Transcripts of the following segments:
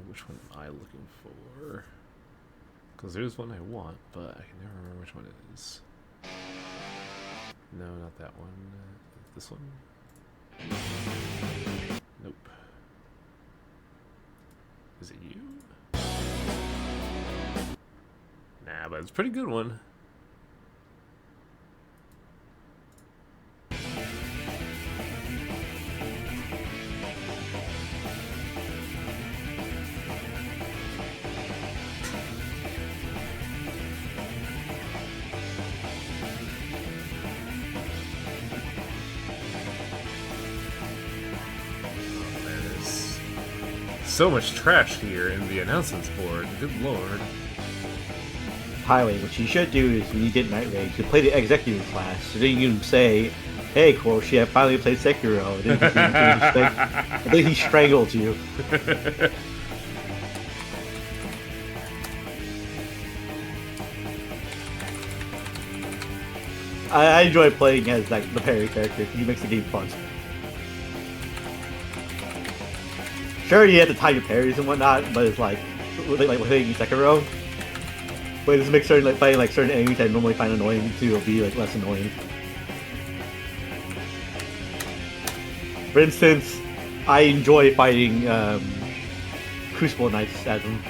Which one am I looking for? Because there's one I want, but I can never remember which one it is. No, not that one. This one? Nope. Is it you? Nah, but it's a pretty good one. So much trash here in the announcements board. Good lord. Highway, what you should do is when you get Night Rage, you play the executive class. So then you can say, "Hey, Koroshi, I finally played Sekiro." And then he strangled you. I enjoy playing as like the parry character. He makes the game fun. Sure, you have to time your parries and whatnot, but it's like playing Sekiro. But this makes certain fighting certain enemies I normally find annoying to be less annoying. For instance, I enjoy fighting Crucible Knights as them.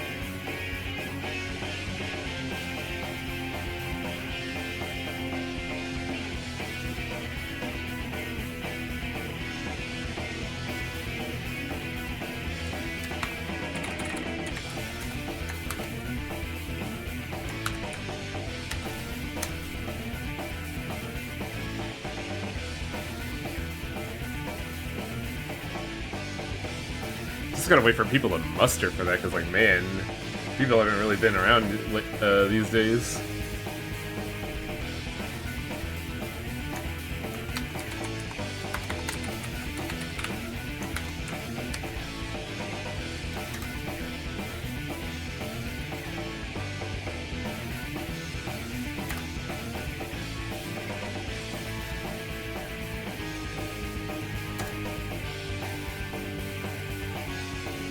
Just gotta wait for people to muster for that, because, like, man, people haven't really been around these days.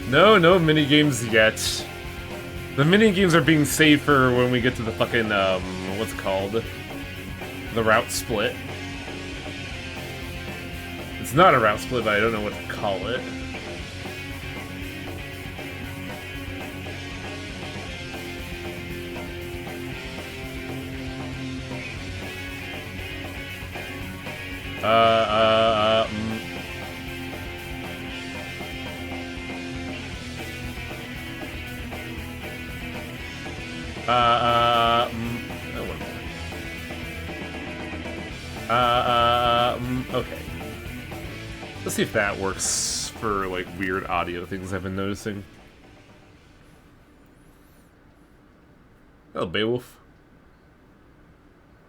No mini games yet. The mini games are being saved for when we get to the fucking what's it called? The route split. It's not a route split, but I don't know what to call it. Okay. Let's see if that works for, like, weird audio things I've been noticing. Oh, Beowulf.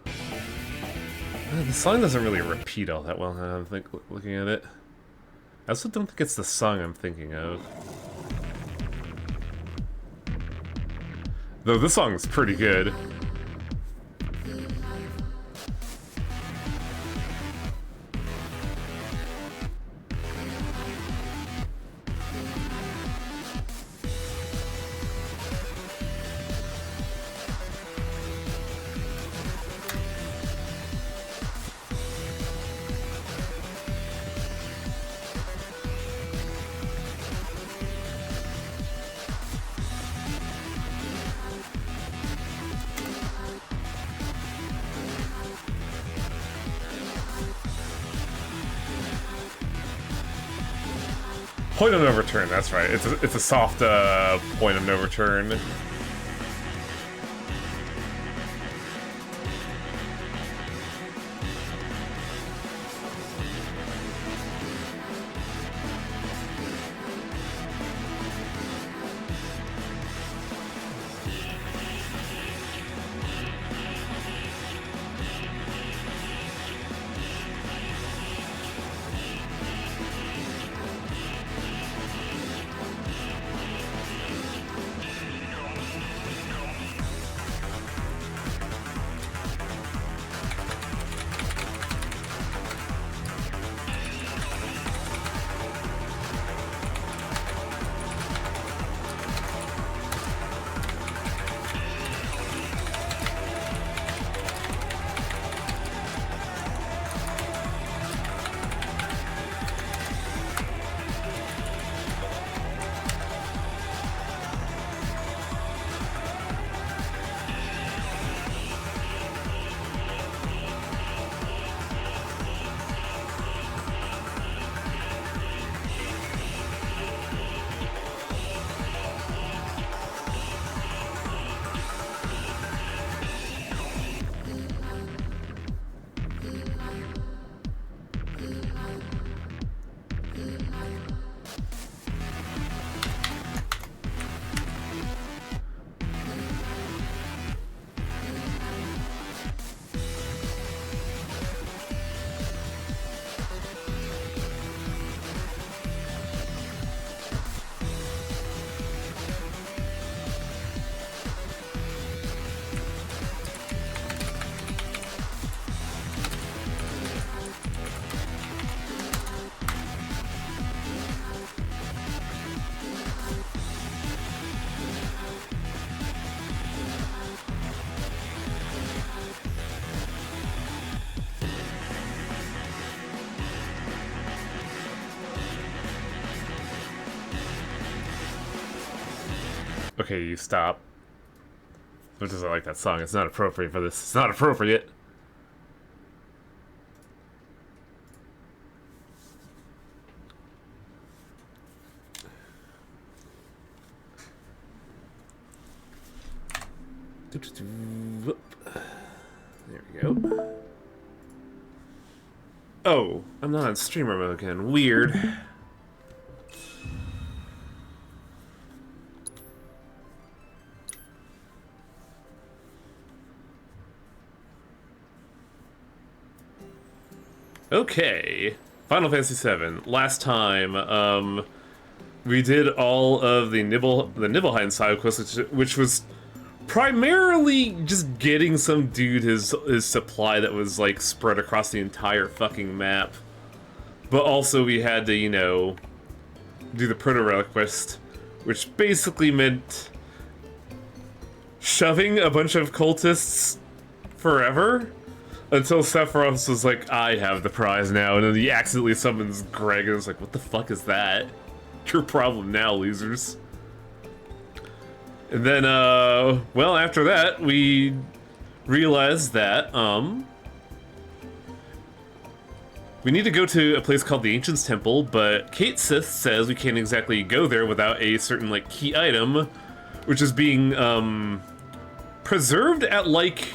The song doesn't really repeat all that well now I'm looking at it. I also don't think it's the song I'm thinking of. Though this song's pretty good. Point of no return, that's right. It's a soft point of no return. Okay, you stop. Which is I like that song. It's not appropriate for this. It's not appropriate. There we go. Oh, I'm not on streamer mode again. Weird. Okay. Final Fantasy VII. Last time, we did all of the Nibelheim side quest, which was primarily just getting some dude his supply that was like spread across the entire fucking map. But also we had to, you know, do the proto-relic quest, which basically meant shoving a bunch of cultists forever until Sephiroth was like, I have the prize now, and then he accidentally summons Greg and was like, what the fuck is that? Your problem now, losers. And then, well, after that, we realized that, we need to go to a place called the Ancients Temple, but Kate Sith says we can't exactly go there without a certain, like, key item, which is being, preserved at, like,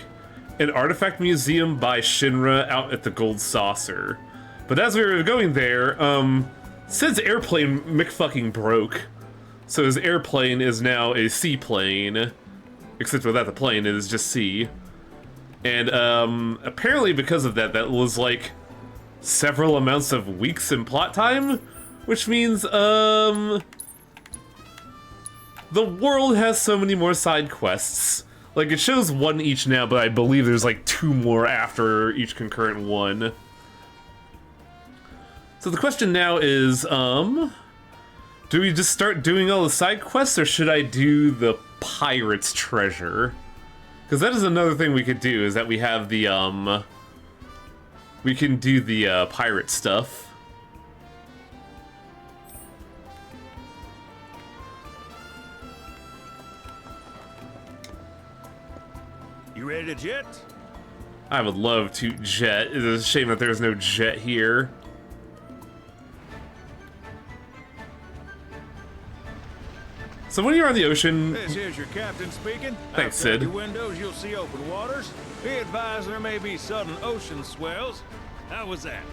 an artifact museum by Shinra out at the Gold Saucer. But as we were going there, Sid's airplane McFucking broke. So his airplane is now a seaplane, except without the plane, it is just sea. And apparently because of that, that was like several amounts of weeks in plot time, which means the world has so many more side quests. Like, it shows one each now, but I believe there's like 2 more after each concurrent one. So the question now is, do we just start doing all the side quests, or should I do the pirate's treasure? Because that is another thing we could do, is that we have the, we can do the, pirate stuff. You ready to jet? I would love to jet. It's a shame that there's no jet here. So when you're on the ocean... This here's your captain speaking. Thanks, Outside Sid. your windows, you'll see open waters. Be advised there may be sudden ocean swells. How was that?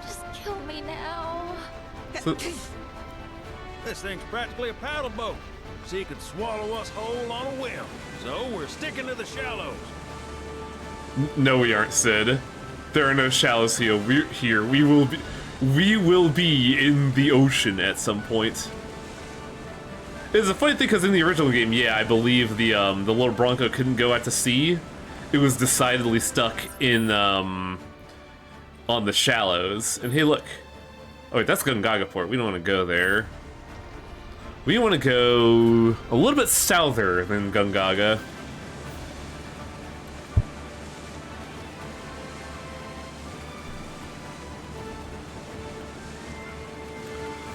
Just kill me now. So, This thing's practically a paddle boat. Sea could swallow us whole on a whim. So we're sticking to the shallows. no, we aren't, Sid. There are no shallows here. We will be in the ocean at some point. It's a funny thing because in the original game, yeah, I believe the little Bronco couldn't go out to sea. It was decidedly stuck in on the shallows. And hey, look. Oh wait, that's Gungaga Port. We don't want to go there. We want to go a little bit souther than Gungaga.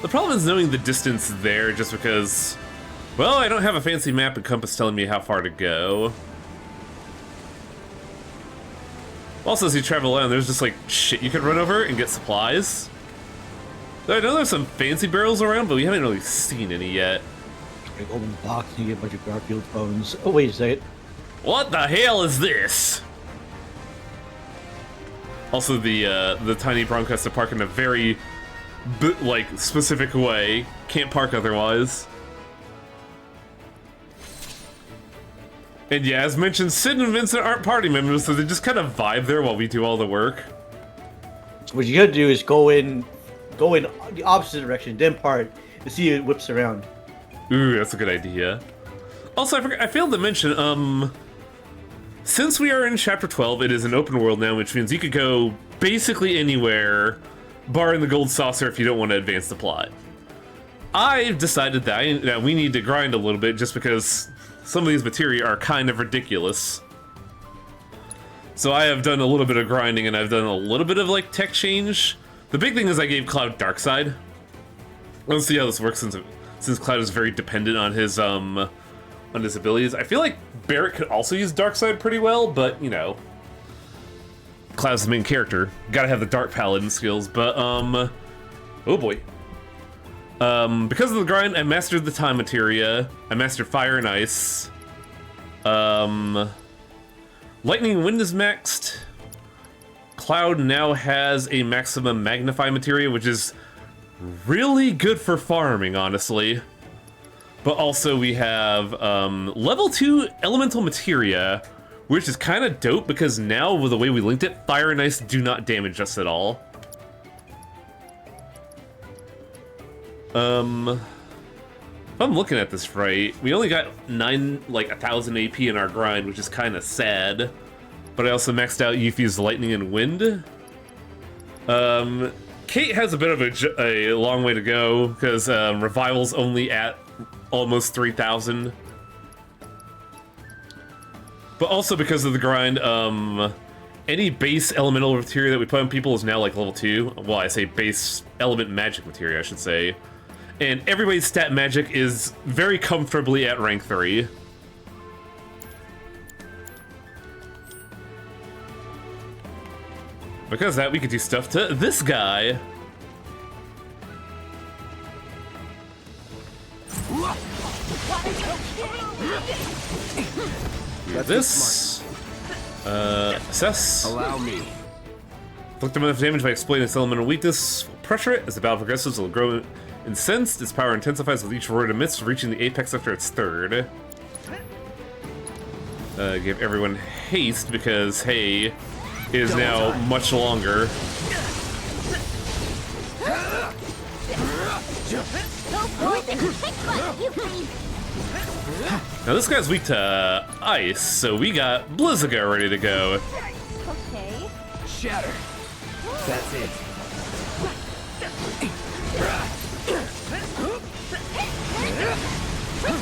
The problem is knowing the distance there, just because, well, I don't have a fancy map and compass telling me how far to go. Also, as you travel around, there's just like shit you could run over and get supplies. I know there's some fancy barrels around, but we haven't really seen any yet. A golden box and you get a bunch of Garfield bones. Oh, wait a second. What the hell is this? Also, the tiny Bronco has to park in a very, like, specific way. Can't park otherwise. And yeah, as mentioned, Sid and Vincent aren't party members, so they just kind of vibe there while we do all the work. What you gotta do is go in the opposite direction, then part, to see it whips around. Ooh, that's a good idea. Also, I failed to mention, since we are in Chapter 12, it is an open world now, which means you could go basically anywhere, barring the Gold Saucer if you don't want to advance the plot. I've decided that we need to grind a little bit just because some of these materia are kind of ridiculous. So I have done a little bit of grinding and I've done a little bit of like tech change. The big thing is I gave Cloud Dark Side. Let's see how this works since Cloud is very dependent on his abilities. I feel like Barrett could also use Darkseid pretty well, but you know, Cloud's the main character. Gotta have the Dark Paladin skills, but oh boy. Because of the grind, I mastered the time materia. I mastered fire and ice. Lightning and wind is maxed. Cloud now has a maximum magnify materia, which is really good for farming, honestly. But also we have level 2 elemental materia, which is kind of dope because now with the way we linked it, fire and ice do not damage us at all. If I'm looking at this right, we only got 1,000 AP in our grind, which is kind of sad. But I also maxed out Yuffie's lightning and wind. Kate has a bit of a long way to go because revival's only at almost 3,000. But also because of the grind, any base elemental materia that we put on people is now like level 2. Well, I say base element magic materia, I should say. And everybody's stat magic is very comfortably at rank 3. Because of that, we could do stuff to this guy. This. Assess. Allow me. Inflict enough damage by exploiting its elemental weakness. Pressure it. As the battle progresses, it will grow incensed. Its power intensifies with each word it emits, reaching the apex after its third. Give everyone haste because, hey, it is now much longer. Now this guy's weak to ice, so we got Blizzaga ready to go. Okay. Shatter. That's it.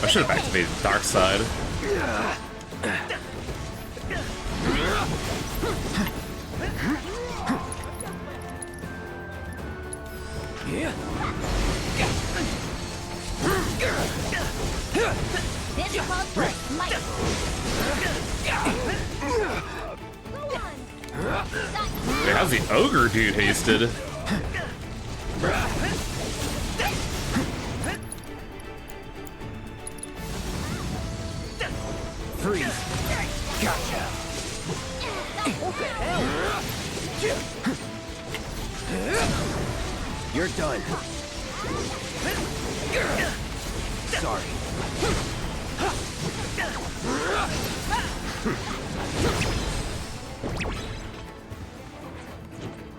I should have activated Darkseid. This calls for a smite. Wait, how's the ogre dude hasted? Freeze. Gotcha. What the hell? You're done. Sorry.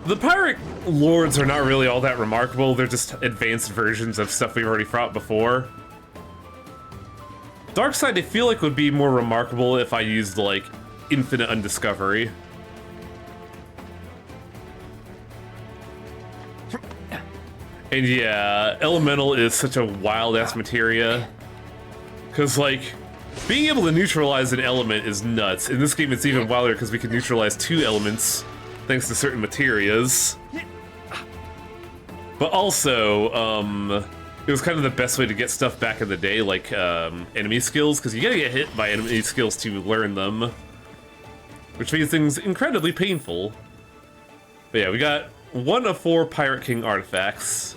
The pirate lords are not really all that remarkable. They're just advanced versions of stuff we've already fought before. Darkseid, I feel like, would be more remarkable if I used, like, infinite undiscovery. And yeah, elemental is such a wild-ass materia. Because, like, being able to neutralize an element is nuts. In this game, it's even wilder because we can neutralize 2 elements thanks to certain materias. But also, it was kind of the best way to get stuff back in the day, like enemy skills, because you gotta get hit by enemy skills to learn them. Which makes things incredibly painful. But yeah, we got 1 of 4 Pirate King artifacts.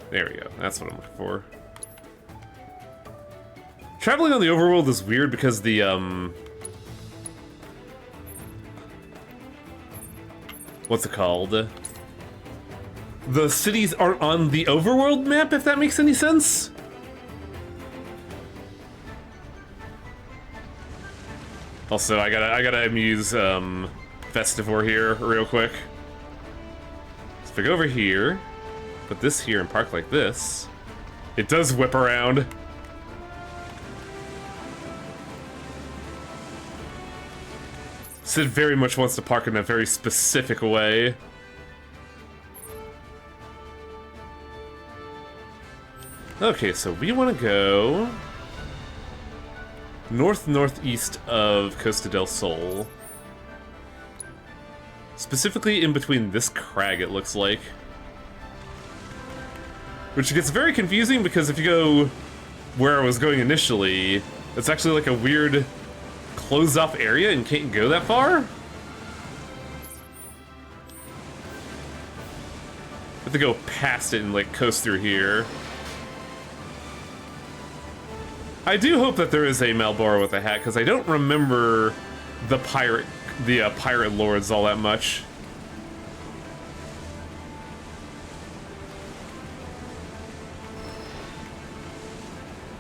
There we go, that's what I'm looking for. Traveling on the overworld is weird because the, what's it called? The cities aren't on the overworld map, if that makes any sense? Also, I gotta amuse, Festivore here real quick. So if I go over here, put this here and park like this, it does whip around. Sid very much wants to park in a very specific way. Okay, so we want to go north-northeast of Costa del Sol. Specifically in between this crag, it looks like. Which gets very confusing because if you go where I was going initially, it's actually like a weird closed off area and can't go that far. I have to go past it and like coast through here. I do hope that there is a Malboro with a hat because I don't remember the pirate lords all that much.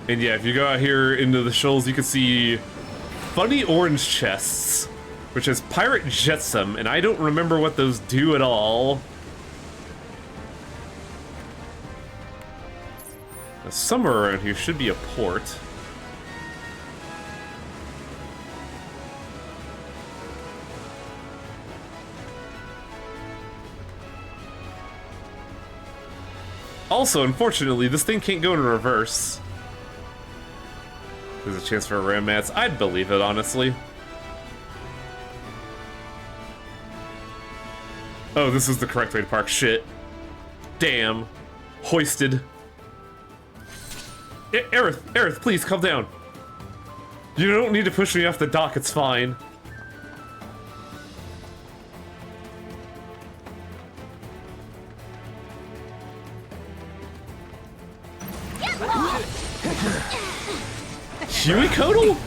And yeah, if you go out here into the shoals, you can see funny orange chests, which is pirate jetsam, and I don't remember what those do at all. Now, somewhere around here should be a port. Also, unfortunately, this thing can't go in reverse. There's a chance for a romance. I'd believe it, honestly. Oh, this is the correct way to park. Shit. Damn. Hoisted. Aerith, please, calm down. You don't need to push me off the dock, it's fine. Huey Codal?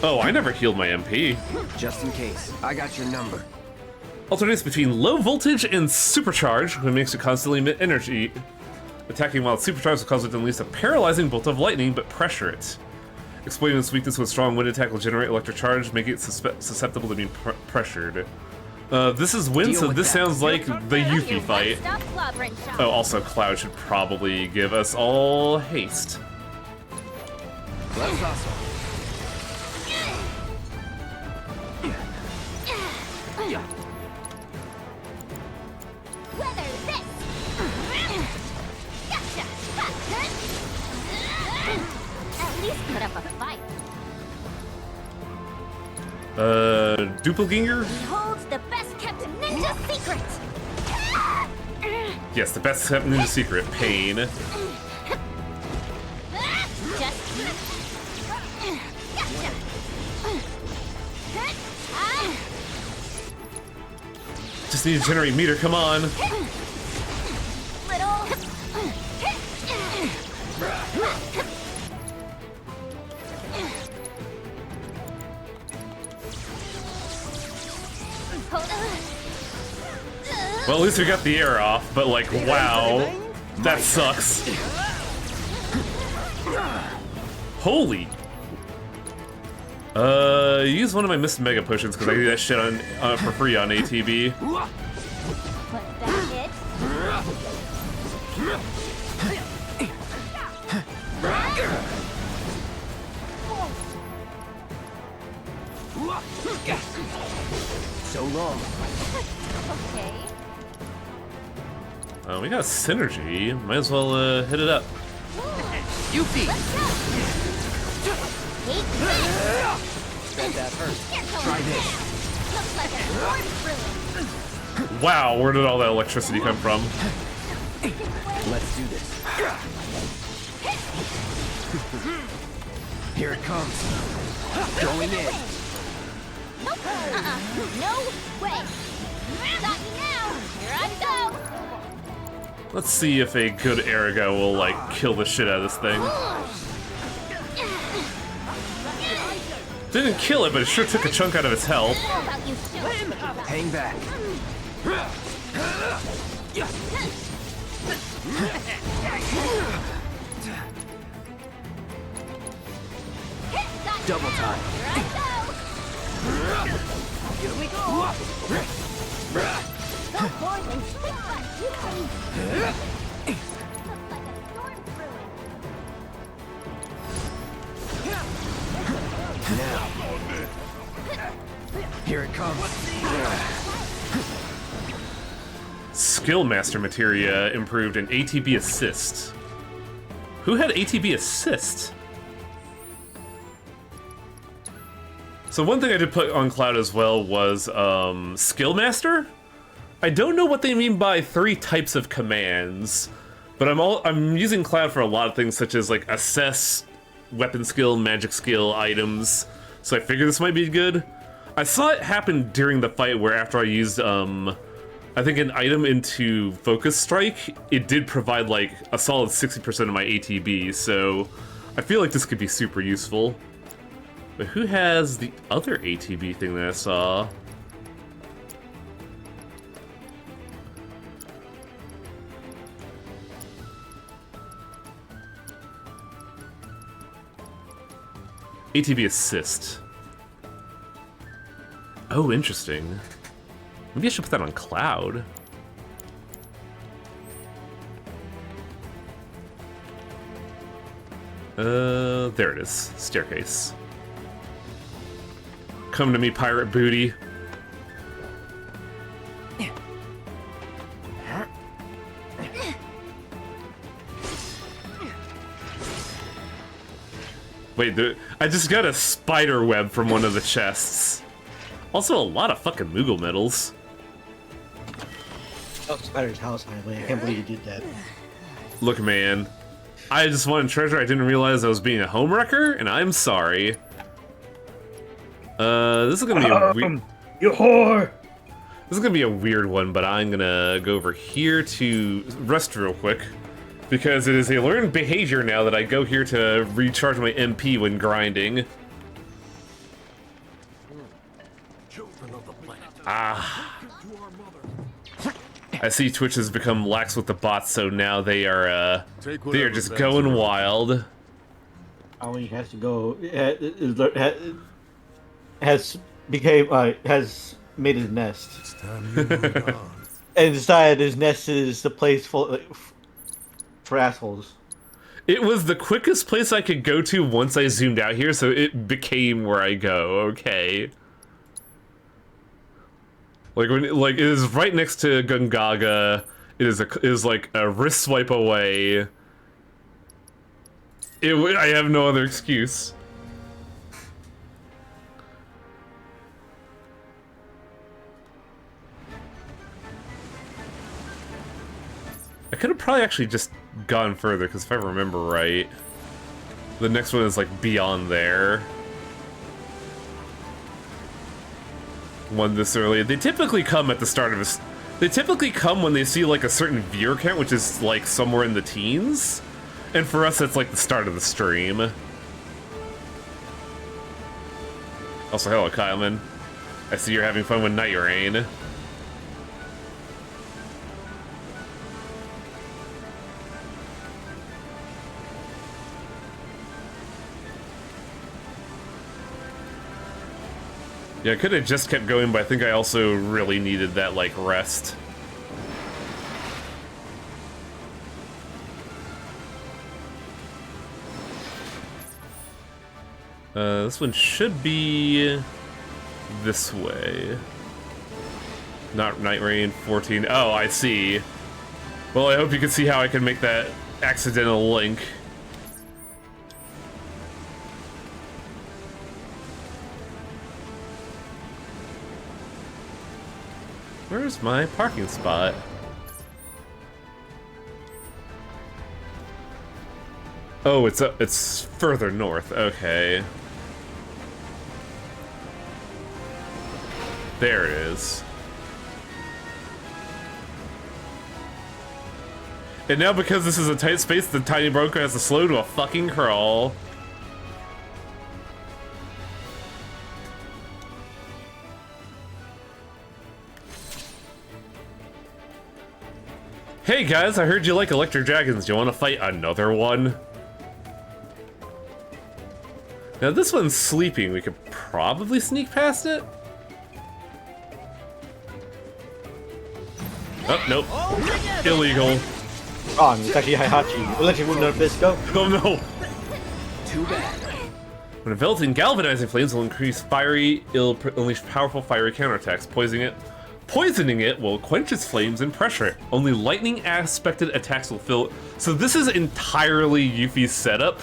Oh, I never healed my MP. Just in case, I got your number. Alternates between low voltage and supercharge, which makes it constantly emit energy. Attacking while it's supercharged will cause it to release a paralyzing bolt of lightning, but pressure it. Exploiting its weakness with strong wind attack will generate electric charge, making it susceptible to being pressured. This is wind, so this sounds like the Yuffie fight. Oh, also Cloud should probably give us all haste. Let's hustle. Weather this. Gotcha. At least put up a fight. Doppelganger? He holds the best kept ninja secret. Yes, the best kept ninja secret. Pain. Just gotcha. Just need to generate meter, come on. Little. Well, at least we got the air off, but like, wow. That sucks. Holy. Use one of my missed mega potions because I do that shit on for free on ATB. Was that it? So long. Okay. We got synergy. Might as well hit it up. Yuffie! Hate Bet that hurt. this. Try this. Looks like a storm brewing. Wow, where did all that electricity come from? Let's do this. Here it comes. Going in. Nope. No way. Got me now. Here I go. Let's see if a good Erigo will, like, kill the shit out of this thing. Didn't kill it, but it sure took a chunk out of its health. How about you shoot? Hang back. Double time. Here I go. Here we go. Go forth and speak what you can. Looks like a storm brewing. Now. Here it comes. Skill Master Materia improved in ATB Assist. Who had ATB Assist? So one thing I did put on Cloud as well was Skill Master. I don't know what they mean by 3 types of commands, but I'm using Cloud for a lot of things such as like assess, weapon skill, magic skill, items. So I figured this might be good. I saw it happen during the fight where after I used I think an item into Focus Strike, it did provide like a solid 60% of my ATB, so I feel like this could be super useful. But who has the other ATB thing that I saw? ATB Assist. Oh, interesting. Maybe I should put that on Cloud. There it is. Staircase. Come to me, pirate booty. Wait, I just got a spider web from one of the chests. Also, a lot of fucking Moogle medals. Oh, Spider's house, finally. I can't believe you did that. Look, man. I just wanted treasure. I didn't realize I was being a homewrecker, and I'm sorry. This is gonna be a weird... You whore! This is gonna be a weird one, but I'm gonna go over here to rest real quick. Because it is a learned behavior now that I go here to recharge my MP when grinding. Ah. I see Twitch has become lax with the bots, so now they are just going wild. Ollie has to go. Has made his nest. It's time you moved on. And decided his nest is the place for assholes. It was the quickest place I could go to once I zoomed out here, so it became where I go. Okay. Like it is right next to Gungaga. It is like a wrist swipe away. I have no other excuse. I could have probably actually just gone further, because if I remember right, the next one is like beyond there. One this early. They typically come at the start of a... They typically come when they see like a certain viewer count, which is like somewhere in the teens. And for us, it's like the start of the stream. Also, hello, Kyleman. I see you're having fun with Night Rain. Yeah, I could have just kept going, but I think I also really needed that, like, rest. This one should be this way. Not Night Rain 14. Oh, I see. Well, I hope you can see how I can make that accidental link. Where's my parking spot? Oh, it's further north. Okay. There it is. And now because this is a tight space, the tiny broker has to slow to a fucking crawl. Hey guys, I heard you like electric dragons. Do you want to fight another one? Now this one's sleeping. We could probably sneak past it. Oh, nope. Illegal. Wrong, it's actually Heihachi. Electric Wound Nabisco. Oh no. Too bad. When enveloped in galvanizing flames will increase fiery, it'll unleash powerful fiery counterattacks. Poisoning it will quench its flames and pressure it. Only lightning aspected attacks will fill. So this is entirely Yuffie's setup,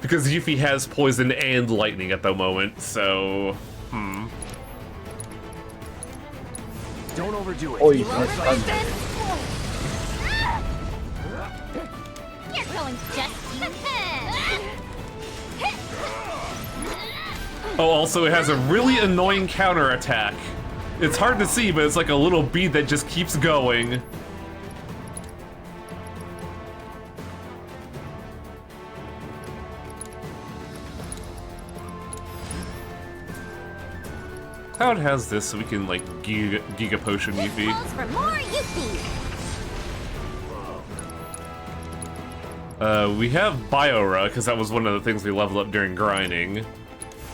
because Yuffie has poison and lightning at the moment, so... Don't overdo it. Oh, he's nice thunder. You're going just Oh, also it has a really annoying counterattack. It's hard to see, but it's like a little bead that just keeps going. Cloud has this so we can like Giga Potion This Yuffie. calls for more Yuffie. We have Biora, because that was one of the things we leveled up during grinding.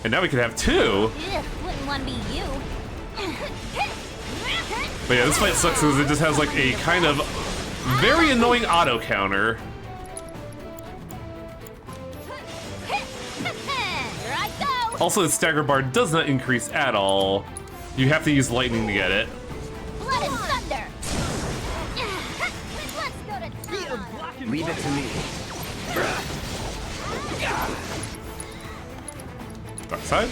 And now we can have 2! Ugh, wouldn't want to be you. But yeah, this fight sucks because it just has like a kind of very annoying auto counter. Here I go. Also, the stagger bar does not increase at all. You have to use lightning to get it. Blood and thunder. Let's go to town. Leave it to me. Dark side?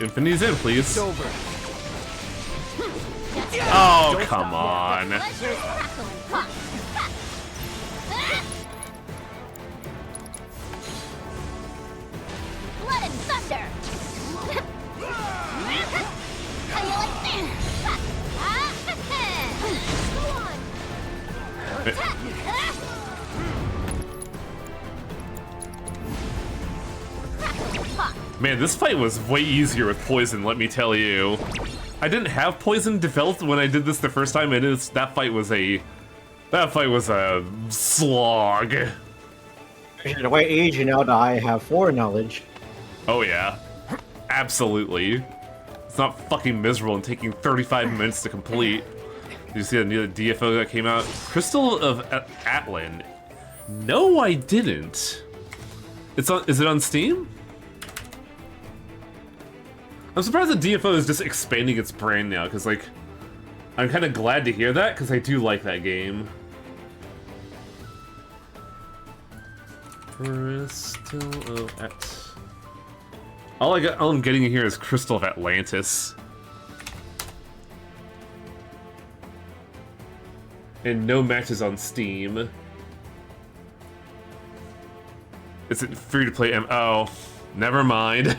Infinity's in, please. It's over. Oh, come on. Let's just crackle and pop. Blood and thunder. How you like that? Go on. Man, this fight was way easier with poison, let me tell you. I didn't have poison developed when I did this the first time, and that fight was a slog. The way age now that I have foreknowledge. Oh yeah, absolutely. It's not fucking miserable and taking 35 minutes to complete. Did you see the new DFO that came out? Crystal of Atlan. No, I didn't. It's on. Is it on Steam? I'm surprised the DFO is just expanding its brand now, because, like, I'm kind of glad to hear that, because I do like that game. Crystal of all I'm getting here is Crystal of Atlantis. And no matches on Steam. Is it free to play? Oh, never mind.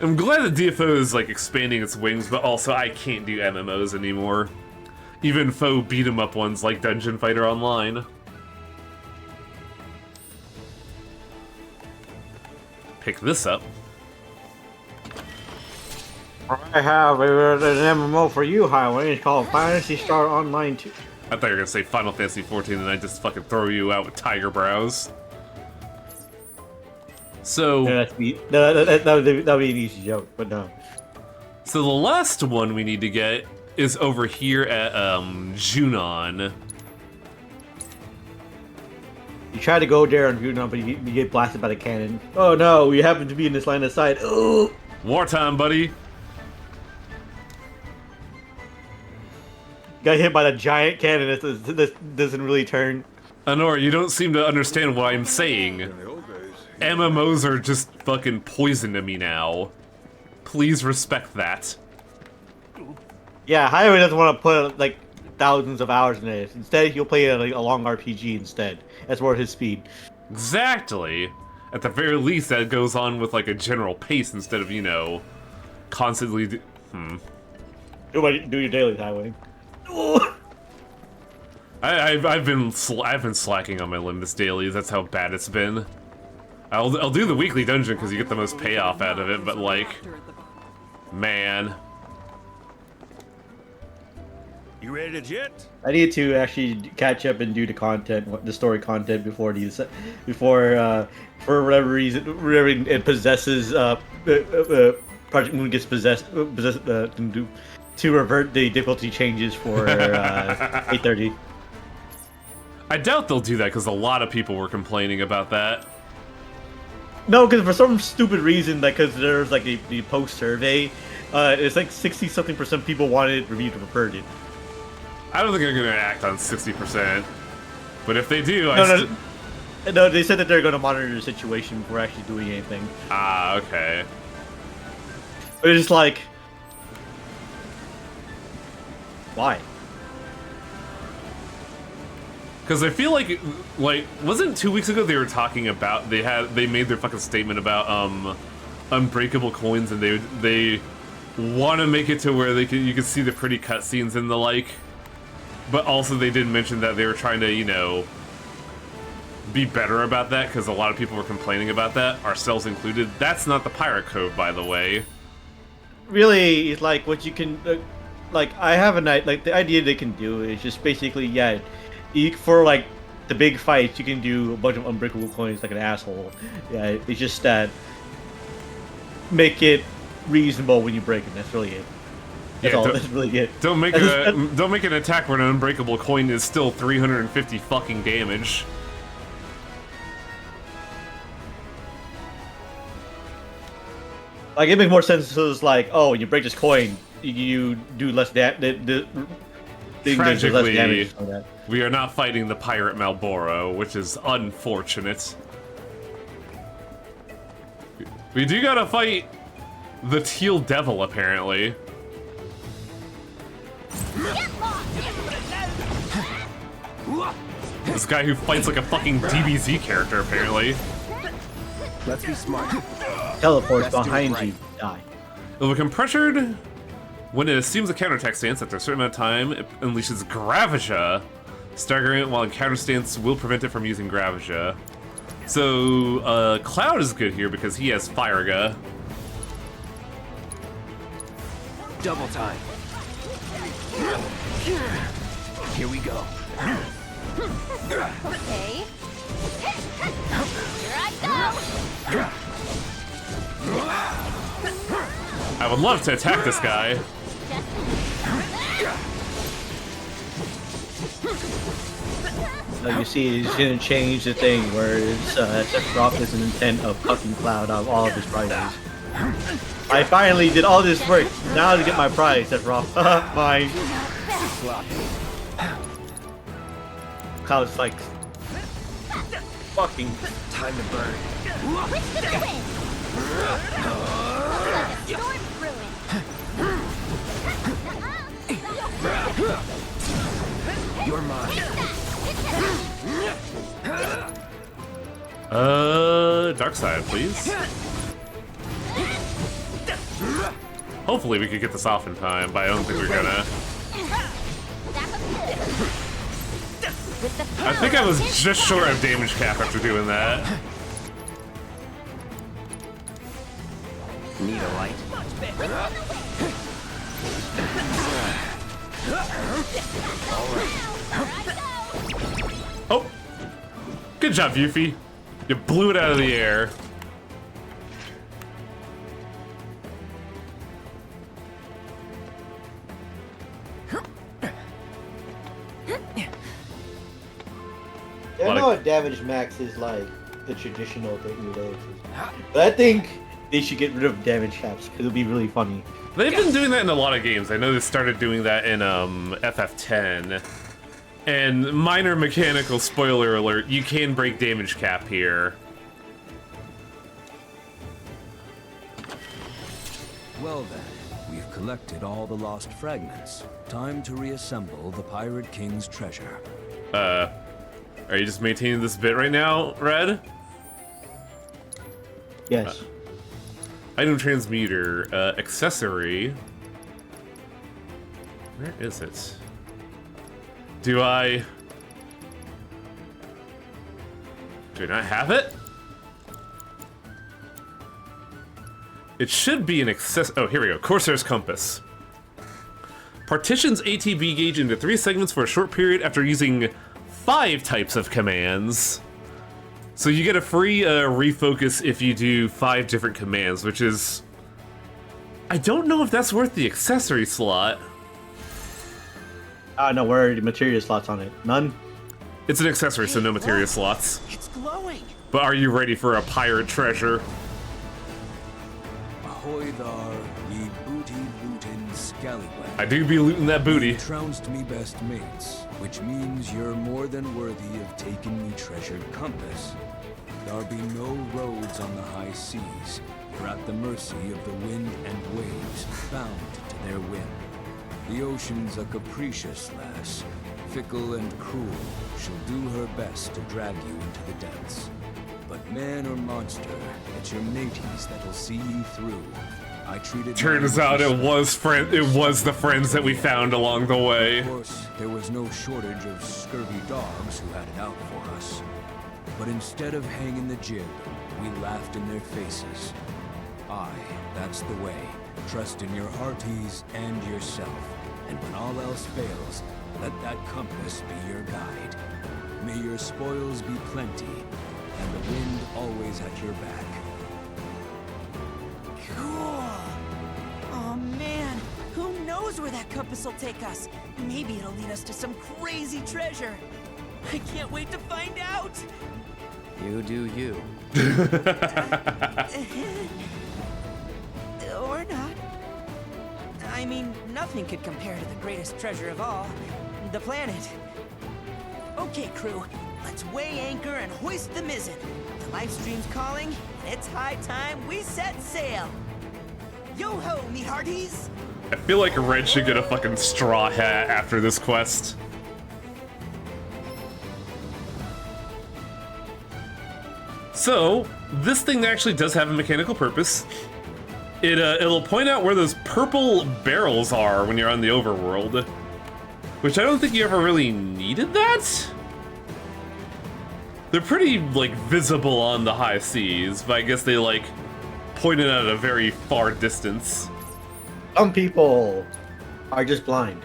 I'm glad the DFO is like expanding its wings, but also I can't do MMOs anymore. Even faux beat 'em up ones like Dungeon Fighter Online. Pick this up. I have an MMO for you, Highway. It's called Fantasy Star Online 2. I thought you were gonna say Final Fantasy 14 and I just fucking throw you out with tiger brows. So Yeah, that would be an easy joke, but no. So the last one we need to get is over here at Junon. You try to go there on Junon, but you get blasted by the cannon. Oh no, we happen to be in this line of sight. Ooh! Wartime, buddy. Got hit by the giant cannon that doesn't really turn. Honor, you don't seem to understand what I'm saying. MMOs are just fucking poison to me now. Please respect that. Yeah, Highway doesn't want to put like thousands of hours in this. Instead, he'll play a long RPG instead. That's more his speed. Exactly. At the very least, that goes on with like a general pace instead of, you know, constantly. Do your daily, Highway. I've been slacking on my Limbus dailies. That's how bad it's been. I'll do the weekly dungeon because you get the most payoff out of it, but like, man. You ready to jet? I need to actually catch up and do the content, the story content before for whatever reason, whenever it possesses Project Moon gets possessed to revert the difficulty changes for 8:30. I doubt they'll do that because a lot of people were complaining about that. No, because for some stupid reason, because there's like the post survey, it's like 60-something% people wanted it reviewed or preferred it. I don't think they're gonna act on 60%, but if they do, No, they said that they're going to monitor the situation before actually doing anything. Ah, okay. But it's just like, why? Because I feel like wasn't 2 weeks ago they were talking about they made their fucking statement about unbreakable coins, and they want to make it to where you can see the pretty cutscenes and the like, but also they did mention that they were trying to, you know, be better about that because a lot of people were complaining about that, ourselves included. That's not the pirate code, by the way. Really, it's like what you can, like I have a night, like the idea they can do is just basically, yeah, for like the big fights, you can do a bunch of unbreakable coins like an asshole. Yeah, it's just that make it reasonable when you break it. That's really it. That's all. That's really it. Don't make an attack where an unbreakable coin is still 350 fucking damage. Like it makes more sense. So it's like, oh, when you break this coin, you do less damage. Tragically, we are not fighting the pirate Malboro, which is unfortunate. We do gotta fight the Teal Devil, apparently. This guy who fights like a fucking DBZ character, apparently. Let's be smart. Teleports behind you. Die. It will become pressured when it assumes a counterattack stance. After a certain amount of time, it unleashes Gravagia. Staggering it while in counter stance will prevent it from using Gravagia. So, Cloud is good here because he has Firaga. Double time. Here we go. Okay. Here I go. I would love to attack this guy. You see, he's gonna change the thing where it's Sephiroth is an intent of fucking Cloud out of all of his prizes. I finally did all this work. Now to get my prize, Sephiroth. Fine. Cloud's like fucking Time to burn. Which to the wind. Like a storm brewing. You're mine. Dark side, please. Hopefully we could get this off in time, but I don't think we're gonna. I think I was just short of damage cap after doing that. Need a light? Oh! Good job, Yuffie. You blew it out of the air. I don't know what damage max is like the traditional thing it is. But I think they should get rid of damage caps because it'll be really funny. They've been doing that in a lot of games. I know they started doing that in FF10. And minor mechanical spoiler alert, you can break damage cap here. Well then, we've collected all the lost fragments. Time to reassemble the Pirate King's treasure. Are you just maintaining this bit right now, Red? Yes. Item transmuter, accessory. Where is it? Do I not have it? It should be an access. Oh, here we go. Corsair's Compass. Partitions ATB gauge into 3 segments for a short period after using 5 types of commands. So you get a free refocus if you do 5 different commands, which is... I don't know if that's worth the accessory slot. No, where are the material slots on it? None? It's an accessory, so no material slots. It's glowing. But are you ready for a pirate treasure? Ahoy thar, ye booty lootins. Galliway. I do be looting that booty. You trounced me best mates, which means you're more than worthy of taking me treasured compass. There'll be no roads on the high seas. You're at the mercy of the wind and waves, bound to their whim. The ocean's a capricious lass, fickle and cruel. She'll do her best to drag you into the depths. But man or monster, it's your mateys that'll see you through. I treated Turns out it was the friends that we found along the way. Of course, there was no shortage of scurvy dogs who had it out for us. But instead of hanging the jib, we laughed in their faces. Aye, that's the way. Trust in your hearties and yourself. And when all else fails, let that compass be your guide. May your spoils be plenty, and the wind always at your back. Cool. Oh man, who knows where that compass will take us? Maybe it'll lead us to some crazy treasure. I can't wait to find out. You do you. Or not. I mean, nothing could compare to the greatest treasure of all, the planet. Okay, crew, let's weigh anchor and hoist the mizzen. The live stream's calling, and it's high time we set sail. Yo-ho, me hearties! I feel like Red should get a fucking straw hat after this quest. So, this thing actually does have a mechanical purpose. It'll point out where those purple barrels are when you're on the overworld. Which I don't think you ever really needed that? They're pretty, like, visible on the high seas, but I guess they, like, point it at a very far distance. Some people are just blind.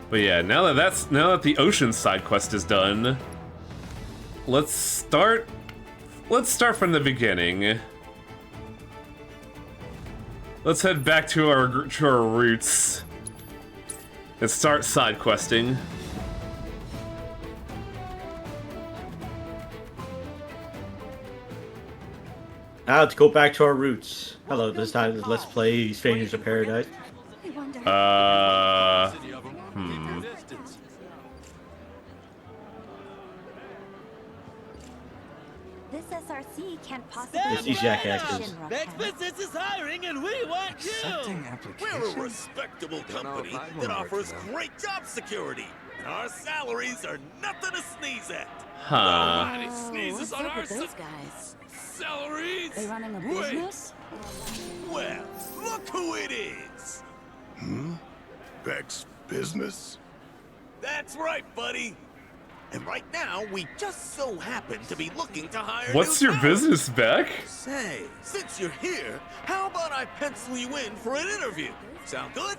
But yeah, now that the ocean side quest is done, let's start from the beginning. Let's head back to our roots and start side questing. Now let's go back to our roots. Hello, this time let's play Strangers of Paradise. I wonder. This SRC can't possibly. It's these jackasses. Next business is hiring, and we want you. Accepting We're a applications? respectable company if I'm that gonna offers work it out. great job security. And our salaries are nothing to sneeze at. Huh. Nobody sneezes What's on up our with those guys? salaries. They running a Wait. business? Well, look who it is. Beck's business? That's right, buddy. And right now, we just so happen to be looking to hire What's new your talent. business, Beck? Say, since you're here, how about I pencil you in for an interview? Sound good?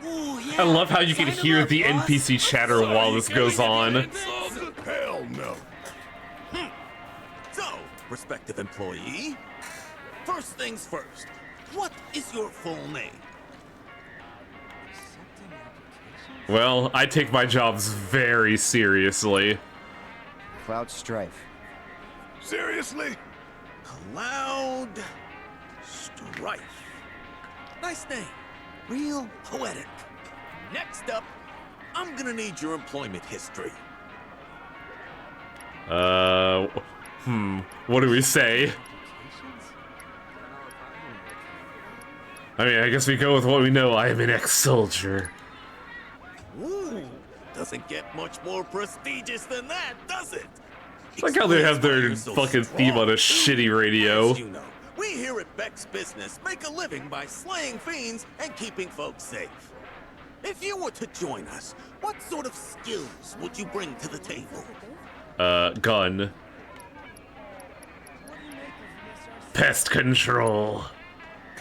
Ooh, yeah. I love how you can Sign 'em hear up, the boss. NPC chatter Sorry, while this you goes gonna on. give me an Hell no. So, prospective employee, first things first, what is your full name? Well, I take my jobs very seriously. Cloud Strife. Seriously? Cloud Strife. Nice name. Real poetic. Next up, I'm gonna need your employment history. What do we say? I mean, I guess we go with what we know. I am an ex-soldier. Ooh, doesn't get much more prestigious than that, does it? Like how they have Explains why their you're so fucking theme on a strong, too. shitty radio. As you know, we here at Beck's Business make a living by slaying fiends and keeping folks safe. If you were to join us, what sort of skills would you bring to the table? Gun. Pest control.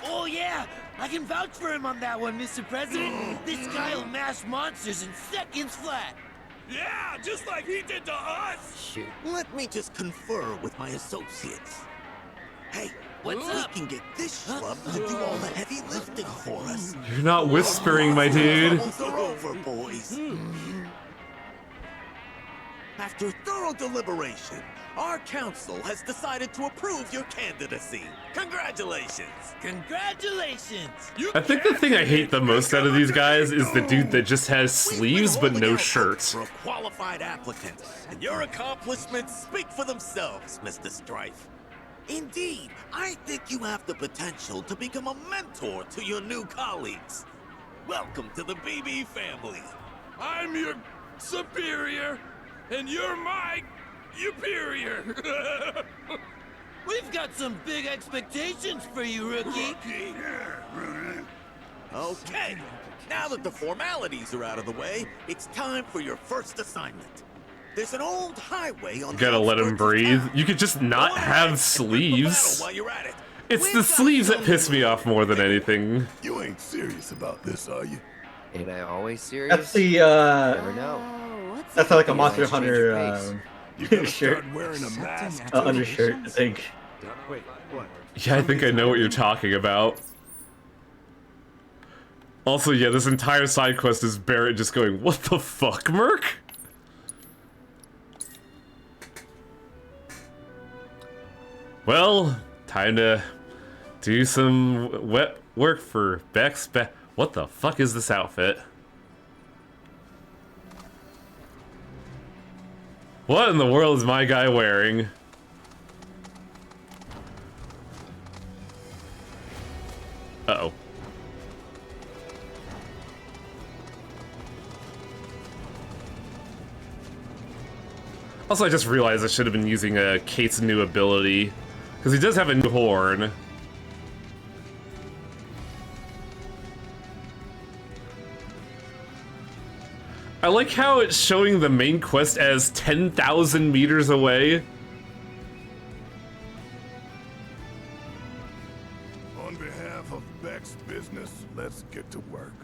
Oh yeah, I can vouch for him on that one, Mr. President. This guy'll mash monsters in seconds flat. Yeah, just like he did to us! Shoot. Let me just confer with my associates. Hey, What's we up? can get this schlub to do all the heavy lifting for us. You're not whispering, my dude. Troubles are over, boys. After thorough deliberation, our council has decided to approve your candidacy. Congratulations! Congratulations! I think the thing I hate the most out of these guys is the dude that just has sleeves but no shirt. For a qualified applicant, and your accomplishments speak for themselves, Mr. Strife. Indeed, I think you have the potential to become a mentor to your new colleagues. Welcome to the BB family. I'm your superior, and you're my superior. We've got some big expectations for you, rookie. Okay, now that the formalities are out of the way, it's time for your first assignment. There's an old highway on Gotta let him breathe. You could just not have sleeves. While you're at it. It's the sleeves that piss me off more than anything. You ain't serious about this, are you? Ain't I always serious? That's the Never know. Oh, what's that's like a Yeah, Monster exchange Hunter your pace. You gotta shirt, start wearing a mask. undershirt, I think. Wait, what? Yeah, I think I know what you're talking about. Also, yeah, this entire side quest is Barrett just going, "What the fuck, Merc?" Well, time to do some wet work for Beck's What the fuck is this outfit? What in the world is my guy wearing? Uh-oh. Also, I just realized I should have been using Kate's new ability. Because he does have a new horn. I like how it's showing the main quest as 10,000 meters away. On behalf of Beck's business, let's get to work.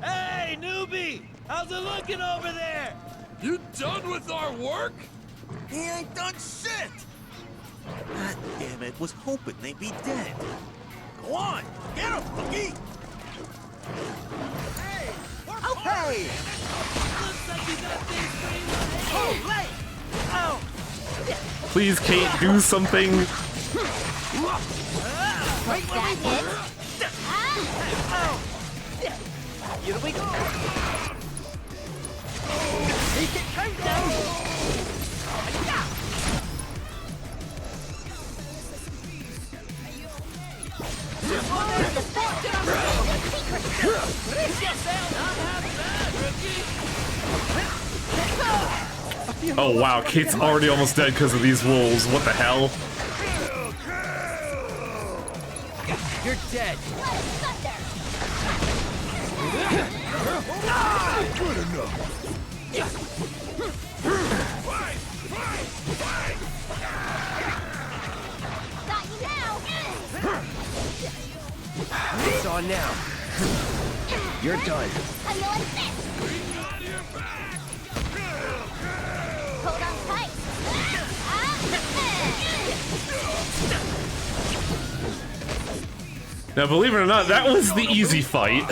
Hey, newbie! How's it looking over there? You done with our work? He ain't done shit! God damn it, was hoping they'd be dead. Go on, get him, Boogie! Hey! Okay! Looks like you got things pretty well handled. Oh! Please, Kate, do something. Was that it? Oh! Here we go! Take it countdown! Oh wow, Kate's already almost dead because of these wolves. What the hell? You're dead. Good enough. Got you now. It's on now. You're done. How you like this? Hold on tight. Now, believe it or not, that was the easy fight.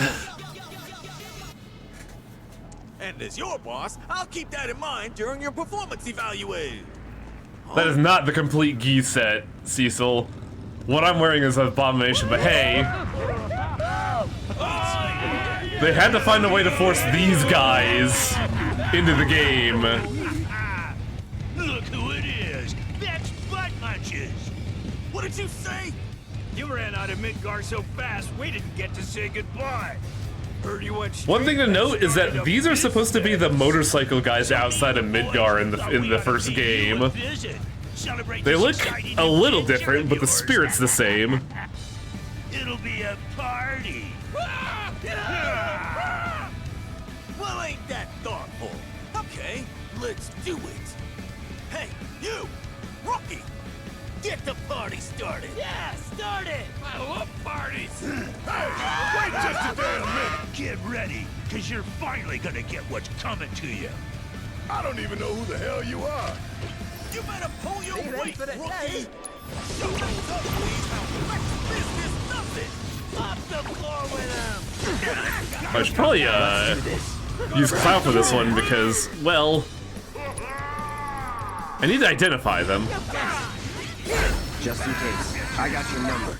And as your boss, I'll keep that in mind during your performance evaluation. That is not the complete gi set, Cecil. What I'm wearing is an abomination, but hey. They had to find a way to force these guys into the game. Look who it is. That's Butt Munches. What did you say? You ran out of Midgar so fast, we didn't get to say goodbye. Heard you went One thing to straight note is that started these are a supposed to be the motorcycle guys outside of Midgar in the first game. They look a little different, but the spirit's the same. It'll be a party. Well, ain't that thoughtful? Okay, let's do it. Hey, you, rookie, get the party started. Yeah, start it. I love parties. Hey, wait just a damn minute. Get ready, because you're finally gonna get what's coming to you. I don't even know who the hell you are. You better pull your weight, rookie. Show them please how Beck's business does it. Off the floor with him. I should probably use Cloud for this one because, well, I need to identify them. Just in case, I got your number.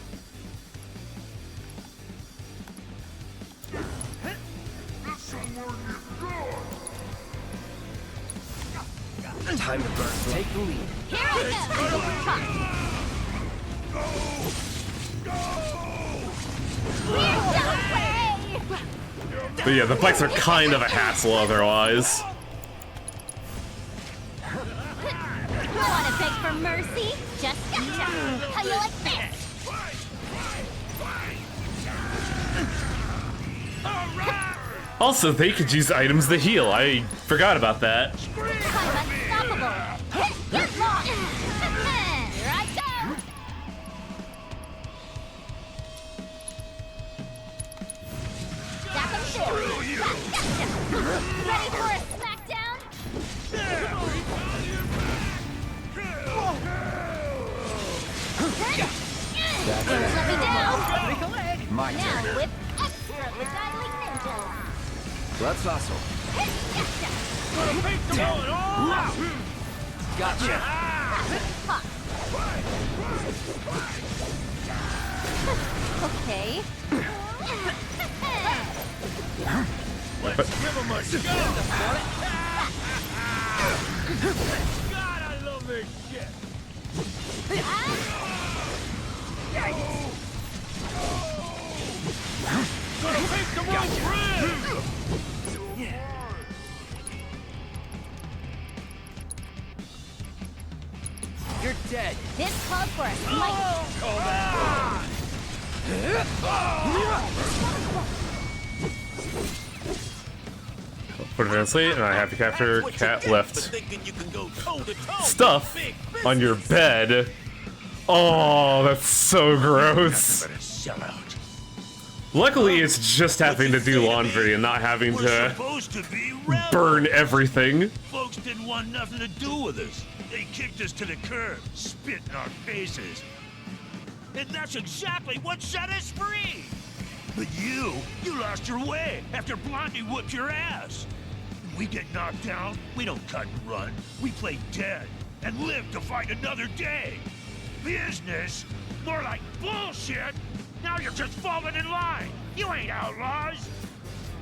Time to burn. Take the lead. Here I go! But yeah, the bikes are kind of a hassle otherwise. Wanna beg for mercy? Just gotcha! How you like this? Also, they could use items to heal. I forgot about that. I'm unstoppable! Get lost! Here I go! Zap him through! Gotcha! Ready for a smackdown? Let me down! My Now turn. with extra beguiling ninja! Let's hustle. Gotcha. Okay. Let's give him a shot. God, I love this shit. Gonna make the road free. You're dead. This calls for a smite. Fortunately, and I have to capture That's what cat you get left. for thinking you can go toe-to-toe Stuff with big on your business. bed. Oh, that's so gross. Better sell out. Luckily, it's just having to do laundry and not having We're to supposed to be rebels. burn everything. Folks didn't want nothing to do with us. They kicked us to the curb, spit in our faces. And that's exactly what set us free. But you lost your way after Blondie whooped your ass. When we get knocked down, we don't cut and run. We play dead and live to fight another day. Business? More like bullshit. Now you're just falling in line. You ain't outlaws.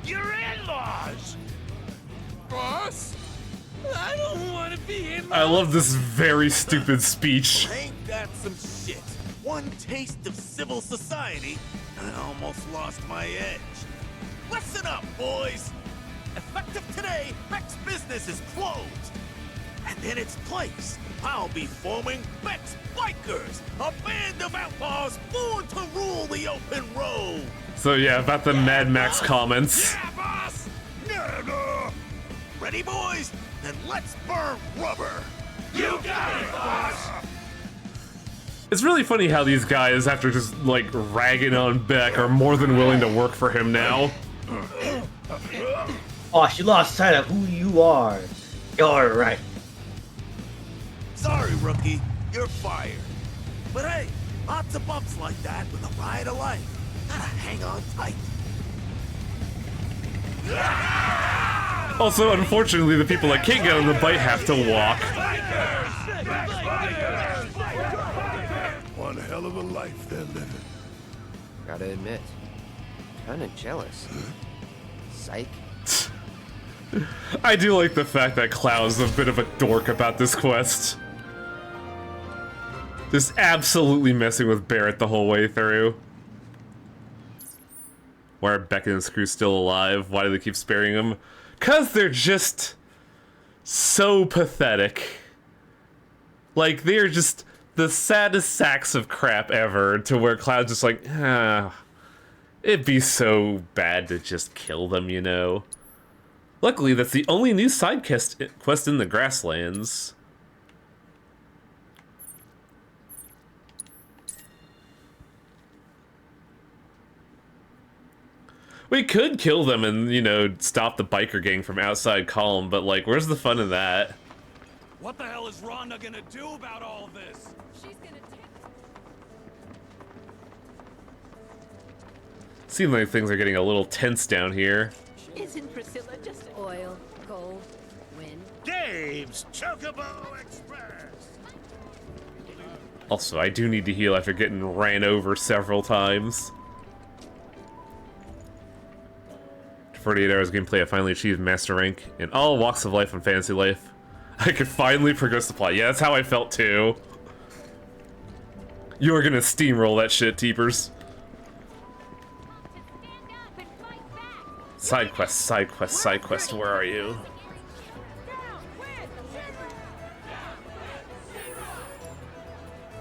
You're in-laws. Boss? I don't want to be in I love this very stupid speech. Ain't that some shit? One taste of civil society, and I almost lost my edge. Listen up, boys. Effective today, Beck's business is closed. And in its place, I'll be forming Beck's Bikers, a band of outlaws born to rule the open road. So yeah, about the Mad Max comments. Yeah, boss! No. Ready, boys? Then let's burn rubber. You got it, boss! It's really funny how these guys, after just like ragging on Beck, are more than willing to work for him now. Oh, she lost sight of who you are. You're right. Sorry, rookie. You're fired. But hey, lots of bumps like that with a ride of life. Gotta hang on tight. Also, unfortunately, the people that can't get on the bike have to walk. One hell of a life they're living. Gotta admit, kinda jealous. Psych. I do like the fact that Cloud's a bit of a dork about this quest. Just absolutely messing with Barrett the whole way through. Why are Beck and his crew still alive? Why do they keep sparing them? 'Cause they're just so pathetic. Like, they're just the saddest sacks of crap ever, to where Cloud's just like, it'd be so bad to just kill them, you know? Luckily, that's the only new side quest in the Grasslands. We could kill them and, you know, stop the biker gang from outside Column, but, like, where's the fun in that? What the hell is Rhonda gonna do about all this? She's gonna take... Seems like things are getting a little tense down here. Isn't Priscilla just oil, gold, wind? Dave's Chocobo Express. Also, I do need to heal after getting ran over several times. 48 hours gameplay, I finally achieved master rank in all walks of life and fantasy life. I could finally progress the plot. Yeah, that's how I felt too. You're gonna steamroll that shit, Teepers. Side quest, side quest, side quest, where are you?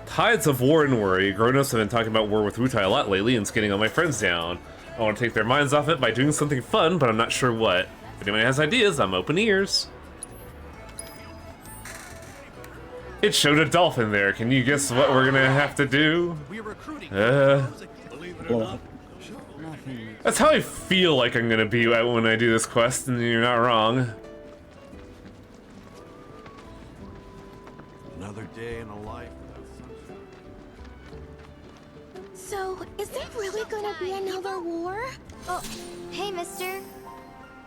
Tides of war and worry. Grown-ups have been talking about war with Wutai a lot lately, and it's getting all my friends down. I want to take their minds off it by doing something fun, but I'm not sure what. If anyone has ideas, I'm open ears. It showed a dolphin there. Can you guess what we're gonna have to do? That's how I feel like I'm gonna be when I do this quest, and you're not wrong. Another day in a life without sunshine. So, is there really gonna be another war? Oh, hey, mister.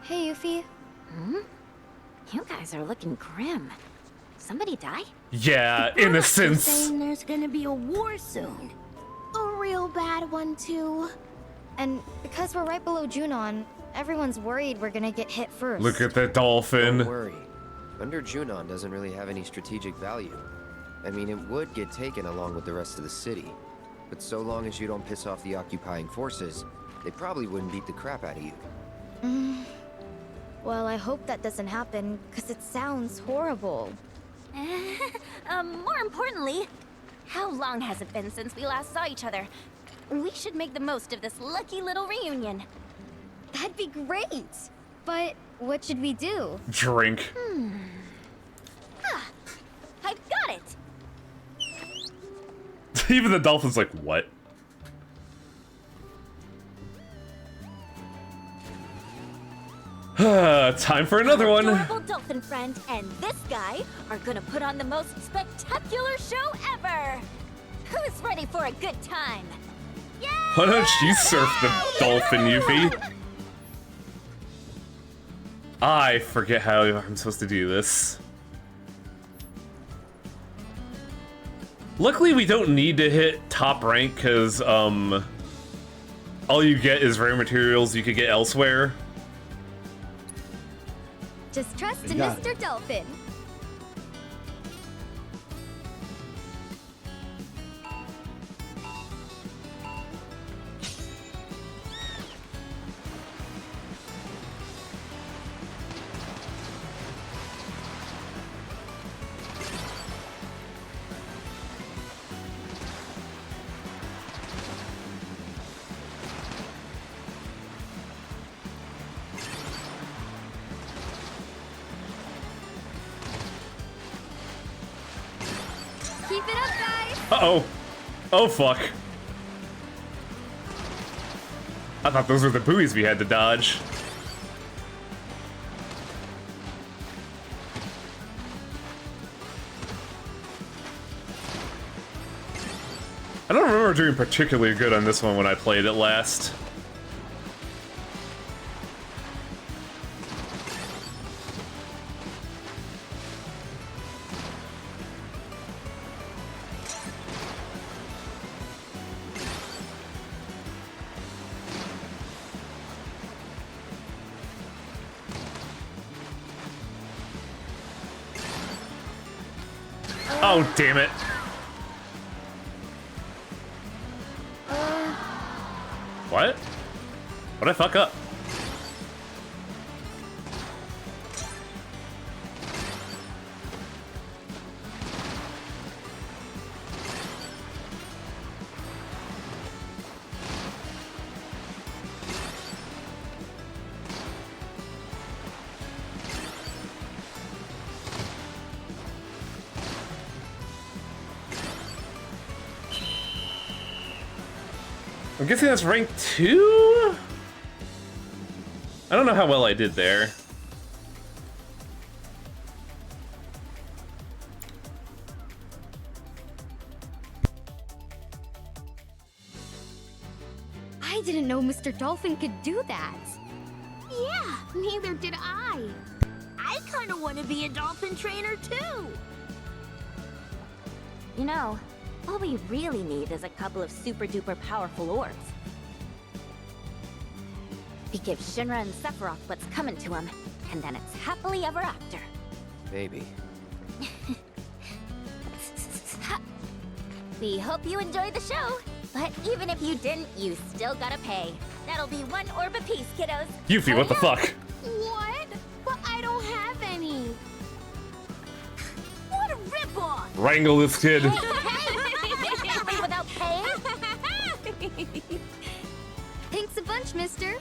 Hey, Yuffie. You guys are looking grim. Somebody die? Yeah, innocence. Saying there's gonna be a war soon. A real bad one, too. And because we're right below Junon, everyone's worried we're gonna get hit first. Look at the dolphin. Don't worry. Under Junon doesn't really have any strategic value. I mean, it would get taken along with the rest of the city. But so long as you don't piss off the occupying forces, they probably wouldn't beat the crap out of you. Well, I hope that doesn't happen, because it sounds horrible. More importantly, how long has it been since we last saw each other? We should make the most of this lucky little reunion. That'd be great! But what should we do? Drink. I've got it! Even the dolphin's like, what? Time for another Our one. adorable dolphin friend and this guy are gonna put on the most spectacular show ever! Who's ready for a good time? Yay! Why don't you surf the dolphin, Yuffie? I forget how I'm supposed to do this. Luckily, we don't need to hit top rank, because, all you get is rare materials you could get elsewhere. Just trust You in got Mr. Dolphin. Keep it up, guys! Uh-oh. Oh, fuck. I thought those were the buoys we had to dodge. I don't remember doing particularly good on this one when I played it last. Oh, damn it. What? What'd I fuck up? I'm guessing that's rank 2? I don't know how well I did there. I didn't know Mr. Dolphin could do that. Yeah, neither did I. I can't gonna want to be a dolphin trainer too! You know, all we really need is a couple of super-duper powerful orbs. We give Shinra and Sephiroth what's coming to them, and then it's happily ever after. Maybe. We hope you enjoyed the show, but even if you didn't, you still gotta pay. That'll be 1 orb apiece, kiddos. Yuffie, what the fuck? What? But I don't have any. What a ripoff! Wrangle this kid. Hey, without paying? Thanks a bunch, mister.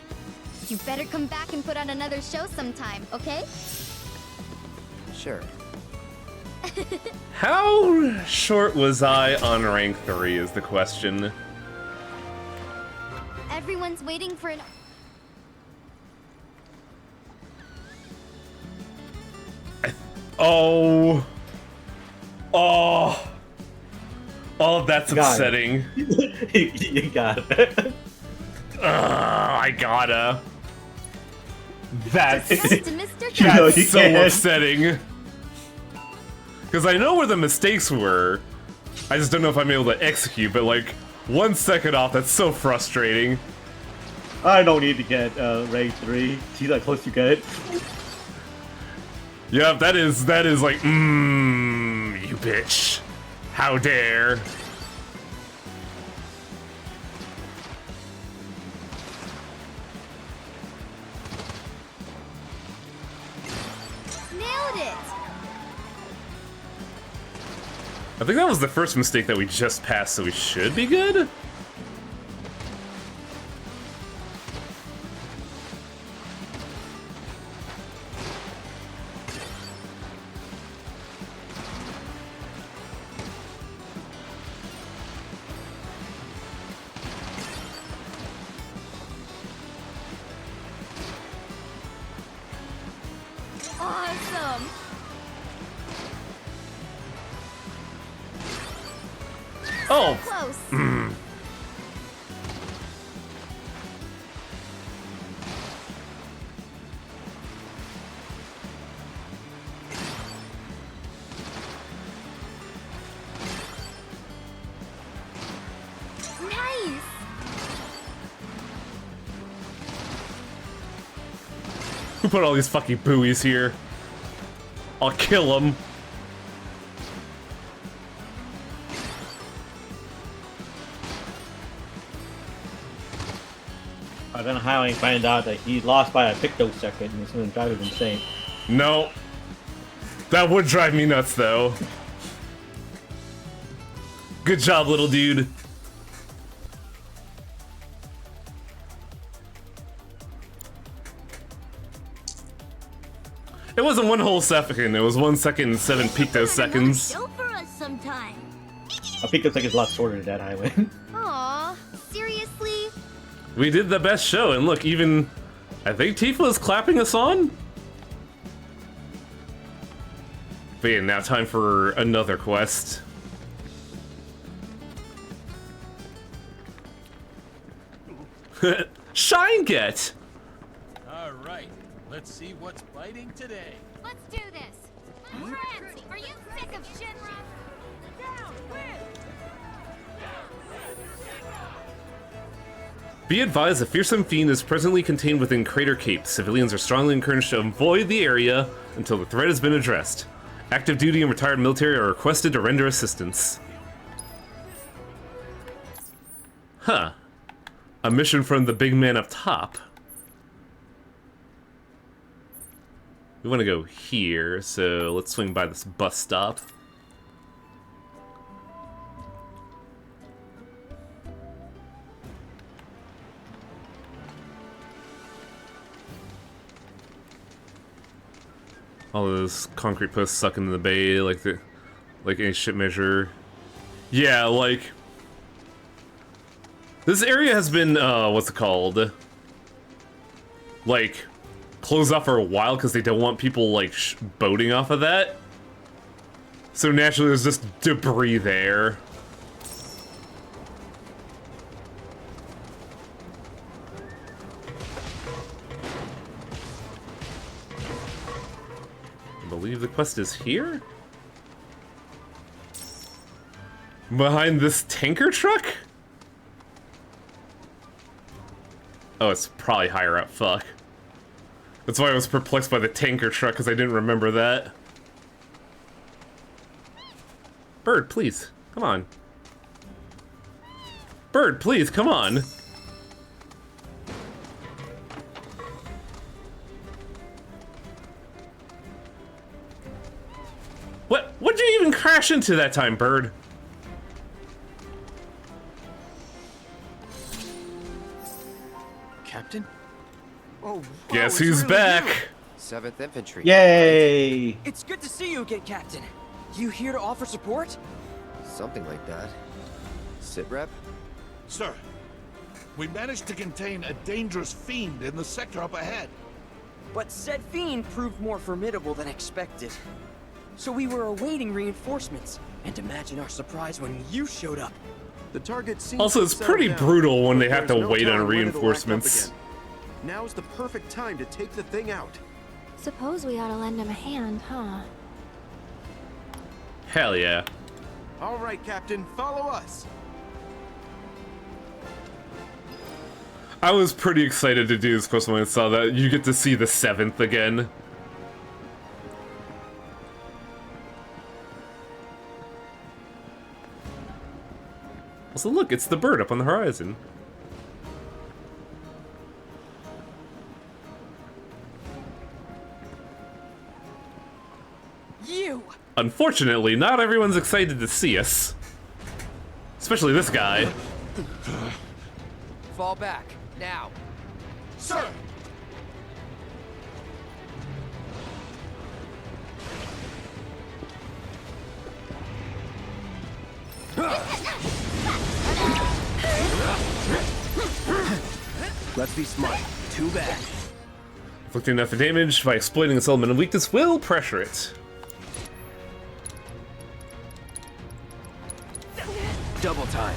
You better come back and put on another show sometime, okay? Sure. How short was I on rank 3 is the question. Everyone's waiting for an... Oh. Oh. Oh, that's upsetting. You got it. I gotta. That's Mr. You know, you so can. upsetting. Because I know where the mistakes were. I just don't know if I'm able to execute, but like, 1 second off, that's so frustrating. I don't need to get rank 3. See how close you get it? Yep, that is like, you bitch. How dare. Nailed it! I think that was the first mistake that we just passed, so we should be good? Awesome! Oh! Close. Nice! Who put all these fucking buoys here? I'll kill them. I'm gonna highly find out that he lost by a pictosecond and it's gonna drive him insane. No. That would drive me nuts, though. Good job, little dude. It wasn't 1 whole second, it was 1 second and 7 picoseconds. Show for us sometime. A picosecond is a lot shorter than that, Highway. Aw, seriously? We did the best show, and look, even I think Tifa is clapping us on. But yeah, now time for another quest. Shine Get! All right, let's see what's biting today. Let's do this. Friends, are you sick of Shinra? Down, Be advised, a fearsome fiend is presently contained within Crater Cape. Civilians are strongly encouraged to avoid the area until the threat has been addressed. Active duty and retired military are requested to render assistance. Huh. A mission from the big man up top. We want to go here, so let's swing by this bus stop. All those concrete posts suck into the bay like any ship measure. Yeah, like this area has been what's it called? Like closed off for a while because they don't want people like boating off of that. So naturally there's just debris there. believe the quest is here? Behind this tanker truck? Oh, it's probably higher up, fuck. That's why I was perplexed by the tanker truck, because I didn't remember that. Bird, please, come on. Bird, please, come on. What'd you even crash into that time, Bird? Captain? Oh, guess who's back? 7th Infantry. Yay! It's good to see you again, Captain. You here to offer support? Something like that. Sit rep? Sir, we managed to contain a dangerous fiend in the sector up ahead. But said fiend proved more formidable than expected. So we were awaiting reinforcements, and imagine our surprise when you showed up. The target seems Also, it's pretty brutal when they have to wait on reinforcements. Now's the perfect time to take the thing out. Suppose we ought to lend him a hand, huh? Hell yeah. All right, Captain, follow us. I was pretty excited to do this quest when I saw that. You get to see the 7th again. Also, look, it's the bird up on the horizon. You! Unfortunately, not everyone's excited to see us. Especially this guy. Fall back, now. Sir! Let's be smart. Too bad. Inflicting enough damage by exploiting its element of weakness will pressure it. Double time.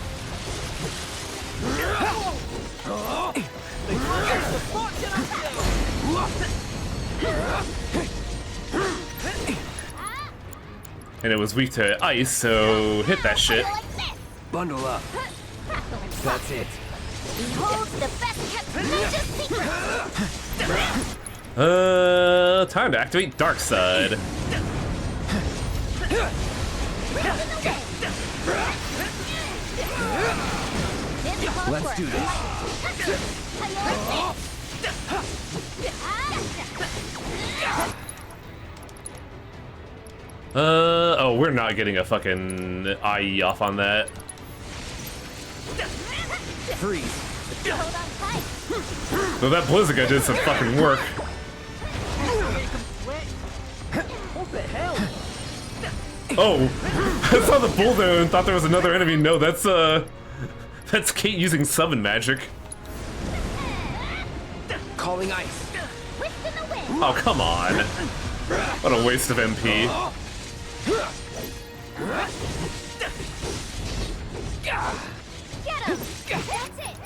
And it was weak to ice, so hit that shit. Bundle up. That's it. Behold the best kept ninja secret! Time to activate Dark Side. Let's do this. Oh, we're not getting a fucking IE off on that. Freeze. Though that Blizzica did some fucking work. What the hell? Oh, I saw the bull there and thought there was another enemy. No, that's Kate using summon magic. Calling ice. Oh, come on. What a waste of MP. Get him! That's it!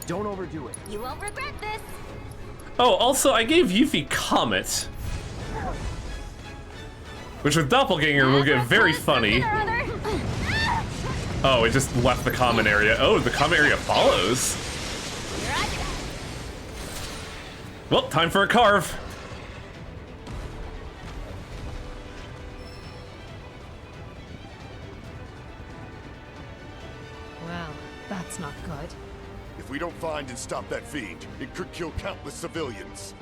Don't overdo it. You won't regret this! Oh, also, I gave Yuffie Comet. Which with Doppelganger will get very funny. Oh, it just left the common area. Oh, the common area follows. Well, time for a carve. Well, that's not good. If we don't find and stop that fiend, it could kill countless civilians.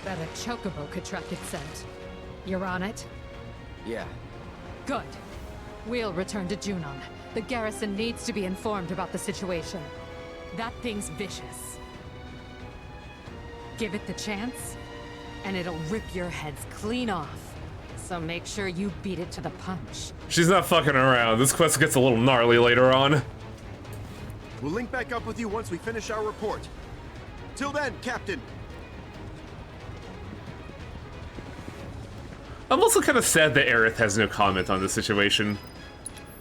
Bet a chocobo could track its scent. You're on it? Yeah. Good. We'll return to Junon. The garrison needs to be informed about the situation. That thing's vicious. Give it the chance, and it'll rip your heads clean off. So make sure you beat it to the punch. She's not fucking around. This quest gets a little gnarly later on. We'll link back up with you once we finish our report. Till then, Captain. I'm also kind of sad that Aerith has no comment on this situation.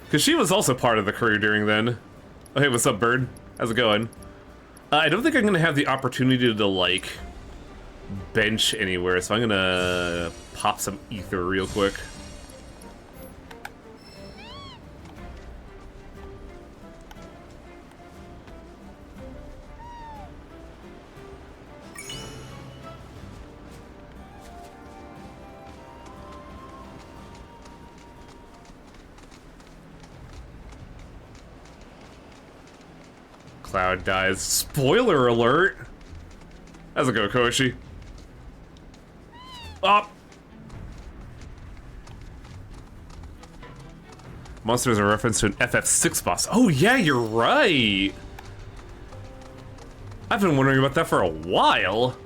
Because she was also part of the crew during then. Oh, hey, what's up, bird? How's it going? I don't think I'm gonna have the opportunity to, like, bench anywhere, so I'm gonna pop some ether real quick. Cloud dies. Spoiler alert! How's it go, Koichi? Up! Monster is a reference to an FF6 boss. Oh yeah, you're right! I've been wondering about that for a while.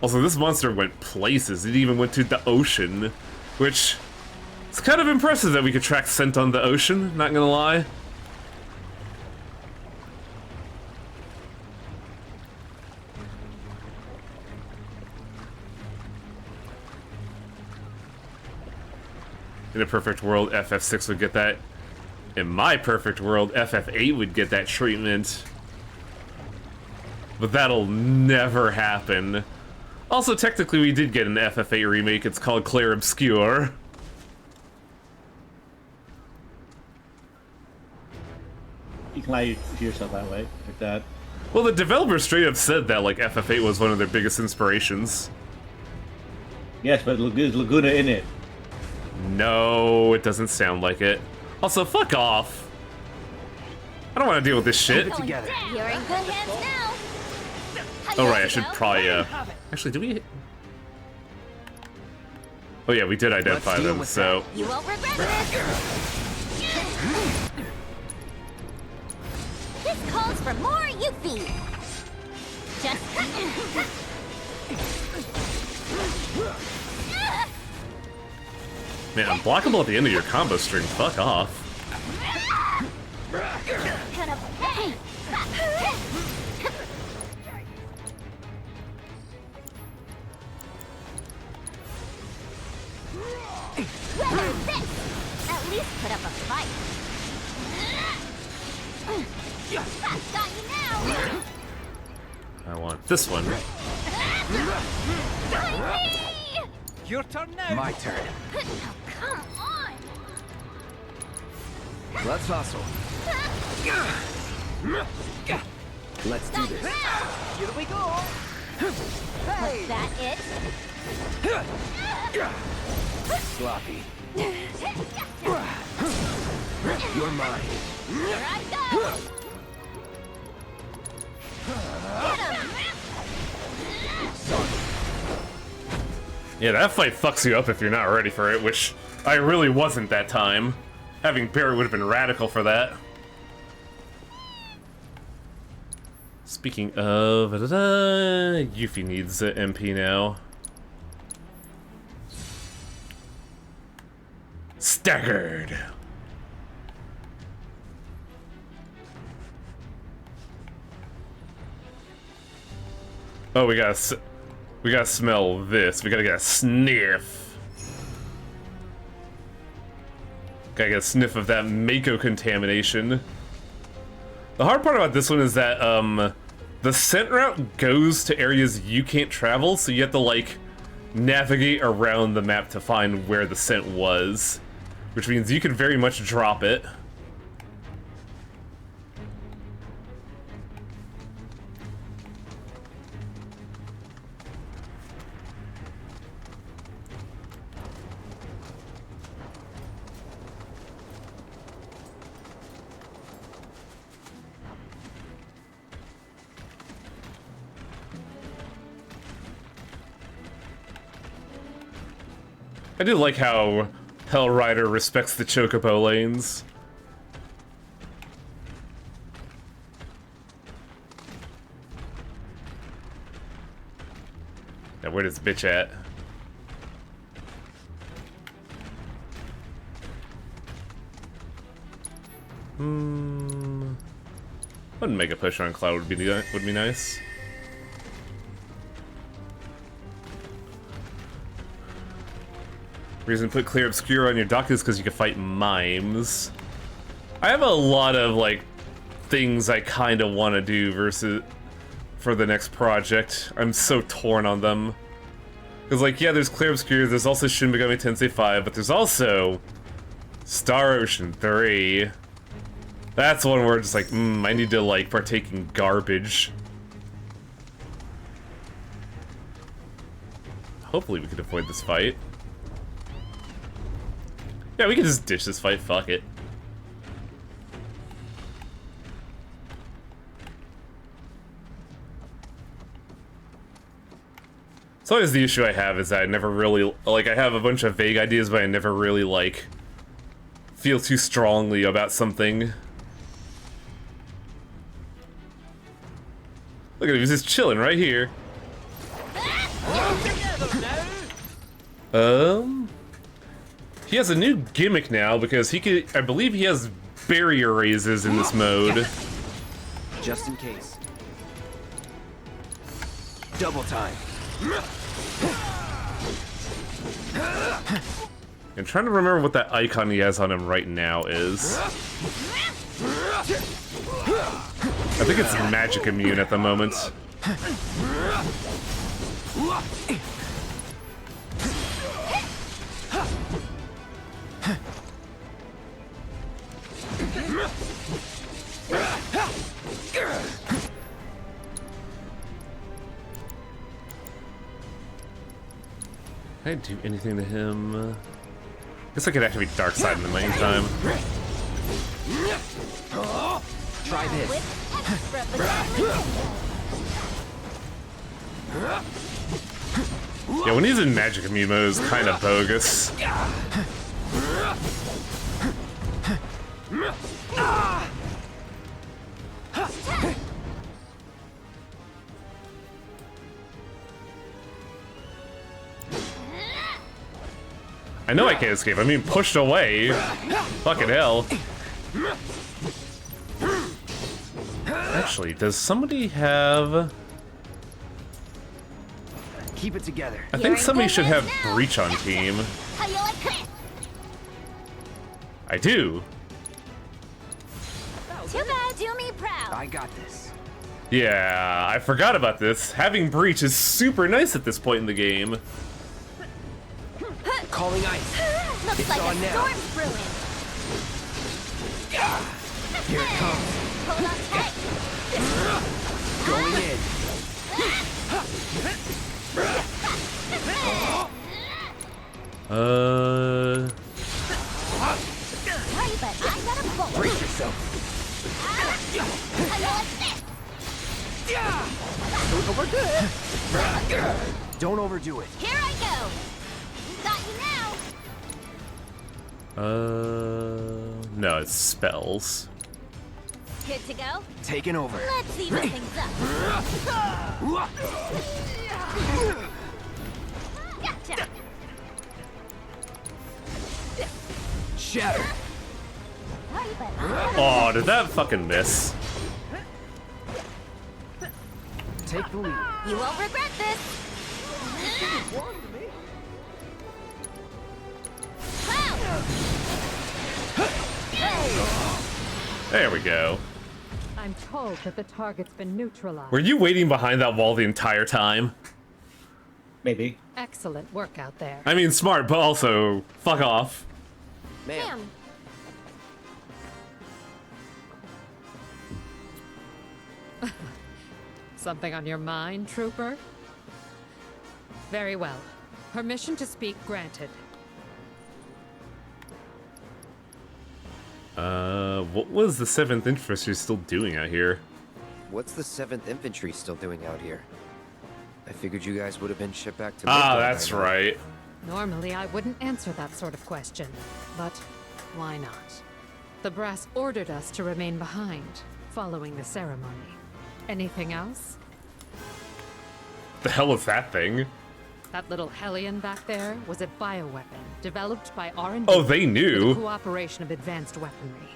Also, this monster went places. It even went to the ocean, which it's kind of impressive that we could track scent on the ocean, not gonna lie. In a perfect world, FF6 would get that. In my perfect world, FF8 would get that treatment. But that'll never happen. Also, technically, we did get an FF8 remake. It's called Clair Obscure. You can lie to yourself that way, like that. Well, the developers straight up said that, like, FF8 was one of their biggest inspirations. Yes, but there's Laguna in it. No, it doesn't sound like it. Also, fuck off. I don't want to deal with this shit. You're in good hands now. Oh right, I should probably, actually, did we... Oh yeah, we did identify them, so... You won't regret this. This calls for more Yuffie. Just... Man, unblockable at the end of your combo string, fuck off. Weather this! At least put up a fight. Got you now! I want this one. Your turn now. My turn. Oh, come on! Let's hustle. Let's do this. Here we go. Hey. Was that it? Sloppy. You're mine. Here I go! Get him! Yeah, that fight fucks you up if you're not ready for it, which I really wasn't that time. Having Barret would have been radical for that. Speaking of... Yuffie needs MP now. Staggered! Oh, we gotta smell this. We gotta get a sniff. Gotta get a sniff of that Mako contamination. The hard part about this one is that, the scent route goes to areas you can't travel, so you have to, like, navigate around the map to find where the scent was. Which means you can very much drop it. I do like how Hellrider respects the Chocobo lanes. Now, where does bitch at? Wouldn't make a push on Cloud would be nice. Reason to put Clear Obscura on your dock is because you can fight mimes. I have a lot of, like, things I kind of want to do for the next project. I'm so torn on them. Because, like, yeah, there's Clear Obscura, there's also Shin Megami Tensei 5, but there's also Star Ocean 3. That's one where it's like, I need to, like, partake in garbage. Hopefully we can avoid this fight. Yeah, we can just ditch this fight, fuck it. It's always the issue I have is that I never really, like, I have a bunch of vague ideas, but I never really, like, feel too strongly about something. Look at him, he's just chilling right here. He has a new gimmick now because he could, I believe he has barrier raises in this mode. Just in case. Double time. I'm trying to remember what that icon he has on him right now is. I think it's magic immune at the moment. Can I do anything to him? Guess I could activate Dark Side in the meantime. Try this. Yeah, when he's in magic immune mode, it's kind of bogus. I know I can't escape. I'm being pushed away. Fucking hell. Actually, does somebody have... Keep it together. I think somebody should have Breach on team. I do. Too bad, do me proud. I got this. Yeah, I forgot about this. Having Breach is super nice at this point in the game. Calling ice. Looks It's like on a now. storm's brewing. Here it comes. Hold on tight. Going in. Sorry, but I got a bolt. Brace yourself. How you like this? Don't overdo it. Here I go. Got you now. No, it's spells. Good to go. Taking over. Let's even things up. Gotcha. Shatter. Sorry, but Oh, did that fucking miss? Take the lead. you won't regret this. There we go. I'm told that the target's been neutralized. Were you waiting behind that wall the entire time? Maybe. Excellent work out there. I mean, smart, but also, fuck off. Man. Something on your mind, Trooper? Very well. Permission to speak granted. What was the 7th Infantry still doing out here? What's the 7th Infantry still doing out here? I figured you guys would have been shipped back to Ah, Midgard that's by now. right. Normally, I wouldn't answer that sort of question, but why not? The brass ordered us to remain behind, following the ceremony. Anything else? The hell is that thing? That little Hellion back there was a bioweapon developed by R&D. Oh, they knew. With the cooperation of advanced weaponry.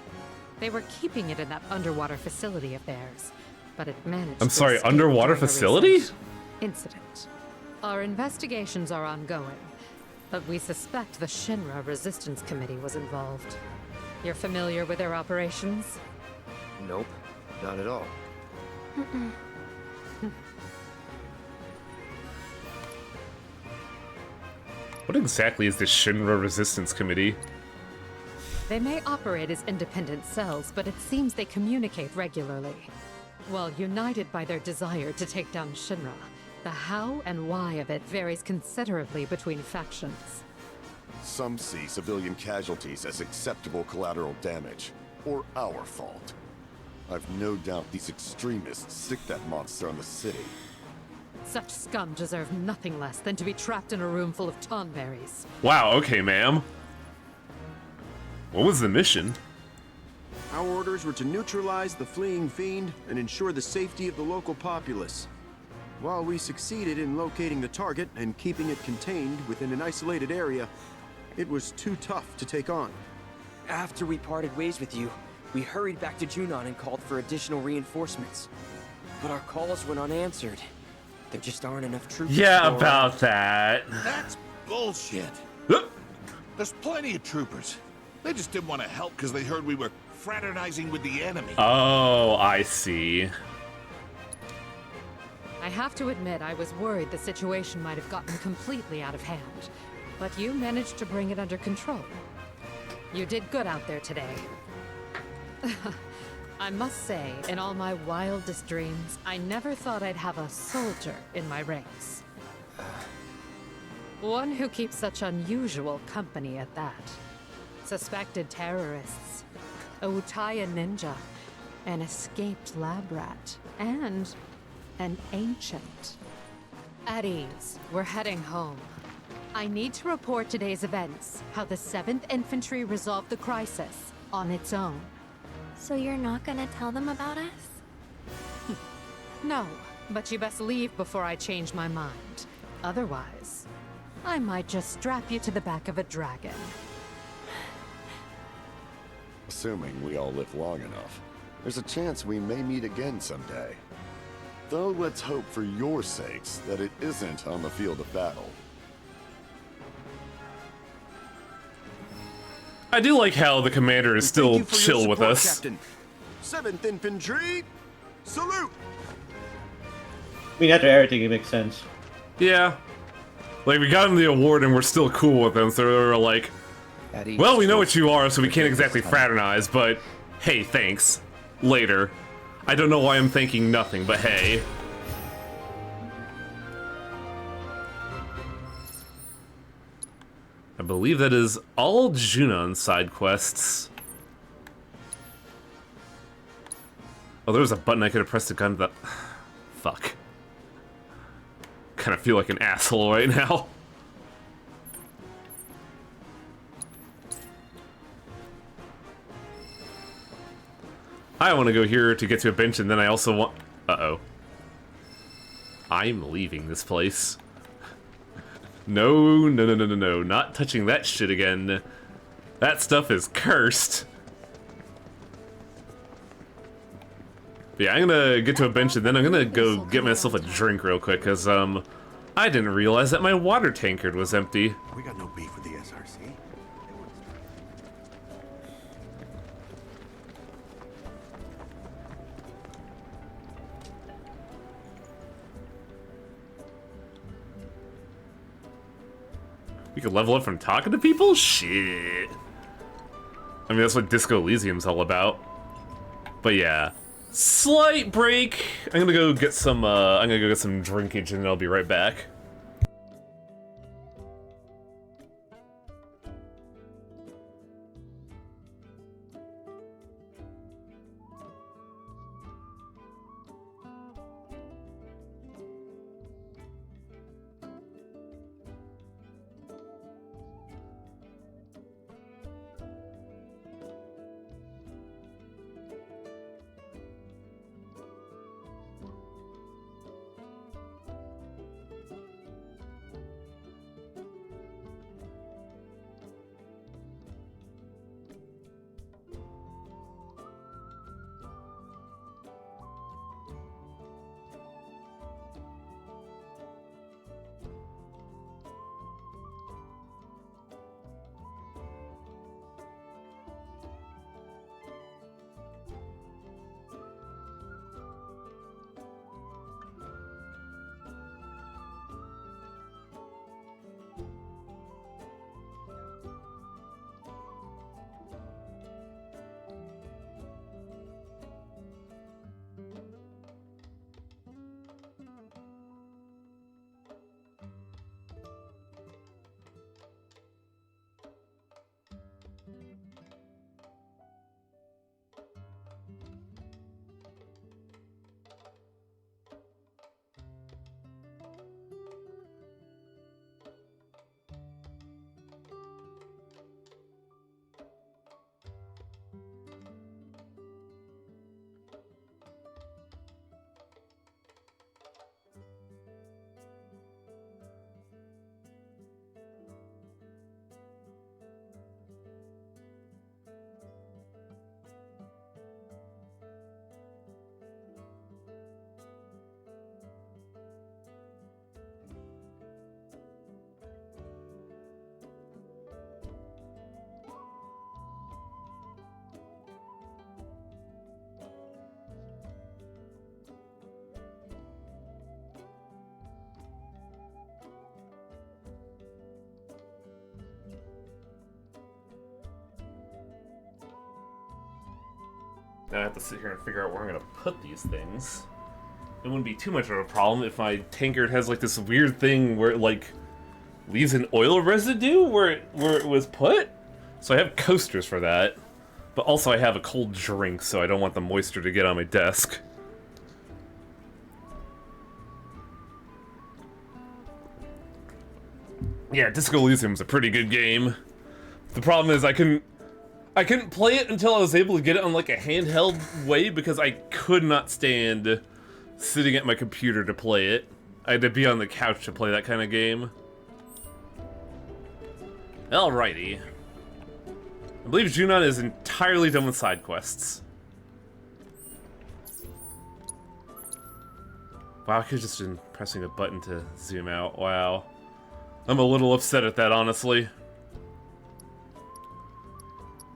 They were keeping it in that underwater facility of theirs, but it managed. I'm to sorry, escape underwater during a facility? recent incident. Our investigations are ongoing, but we suspect the Shinra Resistance Committee was involved. You're familiar with their operations? Nope, not at all. What exactly is the Shinra Resistance Committee? They may operate as independent cells, but it seems they communicate regularly. While united by their desire to take down Shinra, the how and why of it varies considerably between factions. Some see civilian casualties as acceptable collateral damage, or our fault. I've no doubt these extremists sick that monster on the city. Such scum deserve nothing less than to be trapped in a room full of tonberries. Wow, okay, ma'am. What was the mission? Our orders were to neutralize the fleeing fiend and ensure the safety of the local populace. While we succeeded in locating the target and keeping it contained within an isolated area, it was too tough to take on. After we parted ways with you, we hurried back to Junon and called for additional reinforcements. But our calls went unanswered. There just aren't enough troops. Yeah, about that. That's bullshit. There's plenty of troopers. They just didn't want to help because they heard we were fraternizing with the enemy. Oh, I see. I have to admit, I was worried the situation might have gotten completely out of hand. But you managed to bring it under control. You did good out there today. I must say, in all my wildest dreams, I never thought I'd have a soldier in my ranks. One who keeps such unusual company at that. Suspected terrorists, a Utaya ninja, an escaped lab rat, and an ancient. At ease, we're heading home. I need to report today's events, how the 7th Infantry resolved the crisis on its own. So you're not gonna tell them about us? No, but you best leave before I change my mind. Otherwise, I might just strap you to the back of a dragon. Assuming we all live long enough, there's a chance we may meet again someday. Though let's hope for your sakes that it isn't on the field of battle. I do like how the commander is still chill with us. Captain. 7th Infantry, salute! I mean, after everything, it makes sense. Yeah. Like, we got him the award and we're still cool with him, so we were like, well, we know what you are, so we can't exactly fraternize, but hey, thanks. Later. I don't know why I'm thanking nothing, but hey. I believe that is all Junon side quests. Oh, there was a button I could have pressed to gun that. Fuck. Kind of feel like an asshole right now. I want to go here to get to a bench, and then I also want... Uh-oh. I'm leaving this place. No, no, no, no, no, no. Not touching that shit again. That stuff is cursed. But yeah, I'm gonna get to a bench, and then I'm gonna go get myself a drink real quick, because, I didn't realize that my water tankard was empty. We got no beef with the SRC. We could level up from talking to people? Shit. I mean, that's what Disco Elysium's all about. But yeah. Slight break. I'm gonna go get some, drinkage and I'll be right back. Now I have to sit here and figure out where I'm gonna put these things. It wouldn't be too much of a problem if my tankard has like this weird thing where it like leaves an oil residue where it was put. So I have coasters for that, but also I have a cold drink, so I don't want the moisture to get on my desk. Yeah, Disco Elysium's a pretty good game. The problem is I couldn't play it until I was able to get it on like a handheld way because I could not stand sitting at my computer to play it. I had to be on the couch to play that kind of game. Alrighty. I believe Junon is entirely done with side quests. Wow, I could've just been pressing a button to zoom out. Wow. I'm a little upset at that, honestly.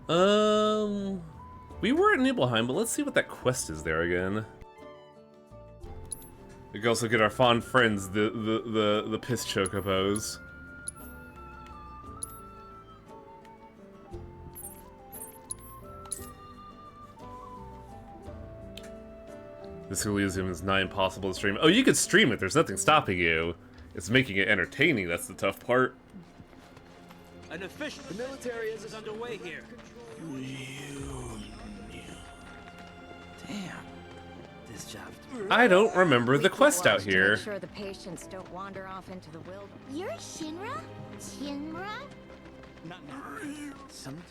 We were at Nibelheim, but let's see what that quest is there again. We can also get our fond friends, the piss chocobos. This Elysium is nigh impossible to stream. Oh, you could stream it, there's nothing stopping you. It's making it entertaining, that's the tough part. An official military is underway here. Damn. This job. I don't remember the quest out To here. make sure the patients don't wander off into the wilderness. You're Shinra? Shinra?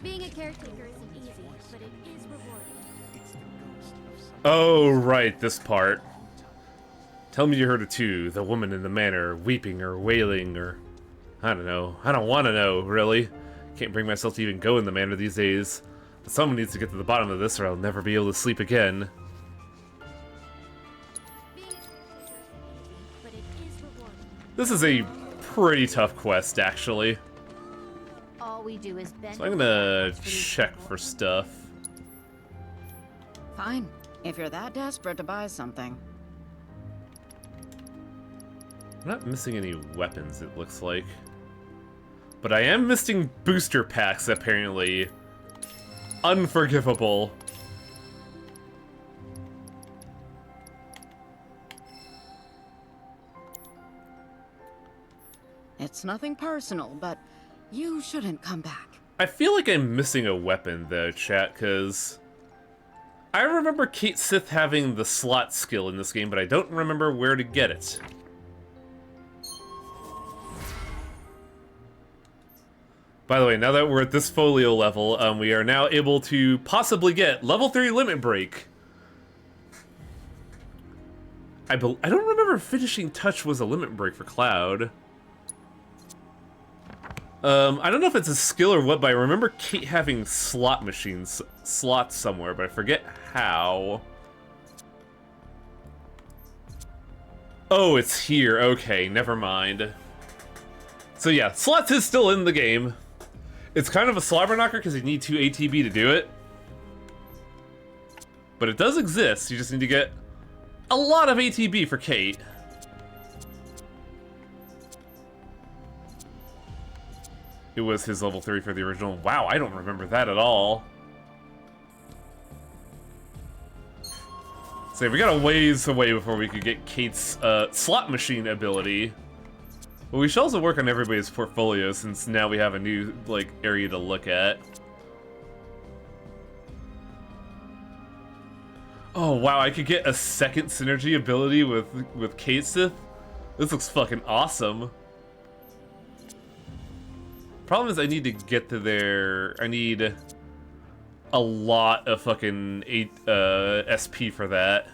Being a caretaker isn't easy, but it is rewarding. Oh, right, this part. Tell me you heard it too, the woman in the manor, weeping or wailing or... I don't know. I don't want to know, really. Can't bring myself to even go in the manor these days. But someone needs to get to the bottom of this or I'll never be able to sleep again. This is a pretty tough quest, actually. All we do is bend. So I'm gonna check for stuff. Fine, if you're that desperate to buy something. I'm not missing any weapons, it looks like. But I am missing booster packs, apparently. Unforgivable. It's nothing personal, but you shouldn't come back. I feel like I'm missing a weapon, though, chat, because... I remember Kate Sith having the slot skill in this game, but I don't remember where to get it. By the way, now that we're at this folio level, we are now able to possibly get level 3 limit break. I don't remember if finishing touch was a limit break for Cloud. I don't know if it's a skill or what, but I remember Kate having slot machines, slots somewhere, but I forget how. Oh, it's here. Okay, never mind. So yeah, slots is still in the game. It's kind of a slobber knocker because you need 2 ATB to do it. But it does exist, you just need to get a lot of ATB for Kate. It was his level 3 for the original. Wow, I don't remember that at all. So we got a ways away before we could get Kate's slot machine ability. But we should also work on everybody's portfolio since now we have a new like area to look at. Oh wow, I could get a second synergy ability with Kate Sith. This looks fucking awesome. Problem is I need to get to there. I need a lot of fucking SP for that.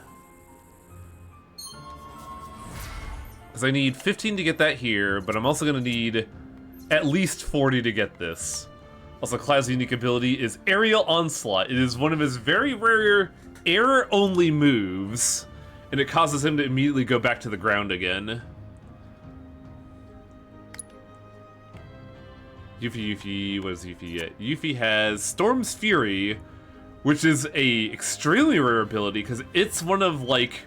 Because I need 15 to get that here, but I'm also going to need at least 40 to get this. Also, Cloud's unique ability is Aerial Onslaught. It is one of his very rare air-only moves, and it causes him to immediately go back to the ground again. Yuffie, what does Yuffie get? Yuffie has Storm's Fury, which is a extremely rare ability, because it's one of, like...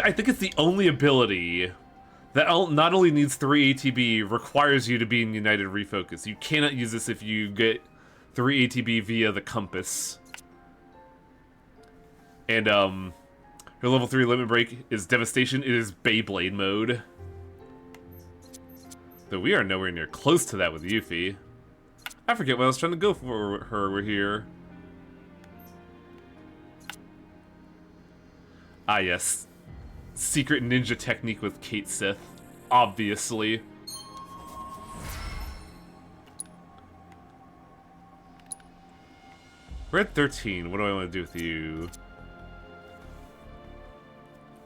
I think it's the only ability that not only needs 3 ATB, requires you to be in United Refocus. You cannot use this if you get 3 ATB via the compass. And her level 3 limit break is Devastation. It is Beyblade mode. Though we are nowhere near close to that with Yuffie. I forget what I was trying to go for her. We're here. Ah, yes. Secret ninja technique with Kate Sith. Obviously. Red 13, what do I want to do with you?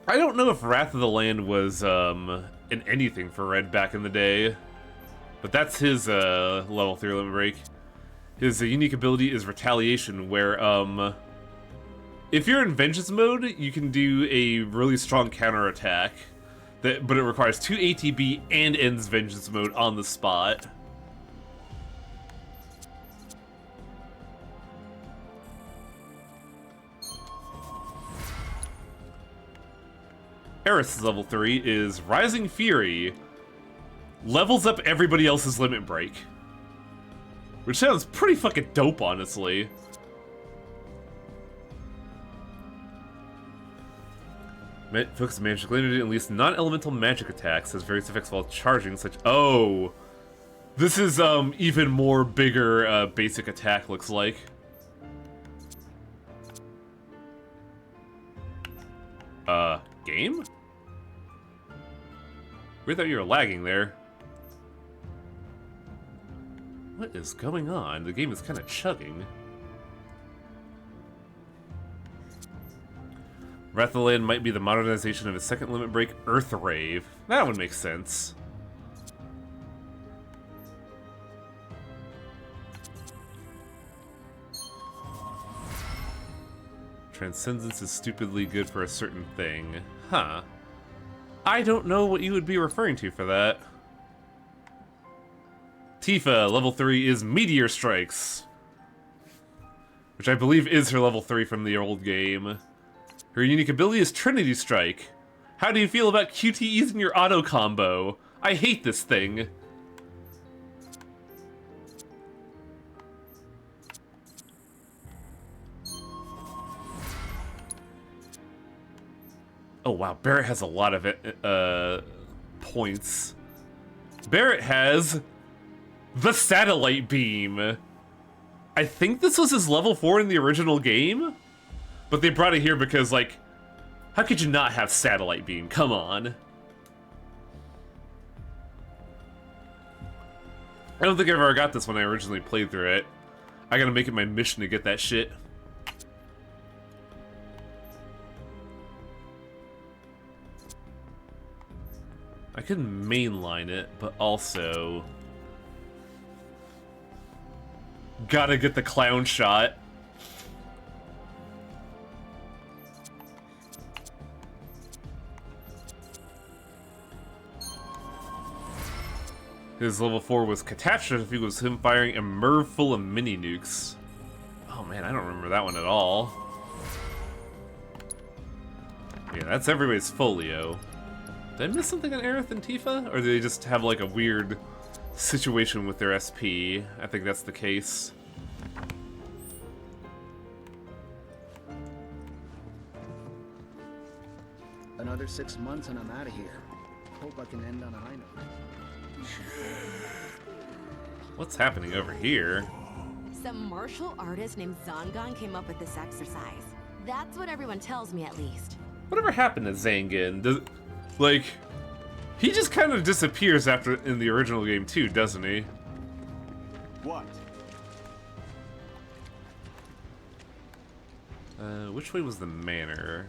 I don't know if Wrath of the Land was in anything for Red back in the day. But that's his level 3 limit break. His unique ability is Retaliation, where if you're in Vengeance mode, you can do a really strong counterattack. But it requires 2 ATB and ends Vengeance mode on the spot. Aerith's level 3 is Rising Fury. Levels up everybody else's limit break. Which sounds pretty fucking dope, honestly. Focus magic energy and unleash non-elemental magic attacks. Has various effects while charging, such... Oh! This is even more bigger basic attack, looks like. Game? We thought you were lagging there. What is going on? The game is kind of chugging. Wrath of the Land might be the modernization of his second limit break, Earth Rave. That would make sense. Transcendence is stupidly good for a certain thing. Huh. I don't know what you would be referring to for that. Tifa, level 3 is Meteor Strikes. Which I believe is her level 3 from the old game. Her unique ability is Trinity Strike. How do you feel about QTEs in your auto combo? I hate this thing. Oh wow, Barret has a lot of points. Barret has the Satellite Beam. I think this was his level 4 in the original game, but they brought it here because, like, how could you not have Satellite Beam? Come on. I don't think I ever got this when I originally played through it. I gotta make it my mission to get that shit. I could mainline it, but also... gotta get the clown shot. His level 4 was Catastrophe, was him firing a Merv full of mini nukes. Oh man, I don't remember that one at all. Yeah, that's everybody's folio. Did I miss something on Aerith and Tifa? Or do they just have like a weird situation with their SP? I think that's the case. Another 6 months and I'm out of here. Hope I can end on a high note. What's happening over here? Some martial artist named Zangan came up with this exercise. That's what everyone tells me, at least. Whatever happened to Zangan? Like, he just kind of disappears after in the original game too, doesn't he? What? Which way was the manor?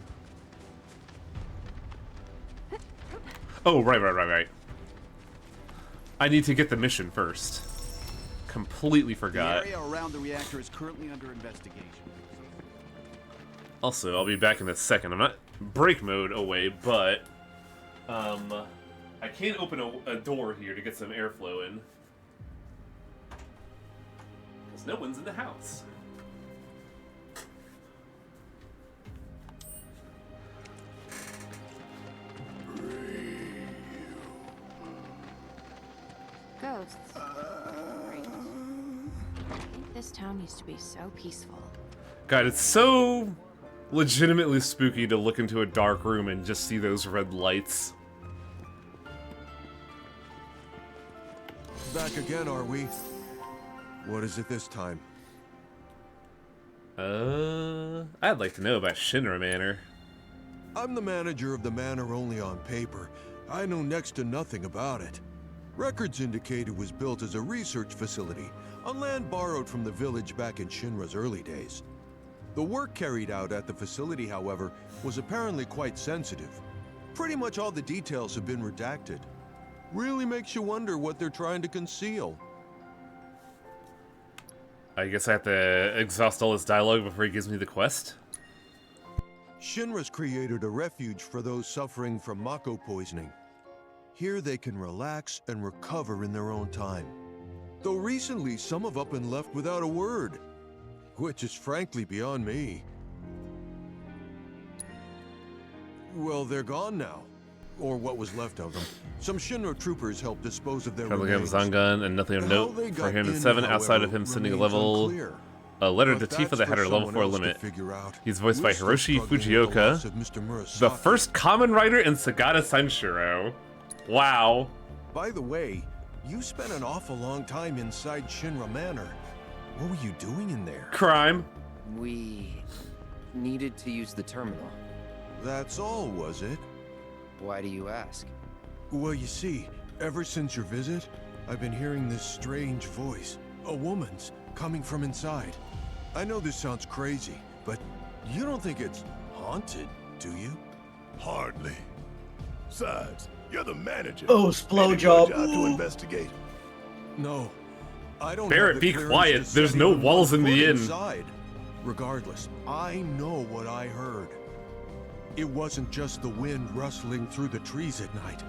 Oh, right. I need to get the mission first. Completely forgot. The area around the reactor is currently under investigation. Also, I'll be back in a second. I'm not break mode away, but I can open a door here to get some airflow in. Because no one's in the house. Ghosts. Great. This town used to be so peaceful. God, it's so legitimately spooky to look into a dark room and just see those red lights. Back again, are we? What is it this time? I'd like to know about Shinra Manor. I'm the manager of the manor only on paper. I know next to nothing about it. Records indicate it was built as a research facility on land borrowed from the village back in Shinra's early days. The work carried out at the facility, however, was apparently quite sensitive. Pretty much all the details have been redacted. Really makes you wonder what they're trying to conceal. I guess I have to exhaust all this dialogue before he gives me the quest? Shinra's created a refuge for those suffering from Mako poisoning. Here they can relax and recover in their own time. Though recently some have up and left without a word, which is frankly beyond me. Well, they're gone now. Or what was left of them. Some Shinra troopers helped dispose of their Probably have remains. Zangan and nothing of note for him in 7 outside of him sending a letter to Tifa that had her level 4 limit. He's voiced by Hiroshi Fujioka, the first common writer in Sagata Sanshiro. Wow. By the way, you spent an awful long time inside Shinra Manor. What were you doing in there? Crime. We needed to use the terminal. That's all, was it? Why do you ask? Well, you see, ever since your visit, I've been hearing this strange voice. A woman's, coming from inside. I know this sounds crazy, but you don't think it's haunted, do you? Hardly. Besides, you're the manager. Oh, blow job. To investigate. No, I don't. Barrett, be quiet. There's no walls in the inn. Inside. Regardless, I know what I heard. It wasn't just the wind rustling through the trees at night.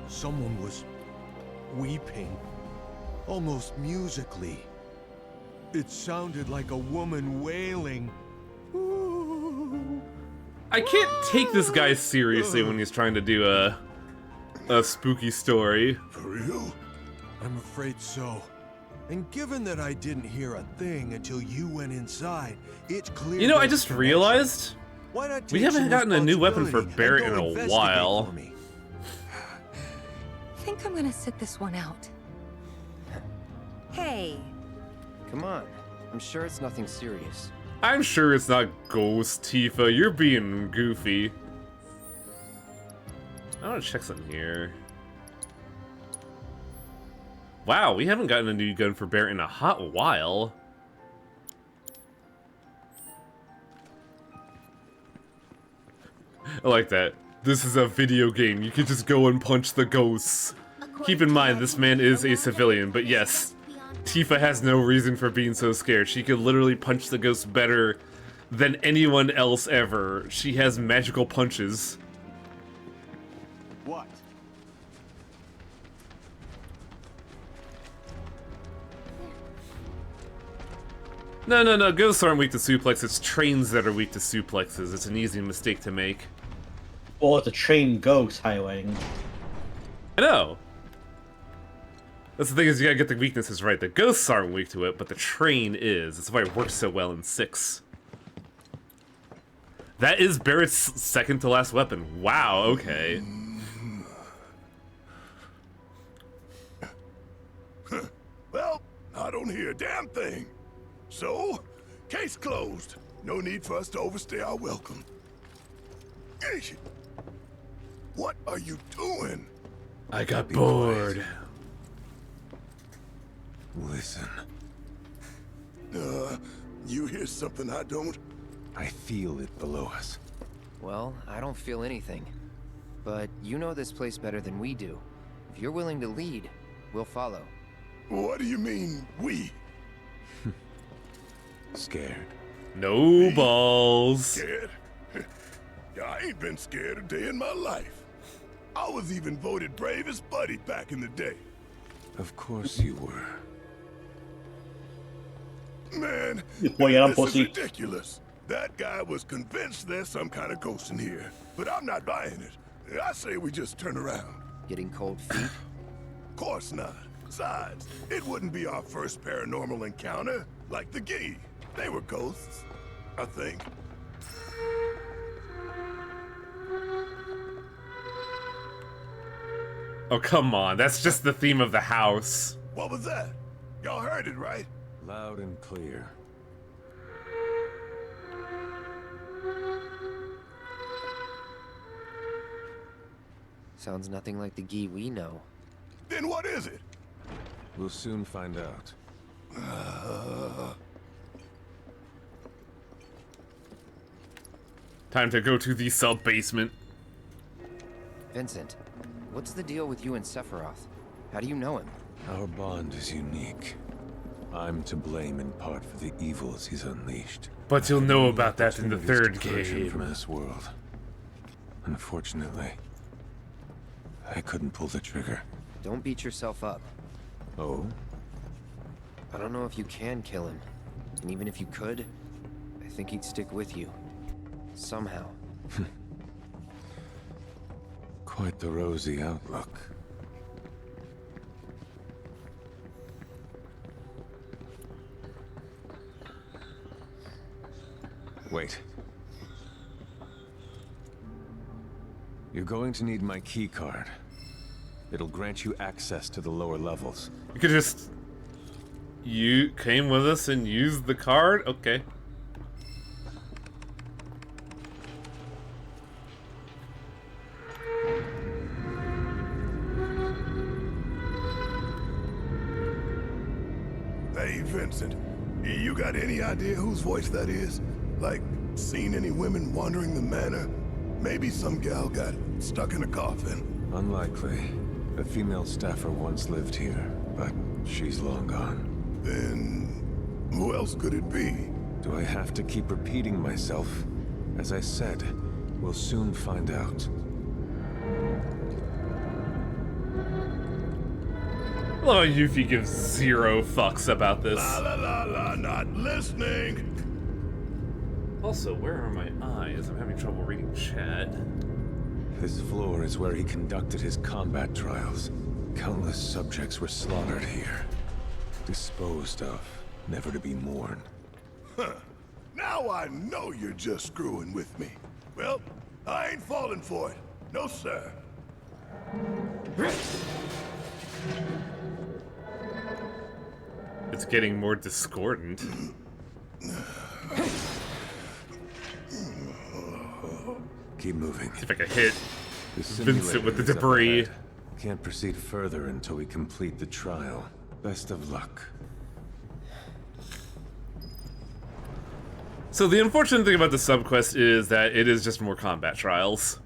Someone was weeping, almost musically. It sounded like a woman wailing. I can't take this guy seriously when he's trying to do a spooky story. For real? I'm afraid so. And given that I didn't hear a thing until you went inside, it's clear. You know, I just realized we haven't gotten a new weapon for Barrett in a while. I think I'm gonna sit this one out. Hey. Come on. I'm sure it's nothing serious. I'm sure it's not Ghost, Tifa. You're being goofy. I want to check something here. Wow, we haven't gotten a new gun for Barrett in a hot while. I like that. This is a video game. You can just go and punch the ghosts. Keep in mind, this man is a civilian, but yes, Tifa has no reason for being so scared. She could literally punch the ghosts better than anyone else ever. She has magical punches. What? No, ghosts aren't weak to suplex. It's trains that are weak to suplexes. It's an easy mistake to make. Well, it's a trained ghost highlighting. I know. That's the thing, is you gotta get the weaknesses right. The ghosts aren't weak to it, but the train is. That's why it works so well in 6. That is Barrett's second to last weapon. Wow, okay. Well, I don't hear a damn thing. So, case closed. No need for us to overstay our welcome. What are you doing? I got bored. Listen. You hear something I don't? I feel it below us. Well, I don't feel anything. But you know this place better than we do. If you're willing to lead, we'll follow. What do you mean, we? Scared. No balls. Scared? I ain't been scared a day in my life. I was even voted bravest buddy back in the day. Of course you were. Man, This is ridiculous. That guy was convinced there's some kind of ghost in here, but I'm not buying it. I say we just turn around. Getting cold feet? Of course not. Besides, it wouldn't be our first paranormal encounter, like the Gi. They were ghosts, I think. Oh, come on. That's just the theme of the house. What was that? Y'all heard it, right? Loud and clear. Sounds nothing like the Gi we know. Then what is it? We'll soon find out. Time to go to the sub-basement. Vincent, what's the deal with you and Sephiroth? How do you know him? Our bond is unique. I'm to blame in part for the evils he's unleashed. But you'll know about that in the third Version from game. this world. Unfortunately, I couldn't pull the trigger. Don't beat yourself up. Oh? I don't know if you can kill him. And even if you could, I think he'd stick with you. Somehow. Quite the rosy outlook. Wait. You're going to need my key card. It'll grant you access to the lower levels. You could just... You came with us and used the card? Okay. Hey, Vincent, you got any idea whose voice that is? Like, seen any women wandering the manor? Maybe some gal got stuck in a coffin. Unlikely. A female staffer once lived here, but she's long gone. Then who else could it be? Do I have to keep repeating myself? As I said, we'll soon find out. Oh, Yuffie gives 0 fucks about this. La la la la, not listening. Also, where are my eyes? I'm having trouble reading chat. This floor is where he conducted his combat trials. Countless subjects were slaughtered here. Disposed of, never to be mourned. Huh. Now I know you're just screwing with me. Well, I ain't falling for it. No, sir. It's getting more discordant. Keep moving. See if I can hit The Vincent with the simulator is up debris. ahead. Can't proceed further until we complete the trial. Best of luck. So the unfortunate thing about the subquest is that it is just more combat trials.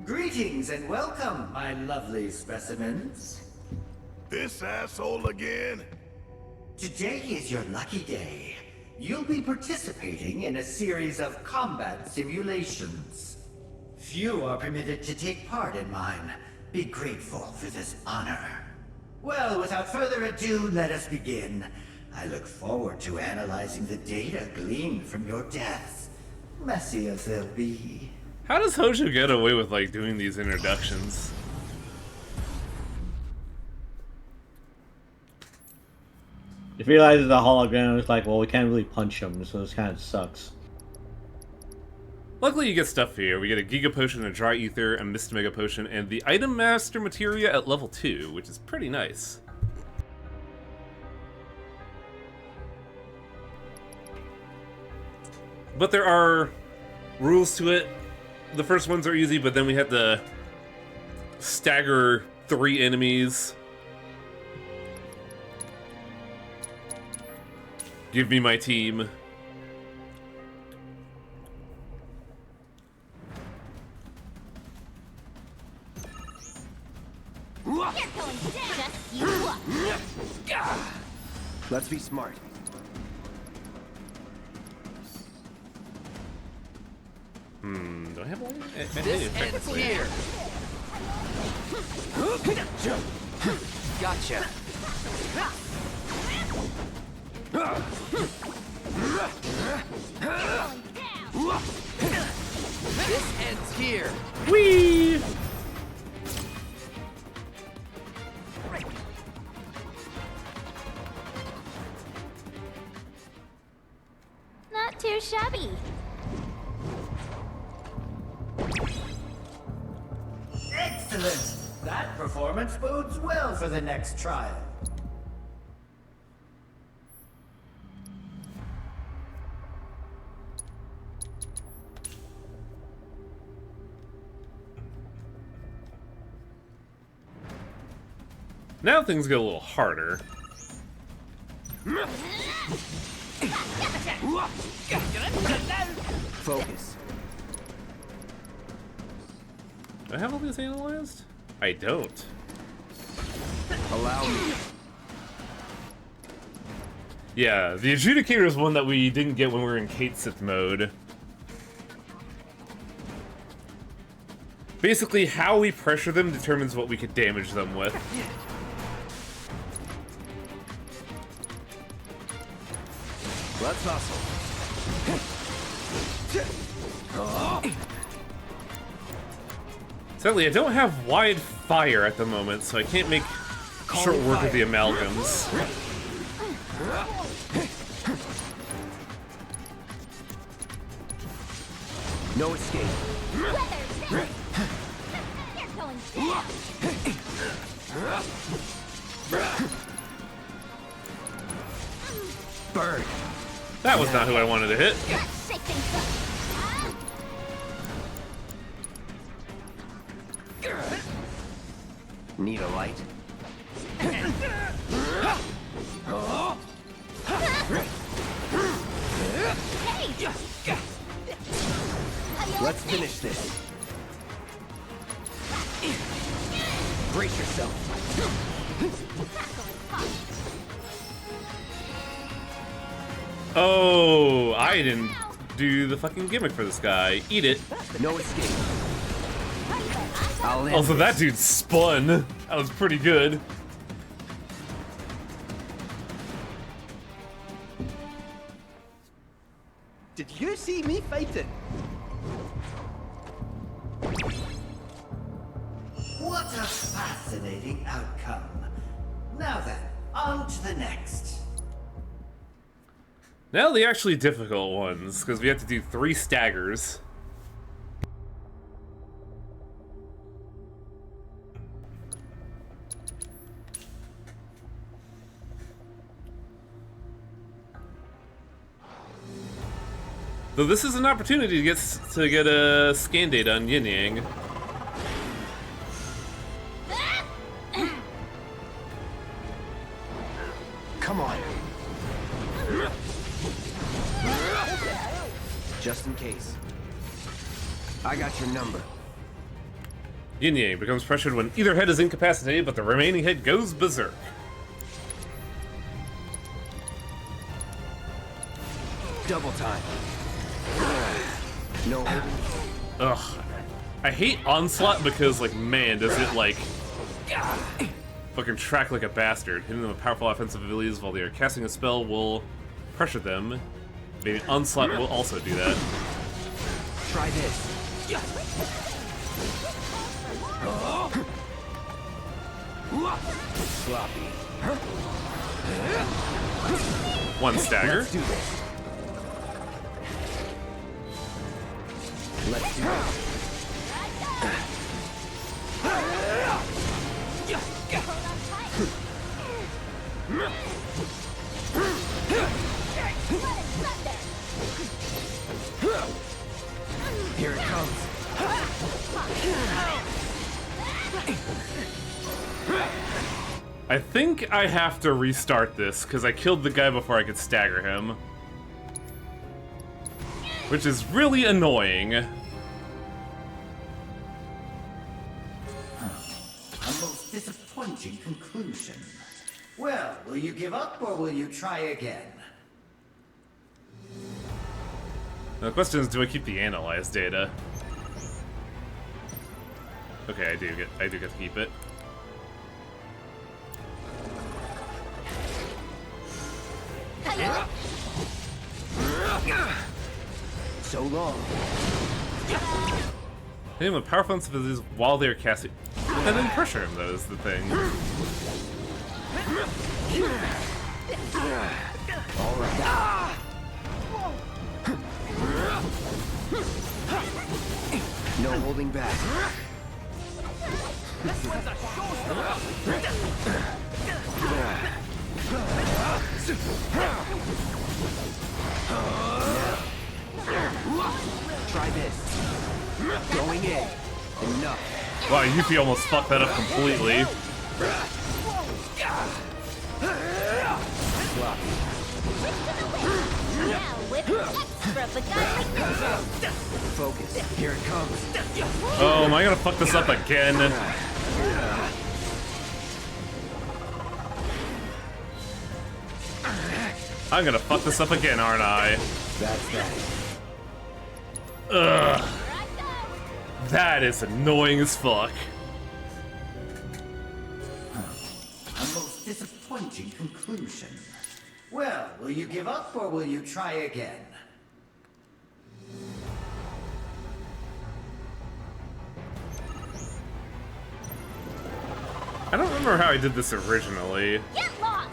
Greetings and welcome, my lovely specimens. This asshole again? Today is your lucky day. You'll be participating in a series of combat simulations. Few are permitted to take part in mine. Be grateful for this honor. Well, without further ado, let us begin. I look forward to analyzing the data gleaned from your deaths, messy as they'll be. How does Hojo get away with, like, doing these introductions? If you realize the hologram is like, well, we can't really punch him, so this kind of sucks. Luckily, you get stuff here. We get a Giga Potion, a Dry Ether, a Mist Mega Potion, and the Item Master Materia at level 2, which is pretty nice. But there are rules to it. The first ones are easy, but then we have to stagger 3 enemies. Give me my team. Let's be smart. Do I have one? This ends here. Gotcha. This ends here. Whee! Not too shabby. Excellent! That performance bodes well for the next trial. Now things get a little harder. Focus. Do I have all these analyzed? I don't. Allow me. Yeah, the Adjudicator is one that we didn't get when we were in Kate Sith mode. Basically, how we pressure them determines what we could damage them with. Let's hustle. Sadly, I don't have wide fire at the moment, so I can't make short work of the amalgams. No escape. Bird. That was not who I wanted to hit. Need a light? Let's finish this. Brace yourself. Oh, I didn't do the fucking gimmick for this guy. Eat it. No escape. Also, that dude spun. That was pretty good. Did you see me fighting? What a fascinating outcome. Now then, on to the next. Now the actually difficult ones, because we have to do 3 staggers. Though this is an opportunity to get a scan data on Yin Yang. Come on. Just in case. I got your number. Yin Yang becomes pressured when either head is incapacitated, but the remaining head goes berserk. Double time. No. Ugh. I hate Onslaught because, like, man, does it, like, fucking track like a bastard. Hitting them with powerful offensive abilities while they are casting a spell will pressure them. Maybe Onslaught will also do that. Try this. Sloppy. One stagger. Let's do this. Let's do this. Here it comes. I think I have to restart this because I killed the guy before I could stagger him. Which is really annoying. A most disappointing conclusion. Well, will you give up or will you try again? Now, the question is, do I keep the analyzed data? Okay, I do get to keep it. So long. Hit him with powerful abilities while they're casting. And then pressure him, though, is the thing. All right. No holding back. This one's a showstopper. Try this. Going in. Enough. Wow, Yuffie almost fucked that up completely. Focus. Here it comes. Oh, am I gonna fuck this up again? I'm gonna fuck this up again, aren't I? That's that. Ugh. That is annoying as fuck. A most disappointing conclusion. Well, will you give up or will you try again? I don't remember how I did this originally. Get lost!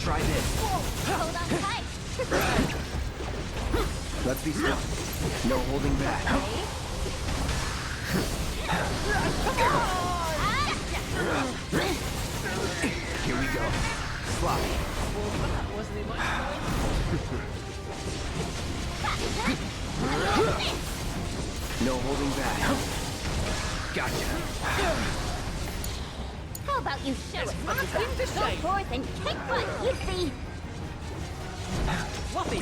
Try this. Hold on tight. Let's be smart. No holding back. Here we go. Sloppy. No holding back. Gotcha. How about you show us what you got? Go forth and kick butt, Yuffie! Fluffy.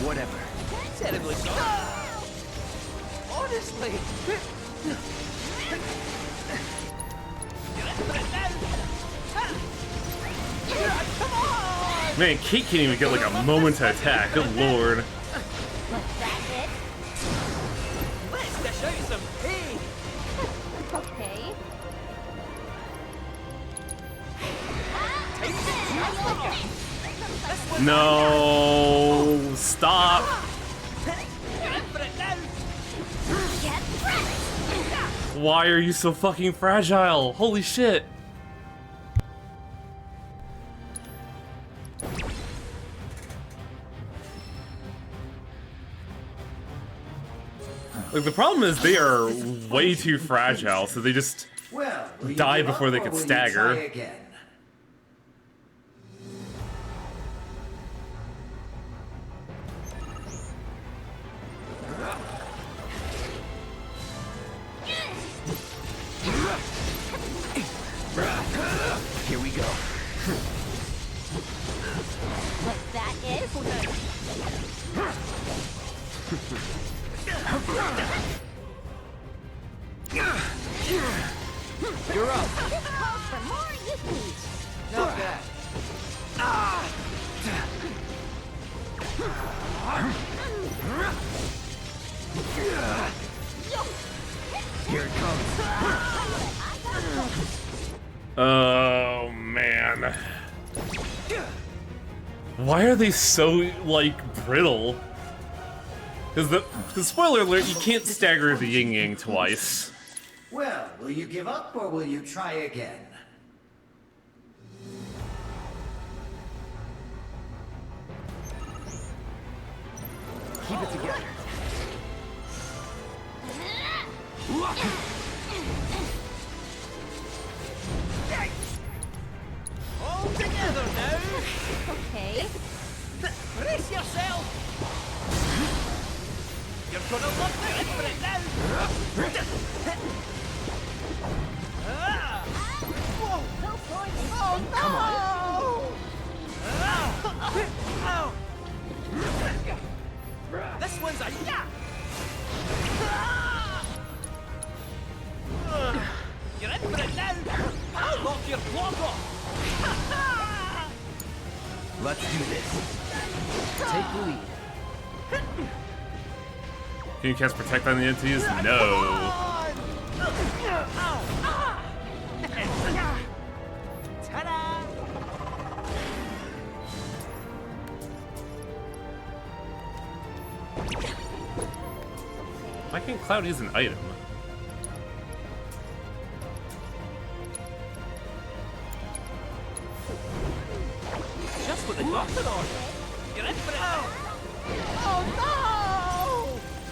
Whatever. Terribly sorry. Honestly. Come on! Man, Kate can't even get like a moment to attack. Good lord. Was that it? Let's dish out some pain. Okay. No, stop. Why are you so fucking fragile? Holy shit. Like, the problem is they are way too fragile, so they just Well, will you die give before up they or could will you stagger. try again? Here we go. What that is? You're up. This calls for more Yuffie! Not bad. Here it comes. Oh, man. Why are they so, like, brittle? Because spoiler alert, you can't stagger the yin-yang twice. Well, will you give up or will you try again? Keep it together. All together now. Okay. Brace yourself. You're gonna love it for it now. Whoa. Go forth and Oh, Come on. This one's a yeah. You're in for it now. I'll knock your block off. Let's do this. Take the lead. Can you cast Protect on the entities? No. Ta-da! Why can't Cloud use an item? Rocket on! You're in for it! Oh no!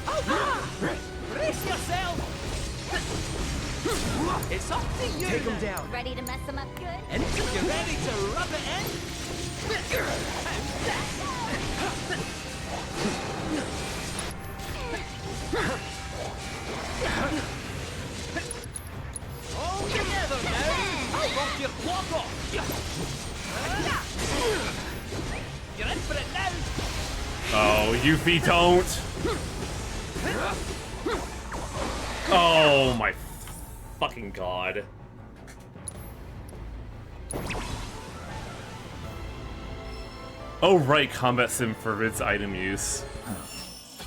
Oh, brace yourself! It's up to you. Take him down. Ready to mess him up good? And you ready to rub it in? All together now. I'll knock your block off. You're in for it now. Oh, Yuffie, don't! Oh my fucking god. Oh right, combat sim forbids item use.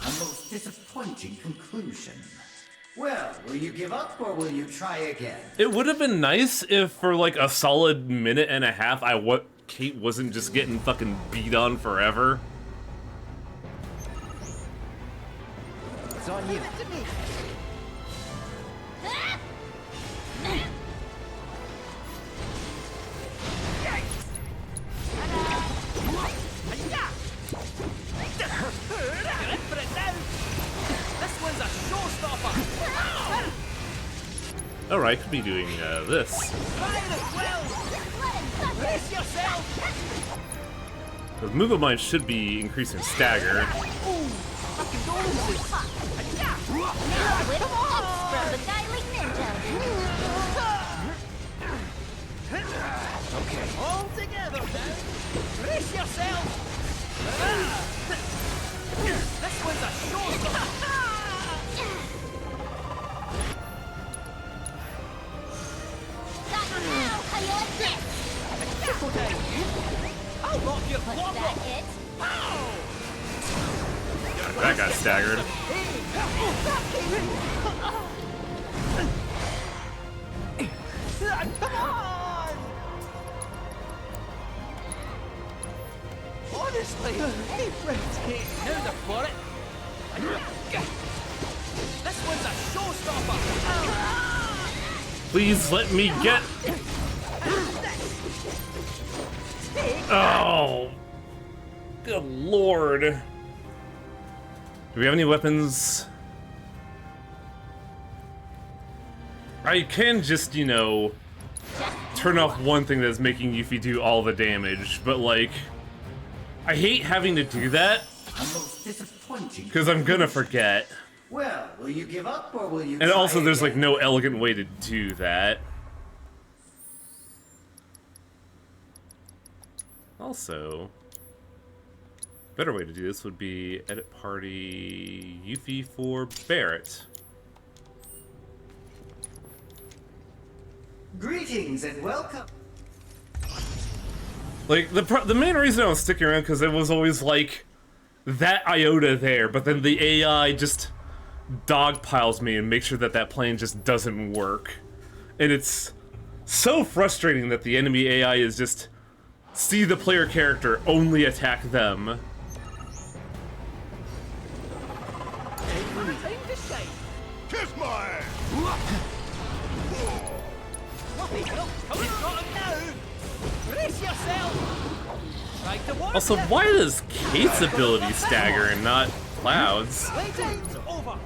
A most disappointing conclusion. Well, will you give up or will you try again? It would have been nice if for like a solid minute and a half Kate wasn't just getting fucking beat on forever. It's on you. Alright, could be doing this. The move of mine should be increasing stagger. Okay. All together now. Brace yourself. This one's a showstopper. How you like this? Triple down. I'll knock your block off. It? That got staggered. Come on! Honestly, hey friends, Kate, now they're for it. This one's a showstopper. Please let me get. Oh, good lord. Do we have any weapons? I can just, you know, turn off one thing that's making Yuffie do all the damage, but like, I hate having to do that because I'm gonna forget. Well, will you give up or will you And try also, there's like again? no elegant way to do that. Also, better way to do this would be edit party Yuffie for Barrett. Greetings and welcome. Like, the main reason I was sticking around because it was always like that iota there, but then the AI just dogpiles me and makes sure that that plan just doesn't work. And it's so frustrating that the enemy AI is just see the player character, only attack them. Kiss my ass! Also, why does Kate's ability stagger and not Cloud's? Playtime's over.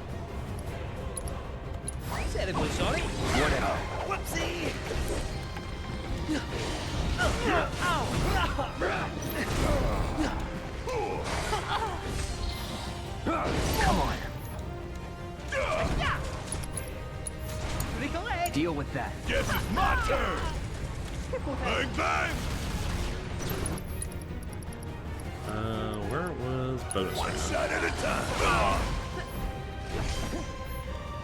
Terribly sorry. Whatever. Whoopsie. Come on. Recollect. Deal with that. Guess it's my turn! Bang bang! Where was bonus One round? shot at a time!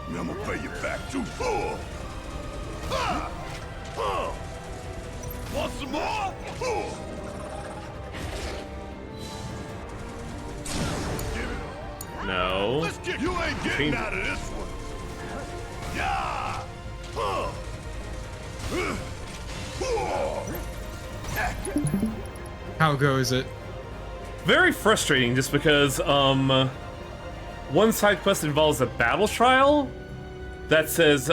I'm gonna pay you back too full! Want some more? No. Let's get you ain't getting out of this one! Yeah! How goes it? Very frustrating just because, one side quest involves a battle trial that says,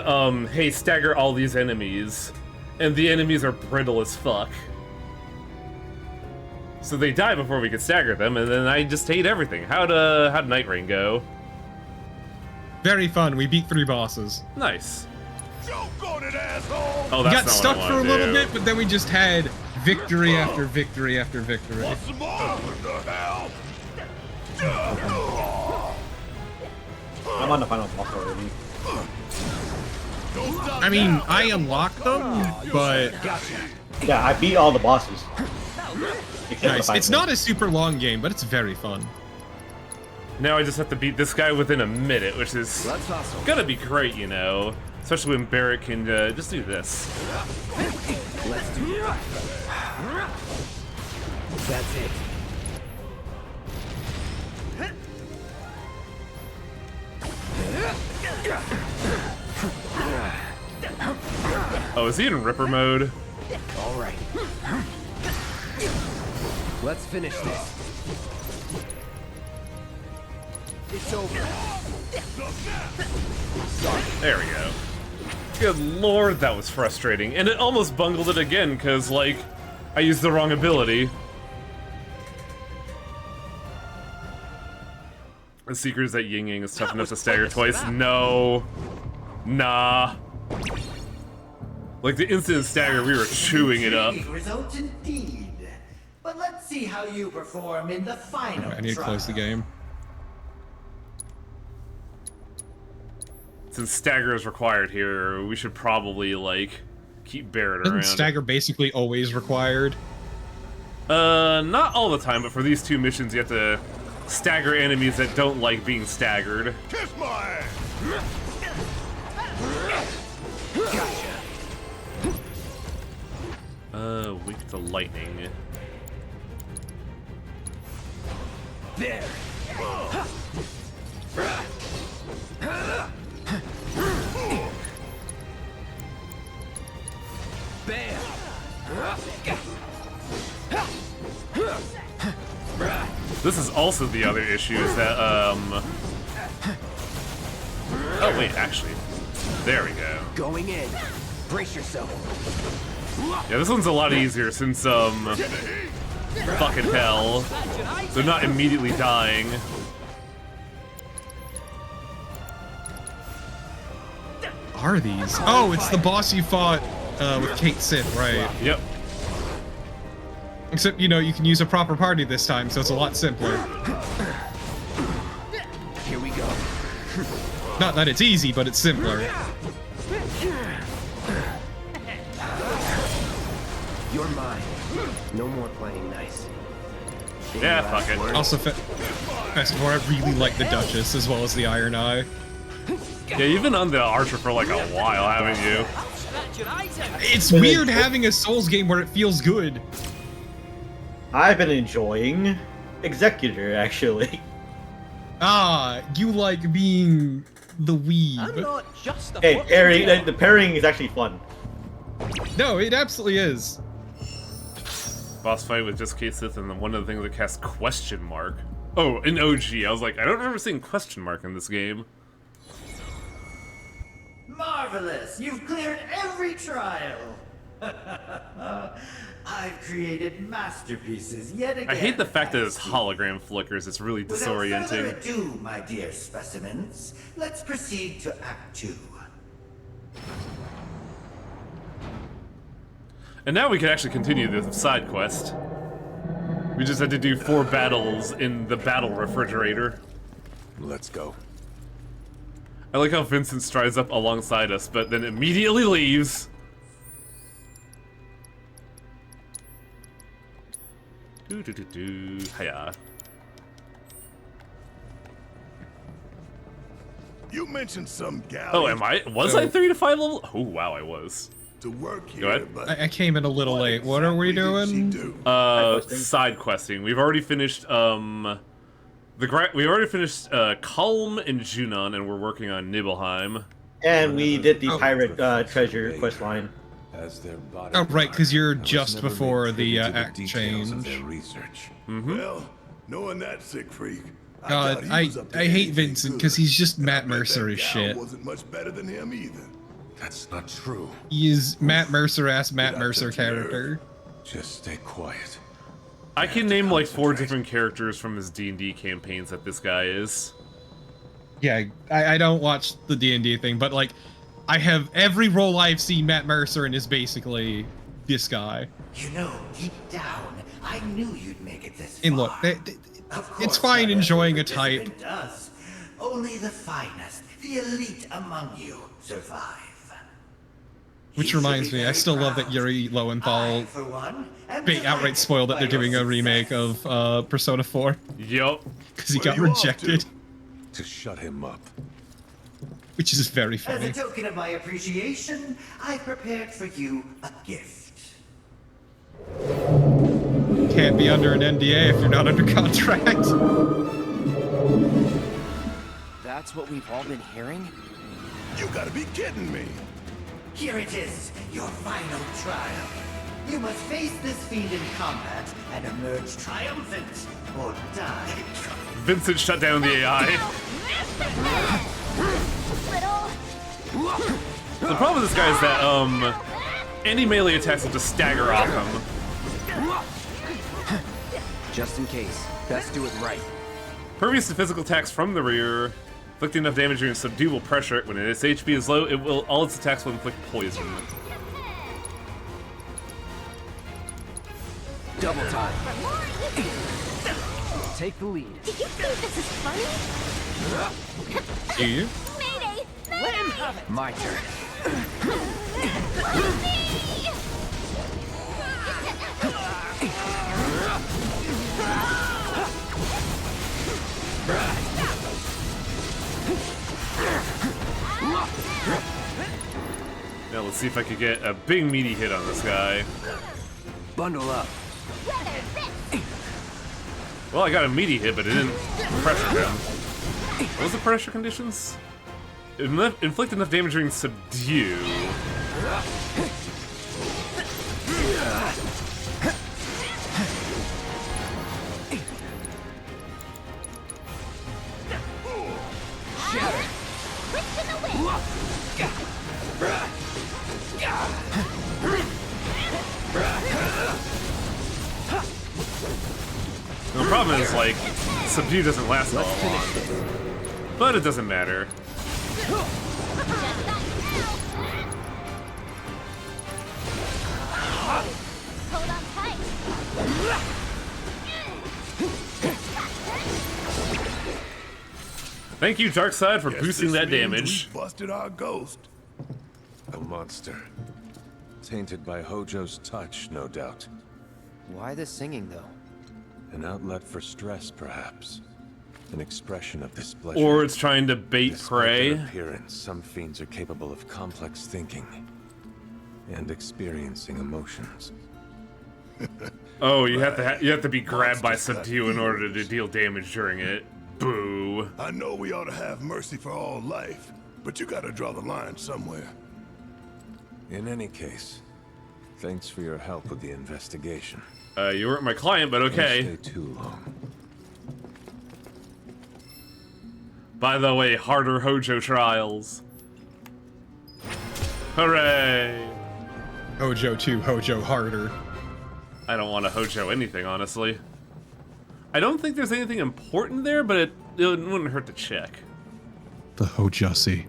hey, stagger all these enemies. And the enemies are brittle as fuck. So they die before we could stagger them, and then I just hate everything. How'd Night Rain go? Very fun. We beat 3 bosses. Nice. Oh, we got stuck for a little bit, but then we just had victory after victory after victory. I'm on the final boss already. I mean, I unlocked them, but... Yeah, I beat all the bosses. Nice. It's not a super long game, but it's very fun. Now I just have to beat this guy within a minute, which is gonna be great, you know? Especially when Barrett can just do this. Let's do it. That's it. Oh, is he in Ripper mode? All right. Let's finish this. It's over. There we go. Good lord, that was frustrating. And it almost bungled it again, because, like, I used the wrong ability. The secret is that Ying Yang is tough enough to stagger twice. No. Nah. Like, the instant stagger, we were chewing it up. Result indeed. But let's see how you perform in the final I need to close the game. Since stagger is required here, we should probably, like, keep Barrett Isn't around. stagger basically always required? Not all the time, but for these 2 missions, you have to stagger enemies that don't like being staggered. Kiss my ass! Weak to lightning. There. Bam. This is also the other issue, is that, oh, wait, actually. There we go. Going in. Brace yourself. Yeah, this one's a lot easier since, fucking hell. They're not immediately dying. Are these? Oh, it's the boss you fought with Kate Sith, right? Yep. Except, you know, you can use a proper party this time, so it's a lot simpler. Here we go. Not that it's easy, but it's simpler. You're mine. No more playing nice. Yeah, fuck it. Also, Fast Four, I really like the Duchess as well as the Iron Eye. Yeah, you've been on the Archer for like a while, haven't you? It's weird having a Souls game where it feels good. I've been enjoying Executor, actually. Ah, you like being the weeb. I'm not just a Hey, pairing, the pairing is actually fun. No, it absolutely is. Boss fight with just Kate Sith, and then one of the things that casts question mark. Oh, in OG, I was like, I don't remember seeing question mark in this game. Marvelous! You've cleared every trial! I've created masterpieces yet again. I hate the fact that it's hologram flickers, it's really disorienting. Without further ado, my dear specimens, let's proceed to Act 2. And now we can actually continue the side quest. We just had to do 4 battles in the battle refrigerator. Let's go. I like how Vincent strides up alongside us, but then immediately leaves. Hiya. You mentioned some gal. Oh, am I? Was I 3 to 5 level? Oh, wow, I was. To work here, Go ahead. I came in a little late. What are we doing? Side questing. We've already finished, we already finished, Calm and Junon, and we're working on Nibelheim. And we did the pirate treasure quest line. Oh, right, because you're just before the act change. Well, knowing that sick freak. God, I hate Vincent because he's just Matt Mercer as shit. Wasn't much better than him either. That's not true. He is Matt Mercer-ass Matt Mercer character. Just stay quiet. I can name like 4 different characters from his D&D campaigns that this guy is. Yeah, I don't watch the D&D thing, but like, I have every role I've seen Matt Mercer in is basically this guy. You know, deep down, I knew you'd make it this far. And look, Of it's course, fine not enjoying a every type. participant does. Only the finest, the elite among you survive. Which reminds me, I still love that Yuri Lowenthal For one, am outright spoiled that they're doing a remake of Persona 4. Yup. Because he Where got you off rejected. To shut him up. Which is very As funny. a token of my appreciation, I prepared for you a gift. Can't be under an NDA if you're not under contract. That's what we've all been hearing? You gotta be kidding me. Here it is, your final trial. You must face this fiend in combat and emerge triumphant, or die. Vincent shut down the AI. The problem with this guy is that, any melee attacks will just stagger off him. Just in case, best do it right. Pervious to physical attacks from the rear. Inflicting enough damage during subdue will pressure it. When its HP is low, all its attacks will inflict poison. Double time. Take the lead. Do you think this is funny? Do you? Mayday! Let him have it. My turn. Now let's see if I could get a big meaty hit on this guy. Bundle up. Well, I got a meaty hit, but it didn't pressure him. What was the pressure conditions? Inflict enough damage during subdue. Shatter. Twist in the wind. The problem is, like, subdue doesn't last all long. But it doesn't matter. Hold on tight. Thank you, Darkseid, for Guess boosting this that means damage. we busted our ghost. A monster. Tainted by Hojo's touch, no doubt. Why the singing, though? An outlet for stress, perhaps. An expression of displeasure. Or it's trying to bait Despite prey. their appearance, some fiends are capable of complex thinking and experiencing emotions. Oh, you have to be grabbed by subdue in order to deal damage during it. Boo. I know we ought to have mercy for all life, but you gotta draw the line somewhere. In any case, thanks for your help with the investigation. You weren't my client, but okay. Don't stay too long. By the way, harder Hojo trials. Hooray! Hojo 2, Hojo harder. I don't want to Hojo anything, honestly. I don't think there's anything important there, but it wouldn't hurt to check. The Hojussi.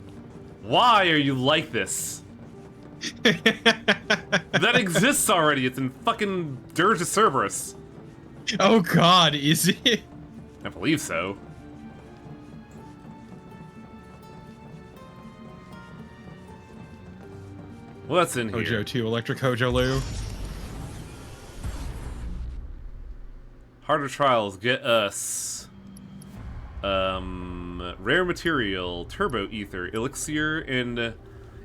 Why are you like this? That exists already. It's in fucking Dirge of Cerberus. Oh god, is it? I believe so. What's in here? Hojo 2, Electric Hojo Lu. Harder trials get us rare material, turbo ether, elixir, and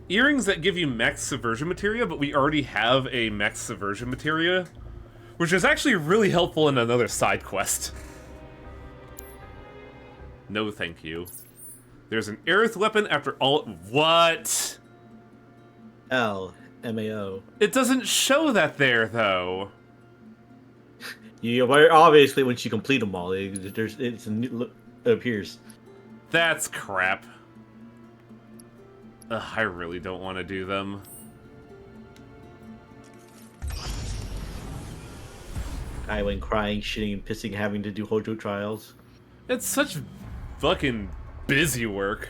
earrings that give you max subversion materia, but we already have a max subversion materia, which is actually really helpful in another side quest. No thank you. There's an Aerith weapon after all. What? LMAO. It doesn't show that there though. Yeah, but obviously once you complete them all, it appears. That's crap. Ugh, I really don't want to do them. I went crying, shitting, and pissing, having to do Hojo trials. It's such fucking busy work.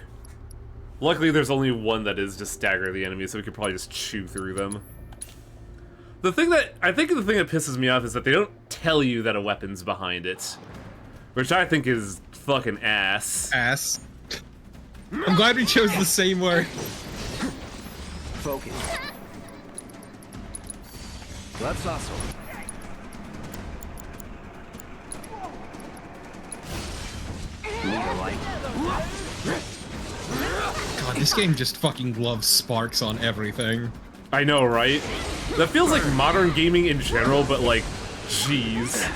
Luckily, there's only one that is just stagger the enemies, so we could probably just chew through them. The thing that pisses me off is that they don't tell you that a weapon's behind it, which I think is fucking ass. Ass. I'm glad we chose the same word. Focus. Let's hustle. Need a light. God, this game just fucking loves sparks on everything. I know, right? That feels like modern gaming in general, but like, jeez.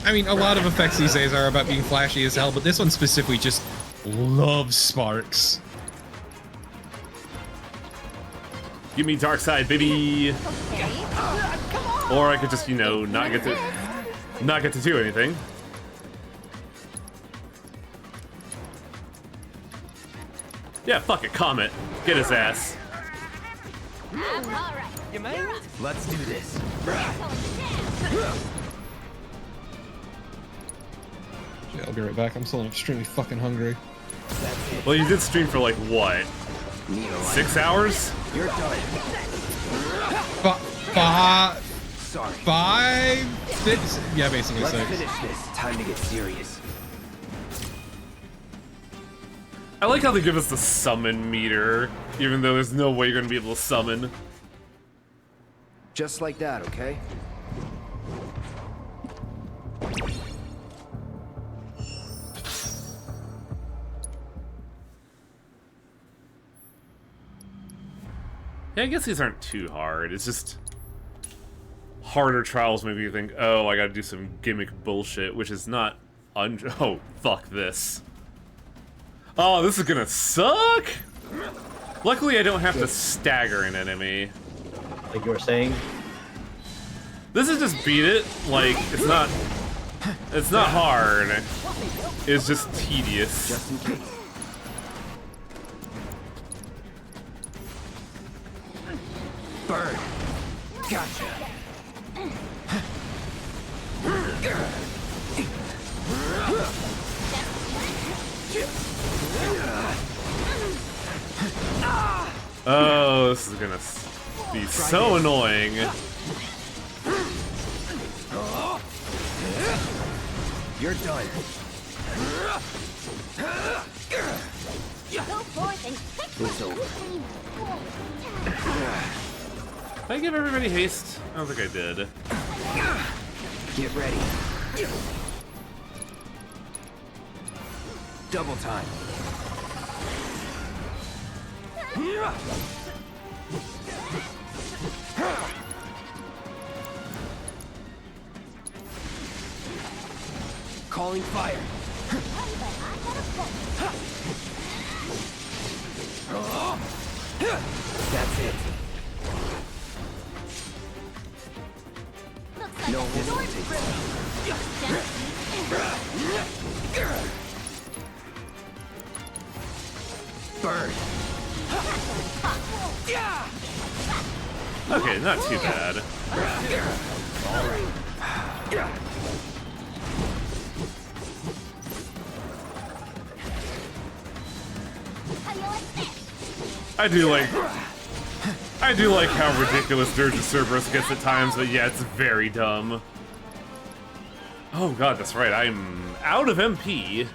I mean, a lot of effects these days are about being flashy as hell, but this one specifically just loves sparks. Give me dark side, baby. Or I could just, you know, not get to do anything. Yeah, fuck it, Comet. Get his ass. You mind? Let's do this. Yeah, I'll be right back. I'm still extremely fucking hungry. Well, you did stream for like what? 6 hours? You're done. Sorry. 5? 6? Yeah, basically Let's 6. finish this. Time to get serious. I like how they give us the summon meter, even though there's no way you're gonna be able to summon. Just like that, okay? Yeah, I guess these aren't too hard. It's just harder trials make you think, oh, I gotta do some gimmick bullshit, which is not oh, fuck this. Oh, this is gonna suck! Luckily, I don't have to stagger an enemy. Like you were saying? This is just beat it. Like, it's not hard. It's just tedious. Just in case. Bird. Gotcha. Oh, this is gonna be so annoying. You're done. Go forth and It's over. Did I give everybody haste? I don't think I did. Get ready. Double time. Calling fire. That's it. No hesitation. Bird. Okay, not too bad. I do like how ridiculous Dirge of Cerberus gets at times, but yeah, it's very dumb. Oh god, that's right, I'm out of MP.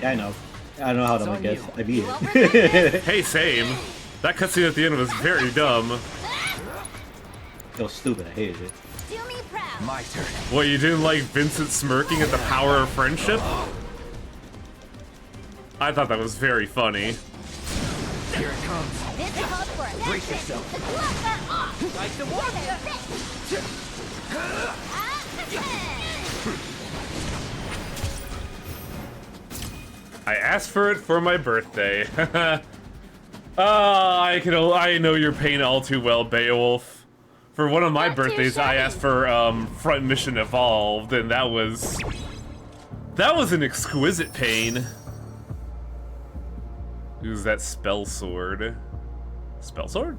Yeah, I know. I don't know how dumb it gets. I beat it. Hey, same. That cutscene at the end was very dumb. It was stupid, I hated it. do me proud. My turn. What, you didn't like Vincent smirking at the power of friendship? I thought that was very funny. Here it comes. This calls for a Brace yourself. Like the water. I asked for it for my birthday. I know your pain all too well, Beowulf. For one of my birthdays, I asked for Front Mission Evolved, and that was an exquisite pain. Who's that spell sword? Spell sword?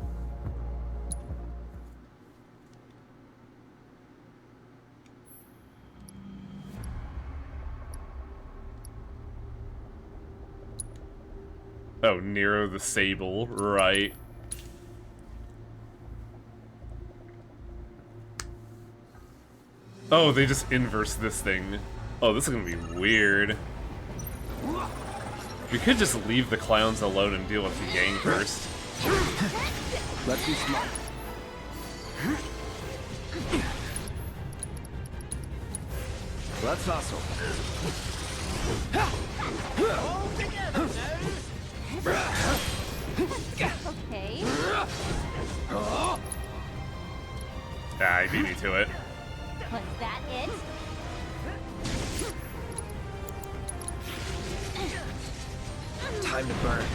Oh, Nero the Sable, right. Oh, they just inverse this thing. Oh, this is gonna be weird. We could just leave the clowns alone and deal with the gang first. Let's be smart. Let's hustle. All together, Okay. Ah, he beat me to it. Was that it? Time to burn.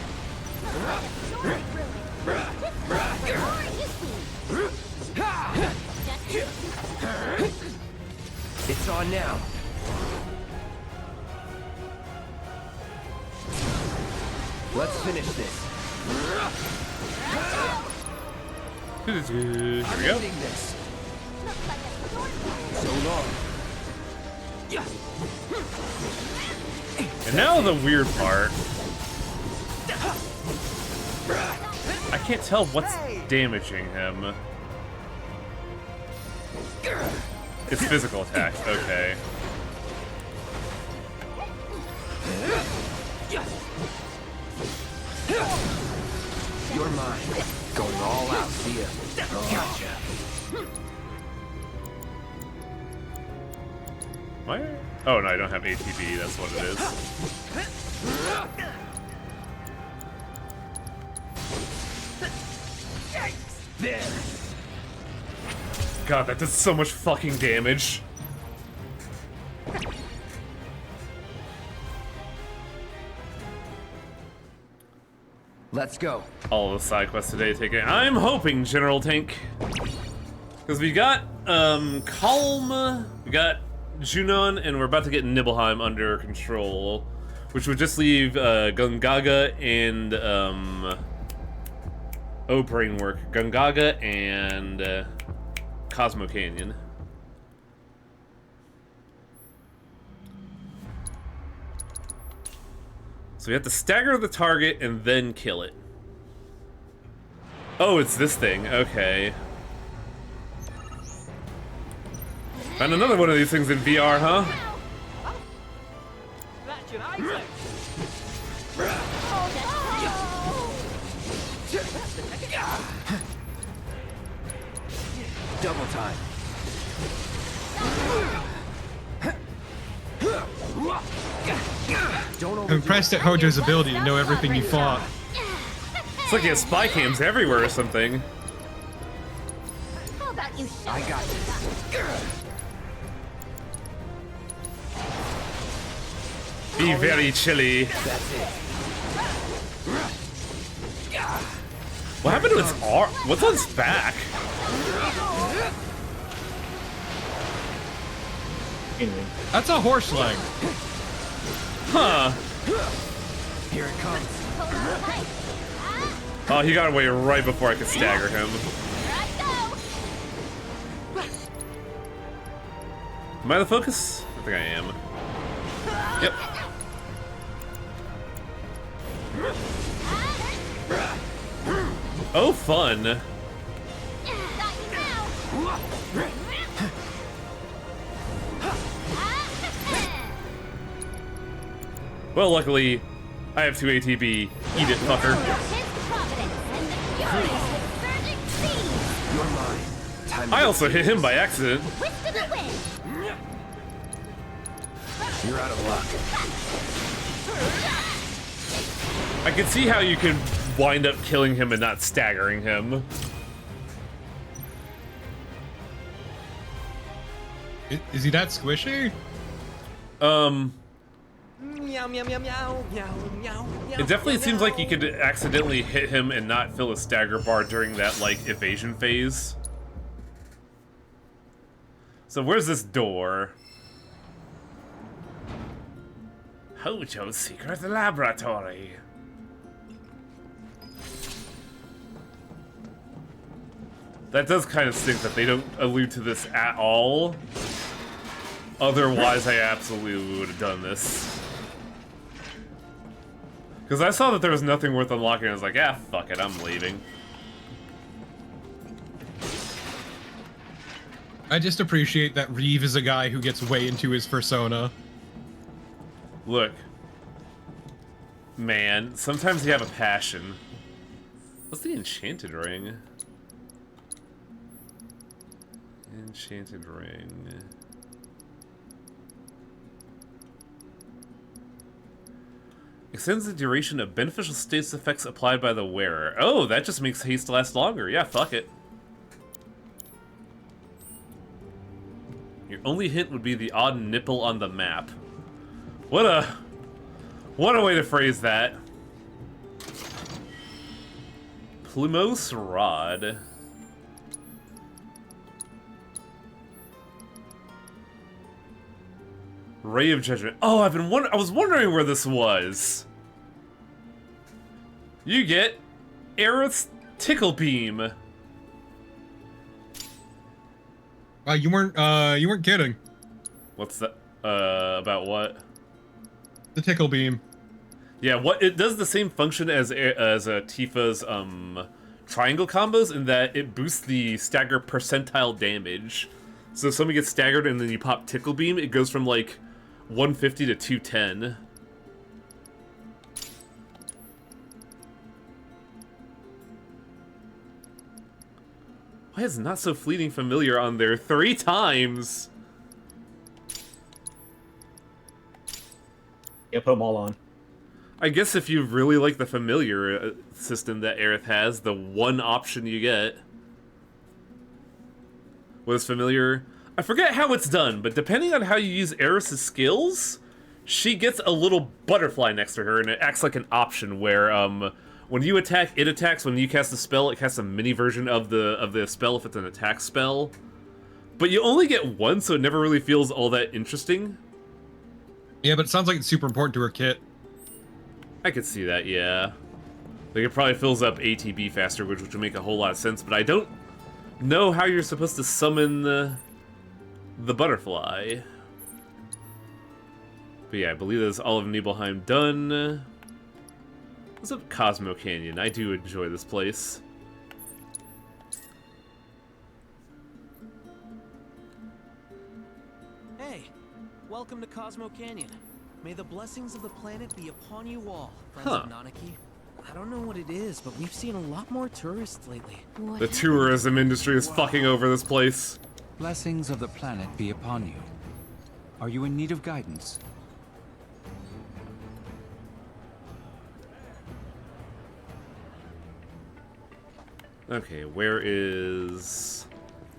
It's on now. Let's finish this. Here we go. This. So long. And now the weird part. I can't tell what's damaging him. It's physical attacks, okay. You're mine. Going all out. See ya. Gotcha. Why? Oh no, I don't have ATB, that's what it is. God, that does so much fucking damage. Let's go. All the side quests today taking. I'm hoping General Tank. Because we got Calm, we got Junon, and we're about to get Nibelheim under control. Which would just leave Gungaga and brain work. Gungaga and Cosmo Canyon. So we have to stagger the target and then kill it. Oh, it's this thing. Okay. Found another one of these things in VR, huh? Double time. I'm impressed at Hojo's ability to know everything you fought. It's like he has spy cams everywhere or something. How about you show I got Be very chilly. That's it. What happened to its arm? What's on its back? That's a horse leg. Huh. Here it comes. Oh, he got away right before I could stagger him. Am I the focus? I think I am. Yep. Oh, fun. Well, luckily, I have 2 ATB. Eat it, fucker. You're mine. Time I also hit him by accident. You're out of luck. I can see how you could wind up killing him and not staggering him. Is he that squishy? Meow, meow, meow, meow, meow, meow. It definitely seems like you could accidentally hit him and not fill a stagger bar during that, like, evasion phase. So where's this door? Hojo's secret laboratory. That does kind of stink that they don't allude to this at all. Otherwise, I absolutely would have done this. Because I saw that there was nothing worth unlocking, I was like, ah, fuck it, I'm leaving. I just appreciate that Reeve is a guy who gets way into his persona. Look. Man, sometimes you have a passion. What's the enchanted ring? Enchanted ring. Extends the duration of beneficial status effects applied by the wearer. Oh, that just makes haste last longer. Yeah, fuck it. Your only hint would be the odd nipple on the map. What a way to phrase that. Plumose Rod. Ray of Judgment. Oh, I was wondering where this was. You get Aerith's Tickle Beam. You weren't kidding. What's that? About what? The Tickle Beam. Yeah, it does the same function as Tifa's triangle combos in that it boosts the stagger percentile damage. So if somebody gets staggered and then you pop Tickle Beam, it goes from like 150 to 210. Why is Not So Fleeting Familiar on there 3 times? Yeah, put them all on. I guess if you really like the familiar system that Aerith has, the one option you get was familiar. I forget how it's done, but depending on how you use Aerith's skills, she gets a little butterfly next to her, and it acts like an option where when you attack, it attacks. When you cast a spell, it casts a mini version of the spell if it's an attack spell. But you only get one, so it never really feels all that interesting. Yeah, but it sounds like it's super important to her kit. I could see that, yeah. Like, it probably fills up ATB faster, which would make a whole lot of sense, but I don't know how you're supposed to summon the butterfly. But yeah, I believe that's all of Nibelheim done. What's up, Cosmo Canyon? I do enjoy this place. Hey, welcome to Cosmo Canyon. May the blessings of the planet be upon you all, friends Huh. of Nanaki. I don't know what it is, but we've seen a lot more tourists lately. The tourism industry is fucking over this place. Blessings of the planet be upon you. Are you in need of guidance? Okay, where is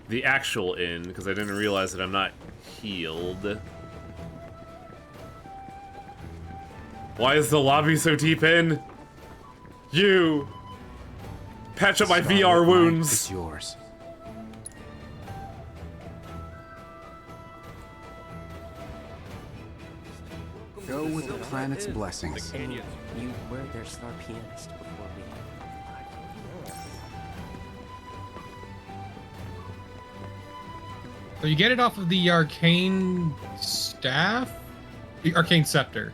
the actual inn? Because I didn't realize that I'm not healed. Why is the lobby so deep in? You! Patch up my VR wounds! It's yours. Go with the planet's blessings. And you were their star pianist before me. So you get it off of the arcane staff? The arcane scepter.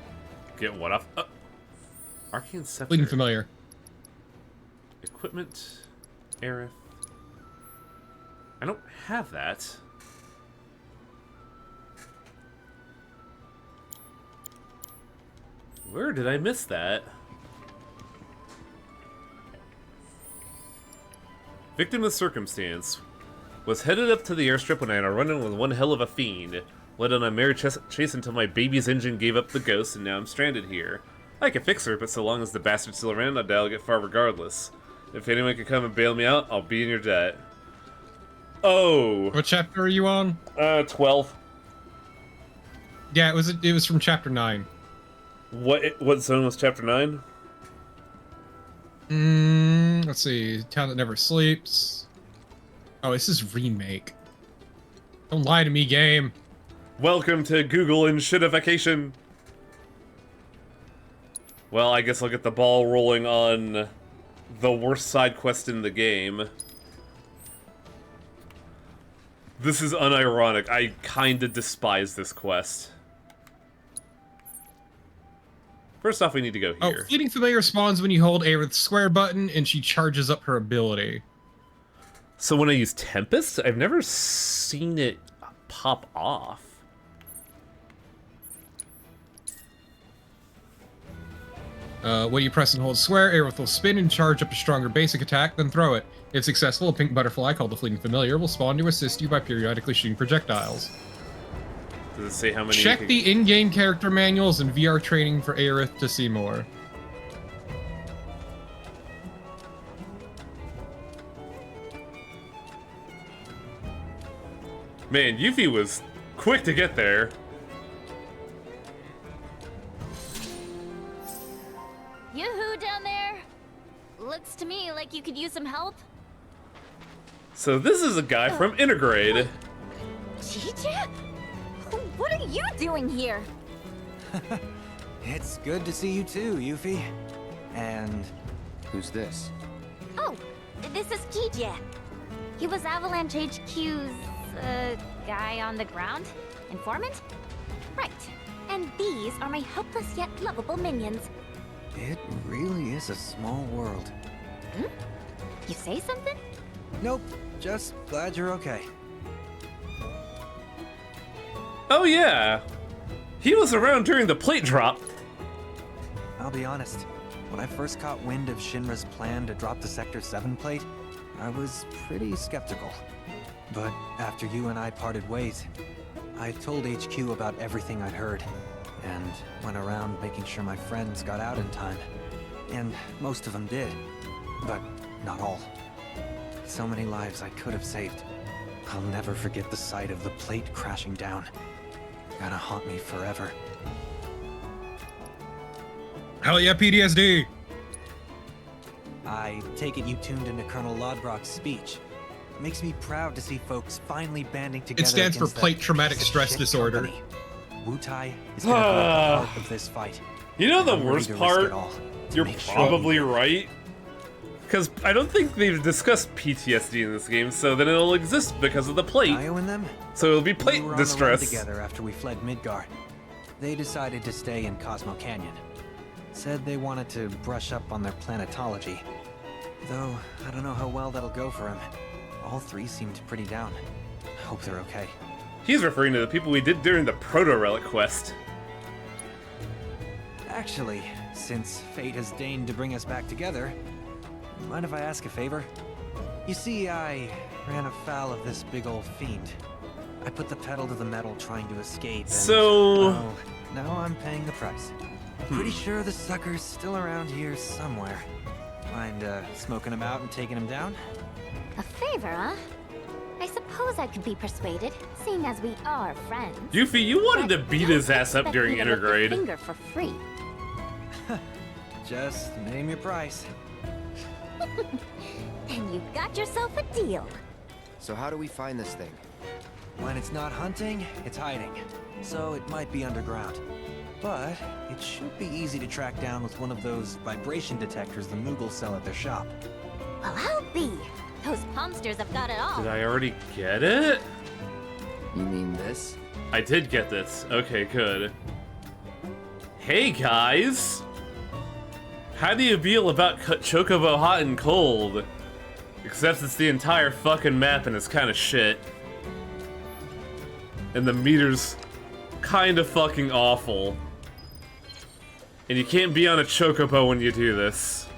Get what off? Arcane Scepter. Fleeting Familiar. Equipment. Aerith. I don't have that. Where did I miss that? Victim of circumstance. Was headed up to the airstrip when I had a run-in with one hell of a fiend. Led on a merry chase until my baby's engine gave up the ghost, and now I'm stranded here. I can fix her, but so long as the bastard's still around, I doubt I'll get far regardless. If anyone can come and bail me out, I'll be in your debt. Oh! What chapter are you on? 12. Yeah, it was from chapter 9. What zone was chapter 9? Let's see. Town That Never Sleeps. Oh, this is remake. Don't lie to me, game. Welcome to Google and shitification. Well, I guess I'll get the ball rolling on the worst side quest in the game. This is unironic. I kinda despise this quest. First off, we need to go here. Oh, Fleeting Familiar spawns when you hold Aerith's square button, and she charges up her ability. So when I use Tempest, I've never seen it pop off. When you press and hold square, Aerith will spin and charge up a stronger basic attack, then throw it. If successful, a pink butterfly called the Fleeting Familiar will spawn to assist you by periodically shooting projectiles. Does it say how many? Check the in-game character manuals and VR training for Aerith to see more. Man, Yuffie was quick to get there. Yoo-hoo down there. Looks to me like you could use some help. So this is a guy from Intergrade. Gigi? What are you doing here? It's good to see you too, Yuffie. And who's this? Oh, this is Gigi. He was Avalanche HQ's, guy on the ground? Informant? Right. And these are my helpless yet lovable minions. it really is a small world. Hmm? You say something? Nope, just glad you're okay. Oh yeah, he was around during the plate drop. I'll be honest, when I first caught wind of Shinra's plan to drop the Sector 7 plate, I was pretty skeptical. But after you and I parted ways, I told HQ about everything I'd heard, and went around making sure my friends got out in time. And most of them did, but not all. So many lives I could have saved. I'll never forget the sight of the plate crashing down. Gonna haunt me forever. Hell yeah, PTSD! I take it you tuned into Colonel Lodbrok's speech. Makes me proud to see folks finally banding together. It stands for against that Plate Traumatic piece of Stress shit Disorder. company. Wutai is gonna be at the heart of this fight. You know the I'm ready worst to risk part? it all to You're make sure- probably right. Because I don't think they've discussed PTSD in this game, so then it'll exist because of the plate. Io and them? So it'll be plate We were on distress. the run together after we fled Midgar. They decided to stay in Cosmo Canyon. Said they wanted to brush up on their planetology. Though, I don't know how well that'll go for them. All three seemed pretty down. Hope they're okay. He's referring to the people we did during the Proto-Relic quest. Actually, since fate has deigned to bring us back together, mind if I ask a favor? You see, I ran afoul of this big old fiend. I put the pedal to the metal trying to escape, and So- now I'm paying the price. Pretty sure the sucker's still around here somewhere. Mind smoking him out and taking him down? A favor, huh? I suppose I could be persuaded, seeing as we are friends. Yuffie, you wanted to beat his ass up Expect during me to lift a Intergrade. finger for free. Just name your price. Then you got yourself a deal. So how do we find this thing? When it's not hunting, it's hiding. So it might be underground. But it should be easy to track down with one of those vibration detectors the Mughals sell at their shop. Well, I'll be. Those Pomsters have got it all. Did I already get it? You mean this? I did get this. Okay, good. Hey guys! How do you feel about Chocobo Hot and Cold? Except it's the entire fucking map and it's kind of shit. And the meter's kind of fucking awful. And you can't be on a Chocobo when you do this.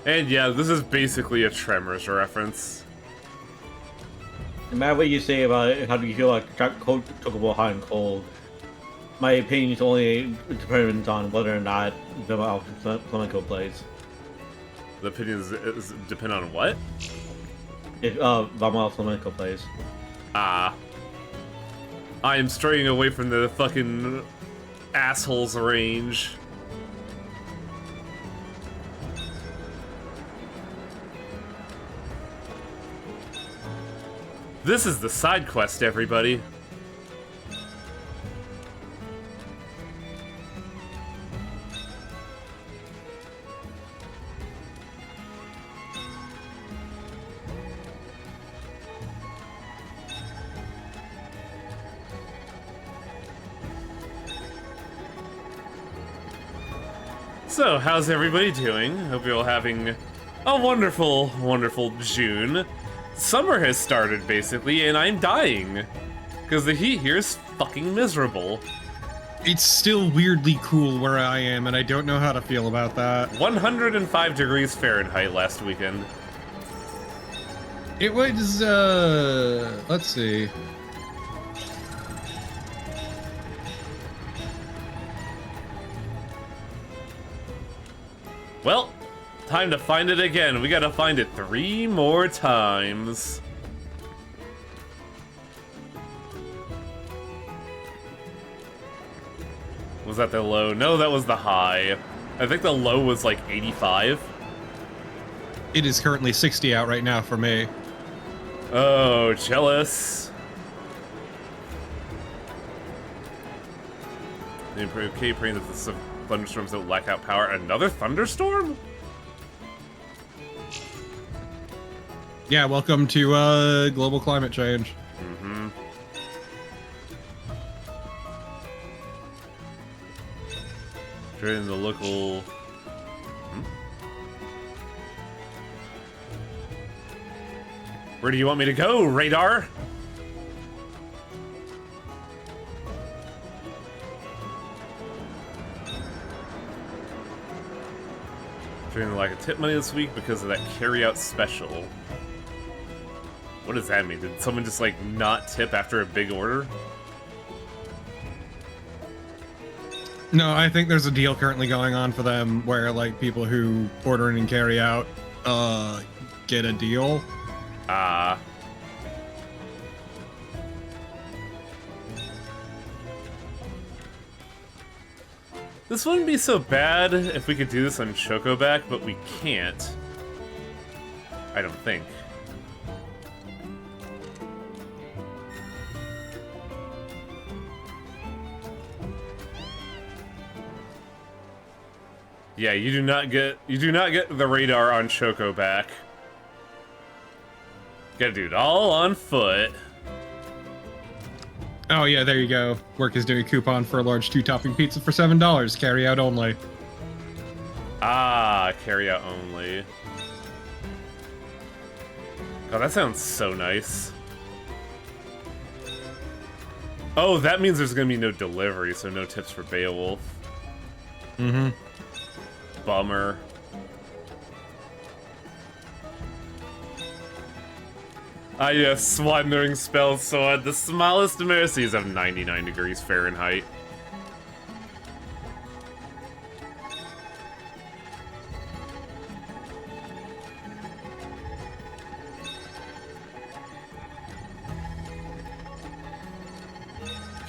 And yeah, this is basically a Tremors reference. No matter what you say about it, how do you feel like Chocobo Hot and Cold, my opinion is only dependent on whether or not the Flamenco plays. The opinion is depend on what? If Vamal Flamenco plays. Ah. I am straying away from the fucking assholes range. This is the side quest, everybody. So, how's everybody doing? Hope you're all having a wonderful, wonderful June. Summer has started, basically, and I'm dying. Because the heat here is fucking miserable. It's still weirdly cool where I am, and I don't know how to feel about that. 105 degrees Fahrenheit last weekend. It was, let's see. Well, time to find it again. We gotta find it 3 more times. Was that the low? No, that was the high. I think the low was like 85. It is currently 60 out right now for me. Oh, jealous. Okay, praying that the thunderstorms don't lack out power. Another thunderstorm? Yeah, welcome to global climate change. Mm-hmm. During the local... Where do you want me to go, radar? During the lack of tip money this week because of that carry-out special. What does that mean? Did someone just, like, not tip after a big order? No, I think there's a deal currently going on for them where, like, people who order in and carry out, get a deal. Ah. This wouldn't be so bad if we could do this on Chocoback, but we can't. I don't think. Yeah, you do not get the radar on Chocoback. Gotta do it all on foot. Oh yeah, there you go. Work is doing a coupon for a large 2-topping pizza for $7. Carry out only. Ah, carry out only. Oh, that sounds so nice. Oh, that means there's gonna be no delivery, so no tips for Beowulf. Mm-hmm. Bummer. Ah yes, wandering spell sword, the smallest mercies of 99 degrees Fahrenheit.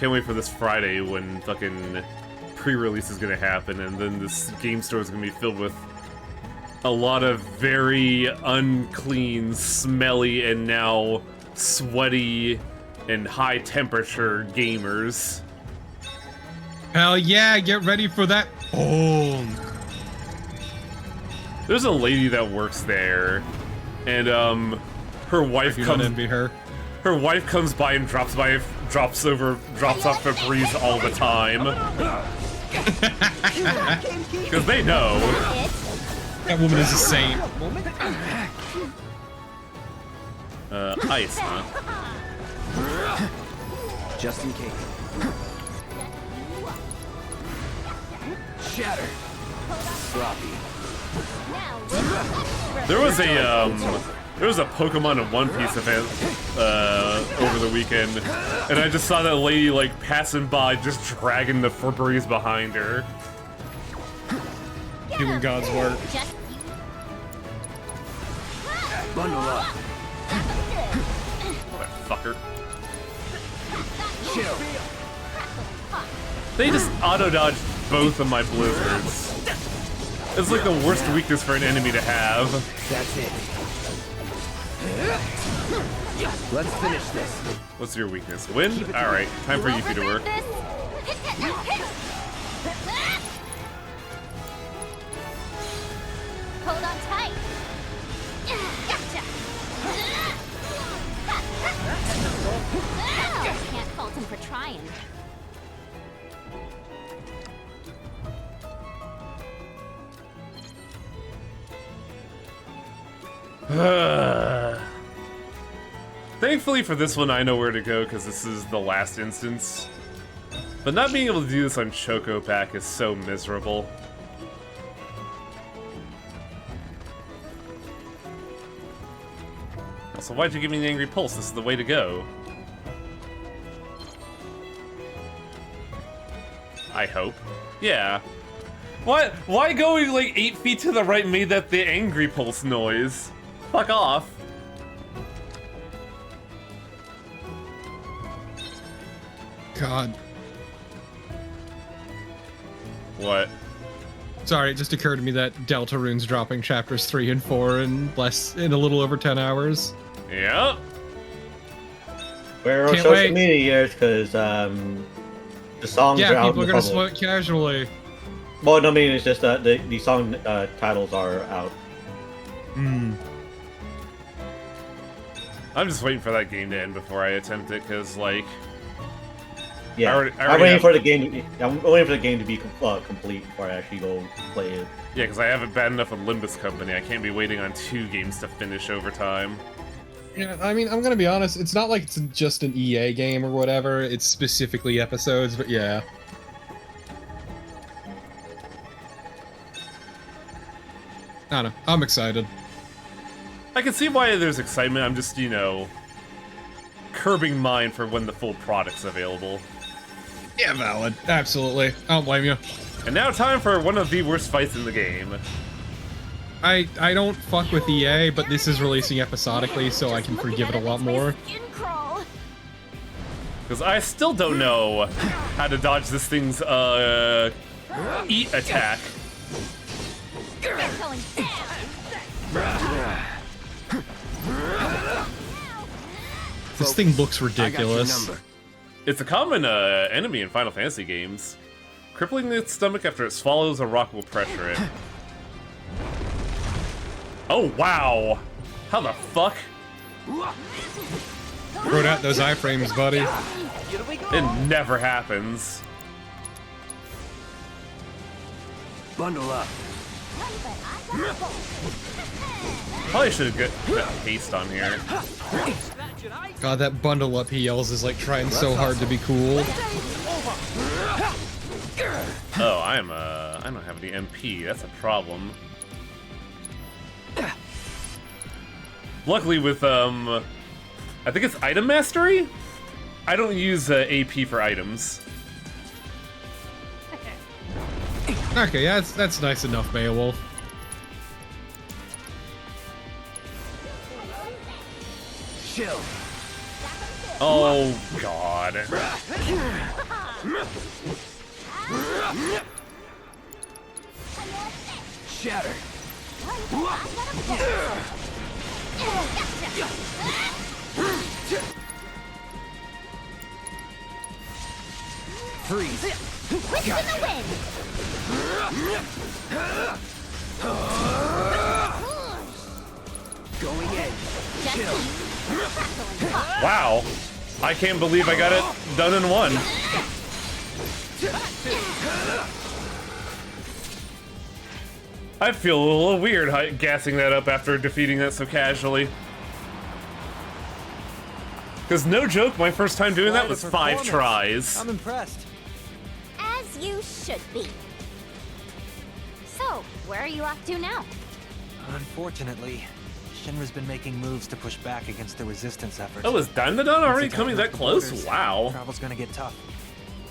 Can't wait for this Friday when fucking pre-release is gonna happen and then this game store is gonna be filled with a lot of very unclean, smelly, and now sweaty and high temperature gamers. Hell yeah, get ready for that. Oh. There's a lady that works there, and her wife comes. Envy her. Her wife comes by and drops off Febreze all the time. Because they know. That woman is a saint. Ice, huh? Just in case. Shatter. Sloppy. There was a Pokemon in One Piece event over the weekend, and I just saw that lady like passing by, just dragging the Febreze behind her. Doing God's work. Bundle up. Motherfucker. They just auto-dodged both of my blizzards. It's like the worst weakness for an enemy to have. That's it. Let's finish this. What's your weakness? Wind? Alright, time for Yuffie to work. Hold on tight. Gotcha. Can't fault him for trying. Thankfully for this one, I know where to go because this is the last instance. But not being able to do this on Choco Pack is so miserable. So why'd you give me the Angry Pulse? This is the way to go. I hope. Yeah. What? Why going like 8 feet to the right made that the Angry Pulse noise? Fuck off. God. What? Sorry, it just occurred to me that Deltarune's dropping chapters 3 and 4 in a little over 10 hours. Yep. We're on Can't social wait. media years because the songs are Yeah, out people in are the gonna public. spoil it casually. Well, no, I mean, it's just the song titles are out. Hmm. I'm just waiting for that game to end before I attempt it, because, like... Yeah, I already I'm waiting have- for the game. I'm waiting for the game to be complete before I actually go play it. Yeah, because I have it bad enough with Limbus Company. I can't be waiting on 2 games to finish over time. Yeah, I mean, I'm gonna be honest, it's not like it's just an EA game or whatever, it's specifically episodes, but yeah. I don't know, I'm excited. I can see why there's excitement. I'm just, you know, curbing mine for when the full product's available. Yeah, valid. Absolutely. I don't blame you. And now time for one of the worst fights in the game. I don't fuck with EA, but this is releasing episodically, so I can forgive it a lot more. Because I still don't know how to dodge this thing's, eat attack. This thing looks ridiculous. It's a common enemy in Final Fantasy games. Crippling its stomach after it swallows a rock will pressure it. Oh, wow! How the fuck? Throw out those iframes, buddy. It never happens. Bundle up. Probably should have got haste on here. God, that bundle up he yells is like trying so hard to be cool. Oh, I don't have the MP. That's a problem. Luckily with, I think it's Item Mastery? I don't use AP for items. Okay, yeah, that's nice enough, Beowulf. Chill. Oh, God. Shatter. Freeze. Whisk in the wind. Going in. Chill. Wow. I can't believe I got it done in one. I feel a little weird gassing that up after defeating that so casually. Because no joke, my first time doing that was 5 tries. I'm impressed. As you should be. So, where are you off to now? Unfortunately, Shinra's been making moves to push back against the resistance efforts. Oh, is Daimodon already coming that close? Wow. Travel's gonna get tough.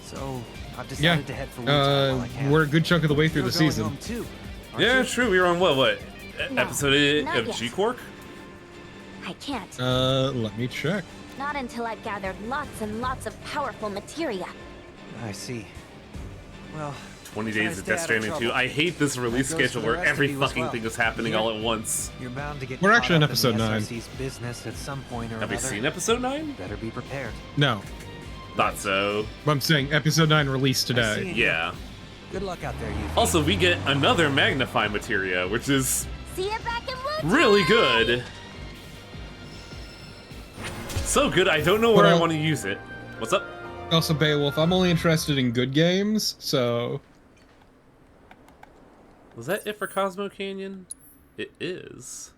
So, I've decided to head for Wutai while I can. We're a good chunk of the way through the You're going season. home too, aren't Yeah, you? true. We were on what? No, Episode 8 not of yet. G-Quark? I can't. Let me check. Not until I've gathered lots and lots of powerful materia. I see. Well, 20 try to days of stay Death out Stranding 2. trouble. I hate this release That goes schedule for the where rest of every you as fucking well. thing is happening Yeah. all at once. You're bound to get We're actually caught on up episode in the 9. SRC's business at some point or Have we another. seen episode 9? Better be prepared. No. Thought so. But I'm saying episode 9 released see today. it. Yeah. Good luck out there, you. Also, we get another Magnify materia, which is See you back in Wutai! really good. So good, I don't know where I Well- want to use it. What's up? Also, Beowulf, I'm only interested in good games, so... Was that it for Cosmo Canyon? It is.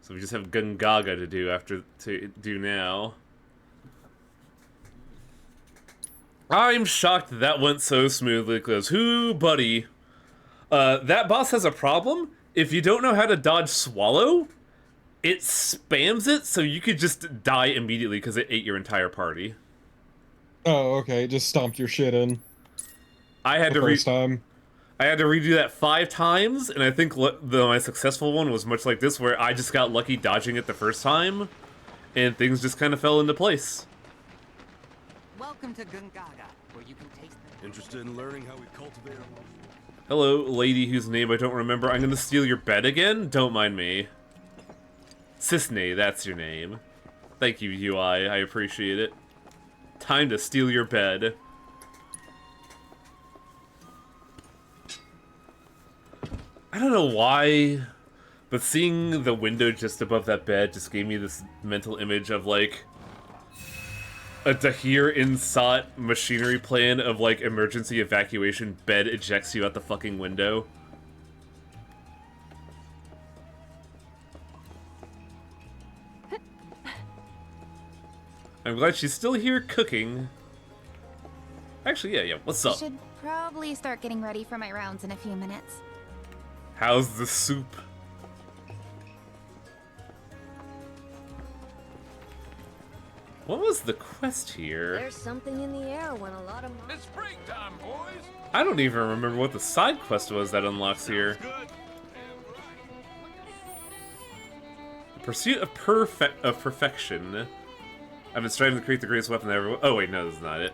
So we just have Gungaga to do now. I'm shocked that went so smoothly, because who, buddy? That boss has a problem. If you don't know how to dodge swallow, it spams it, so you could just die immediately because it ate your entire party. Oh, okay. Just stomped your shit in. I had to redo that 5 times, and I think my successful one was much like this, where I just got lucky dodging it the first time, and things just kind of fell into place. Welcome to Gungaga, where you can taste the... Interested in learning how we cultivate our... Hello, lady whose name I don't remember. I'm gonna steal your bed again? Don't mind me. Cisne, that's your name. Thank you, UI. I appreciate it. Time to steal your bed. I don't know why, but seeing the window just above that bed just gave me this mental image of, like, a Dahir Insat machinery plan of, like, emergency evacuation. Bed ejects you out the fucking window. I'm glad she's still here cooking. Actually, yeah, what's up? I should probably start getting ready for my rounds in a few minutes. How's the soup? What was the quest here? There's something in the air when a lot of... It's springtime, boys! I don't even remember what the side quest was that unlocks here. Pursuit of perfection. I've been striving to create the greatest weapon ever. Oh wait, no, this is not it.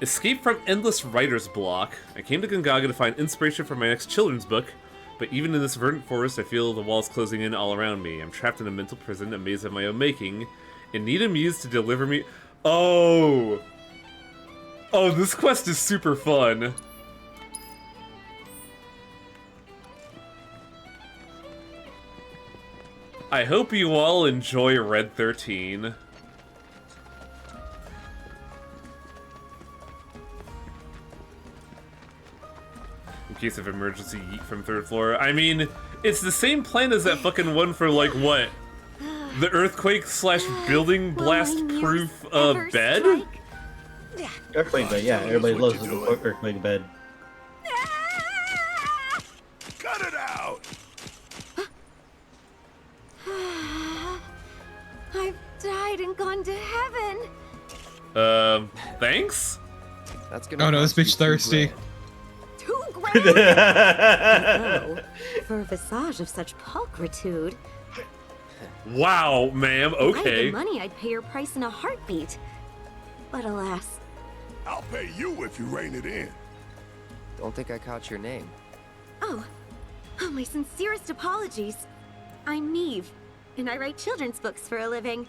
Escape from endless writer's block. I came to Gungaga to find inspiration for my next children's book, but even in this verdant forest, I feel the walls closing in all around me. I'm trapped in a mental prison, a maze of my own making, and need a muse to deliver me. Oh! Oh, this quest is super fun. I hope you all enjoy Red 13. In case of emergency, yeet from 3rd floor. I mean, it's the same plan as that fucking one for, like, what? The earthquake / building blast proof bed? Earthquake bed, yeah. Everybody loves the earthquake bed. Cut it out! I've died and gone to heaven. Thanks? That's gonna oh no, this bitch thirsty. $2 grand? For a visage of such pulchritude. Wow, ma'am, If I had okay. the money, I'd pay your price in a heartbeat. But alas. I'll pay you if you rein it in. Don't think I caught your name. Oh, my sincerest apologies. I'm Neve, and I write children's books for a living.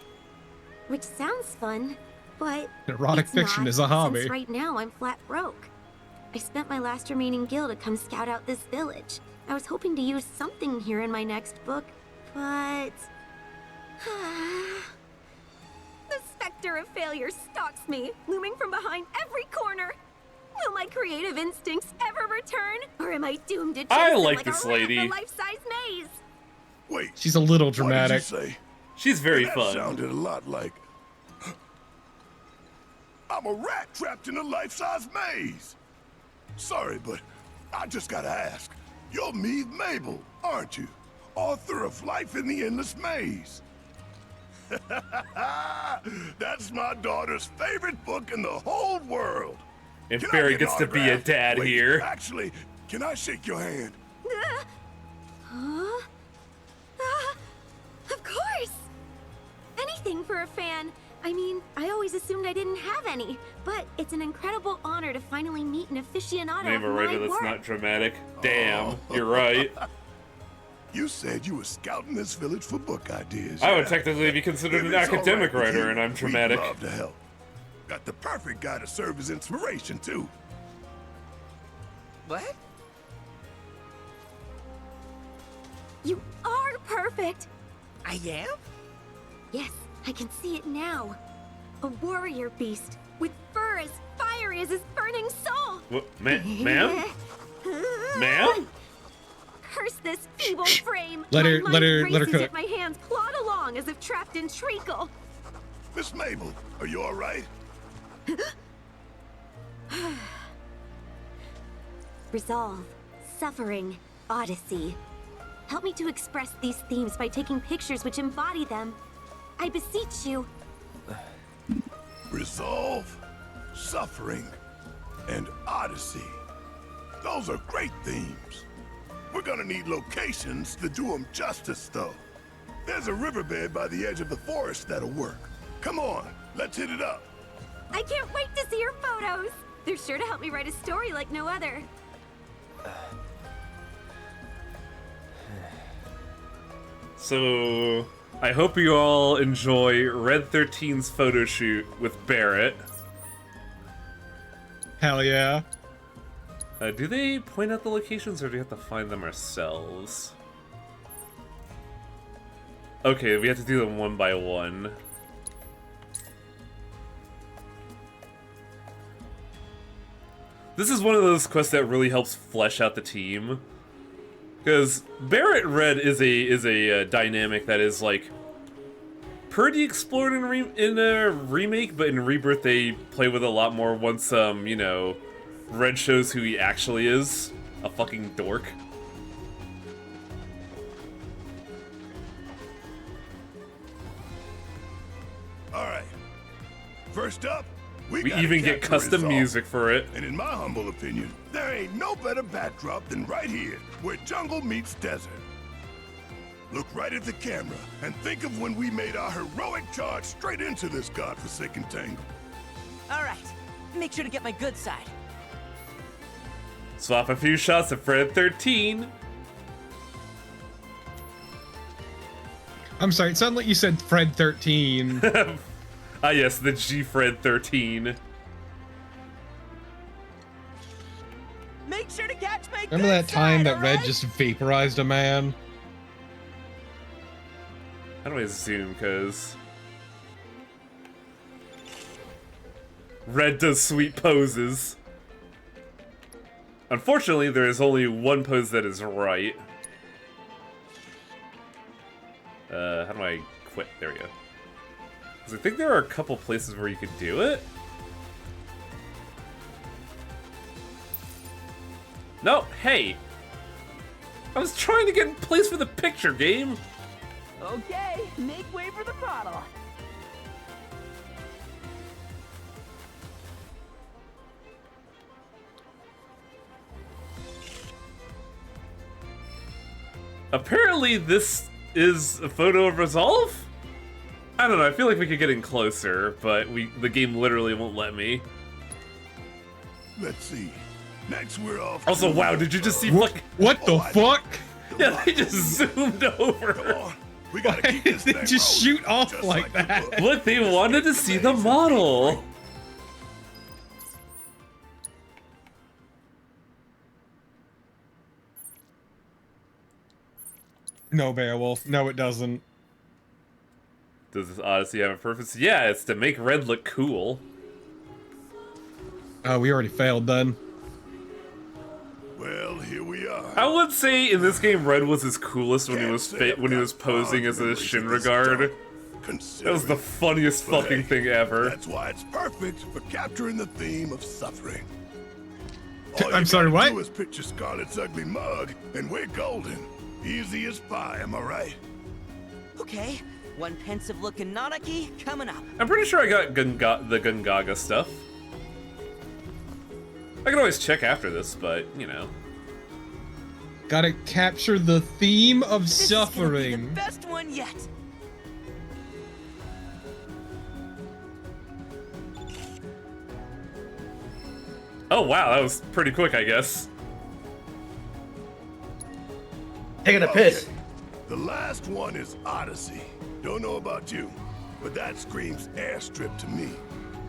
Which sounds fun, but Erotic it's fiction not, is a hobby. Since right now I'm flat broke. I spent my last remaining gil to come scout out this village. I was hoping to use something here in my next book, but... the specter of failure stalks me, looming from behind every corner. Will my creative instincts ever return, or am I doomed to chase I them like like this a rat lady. in a life-size maze? Wait. She's a little dramatic. What did you say? She's very that fun. Sounded a lot like... I'm a rat trapped in a life-size maze. Sorry, but I just gotta ask. You're Meave Mabel, aren't you? Author of Life in the Endless Maze. That's my daughter's favorite book in the whole world. And Can I Barry get an gets to be a autograph? dad Wait, here. Actually, can I shake your hand? Huh? Of course! Anything for a fan. I mean, I always assumed I didn't have any, but it's an incredible honor to finally meet an aficionado Name a of writer my that's work. not dramatic. Damn, you're right. You said you were scouting this village for book ideas. I would yeah? technically be considered If an it's all academic right with writer, you, and I'm dramatic. We'd love to help. Got the perfect guy to serve as inspiration, too. What? You are perfect! I am? Yes, I can see it now. A warrior beast with fur as fiery as his burning soul. What, ma'am? Ma'am? Curse this feeble frame! Let her races cook. at my hands plod along as if trapped in treacle. Miss Mabel, are you all right? Resolve, suffering, odyssey. Help me to express these themes by taking pictures which embody them. I beseech you. Resolve, suffering, and odyssey. Those are great themes. We're gonna need locations to do them justice, though. There's a riverbed by the edge of the forest that'll work. Come on, let's hit it up. I can't wait to see your photos. They're sure to help me write a story like no other. So, I hope you all enjoy Red 13's photo shoot with Barrett. Hell yeah. Do they point out the locations, or do we have to find them ourselves? Okay, we have to do them one by one. This is one of those quests that really helps flesh out the team. Because Barrett Red is a dynamic that is, like, pretty explored in a remake, but in Rebirth they play with a lot more once, you know, Red shows who he actually is. A fucking dork. Alright. First up, we even get custom music for it. And in my humble opinion, there ain't no better backdrop than right here, where jungle meets desert. Look right at the camera and think of when we made our heroic charge straight into this godforsaken tangle. All right, make sure to get my good side. Swap a few shots of Fred 13. I'm sorry, it sounded like you said Fred 13. Ah yes, the G Fred 13. Make sure to catch my Remember that time that Red just vaporized a man? How do I zoom, cause... Red does sweet poses. Unfortunately, there is only one pose that is right. How do I quit? There we go. Because I think there are a couple places where you could do it. No, hey! I was trying to get in place for the picture, game! Okay, make way for the bottle. Apparently this is a photo of Resolve? I don't know, I feel like we could get in closer, but the game literally won't let me. Let's see. Next we're off. Also, wow, did you just see What the fuck? Yeah, they just zoomed over. We gotta keep this They thing just rolling, shoot off just like the that. book. Look, they wanted to see the model. No, Beowulf. No, it doesn't. Does this Odyssey have a purpose? Yeah, it's to make Red look cool. Oh, we already failed then. Well, here we are. I would say in this game, Red was his coolest when he was posing as a Shinra guard. That was the funniest fucking thing ever. That's why it's perfect for capturing the theme of suffering. I'm sorry, what? All you gotta do is picture Scarlet's ugly mug, and we're golden. Easy as pie, am I right? Okay, one pensive-looking Nanaki coming up. I'm pretty sure I got the Gungaga stuff. I can always check after this, but, you know. Gotta capture the theme of This is gonna be suffering. the best one yet. Oh wow, that was pretty quick, I guess. Taking a piss. Okay, the last one is Odyssey. Don't know about you, but that screams airstrip to me.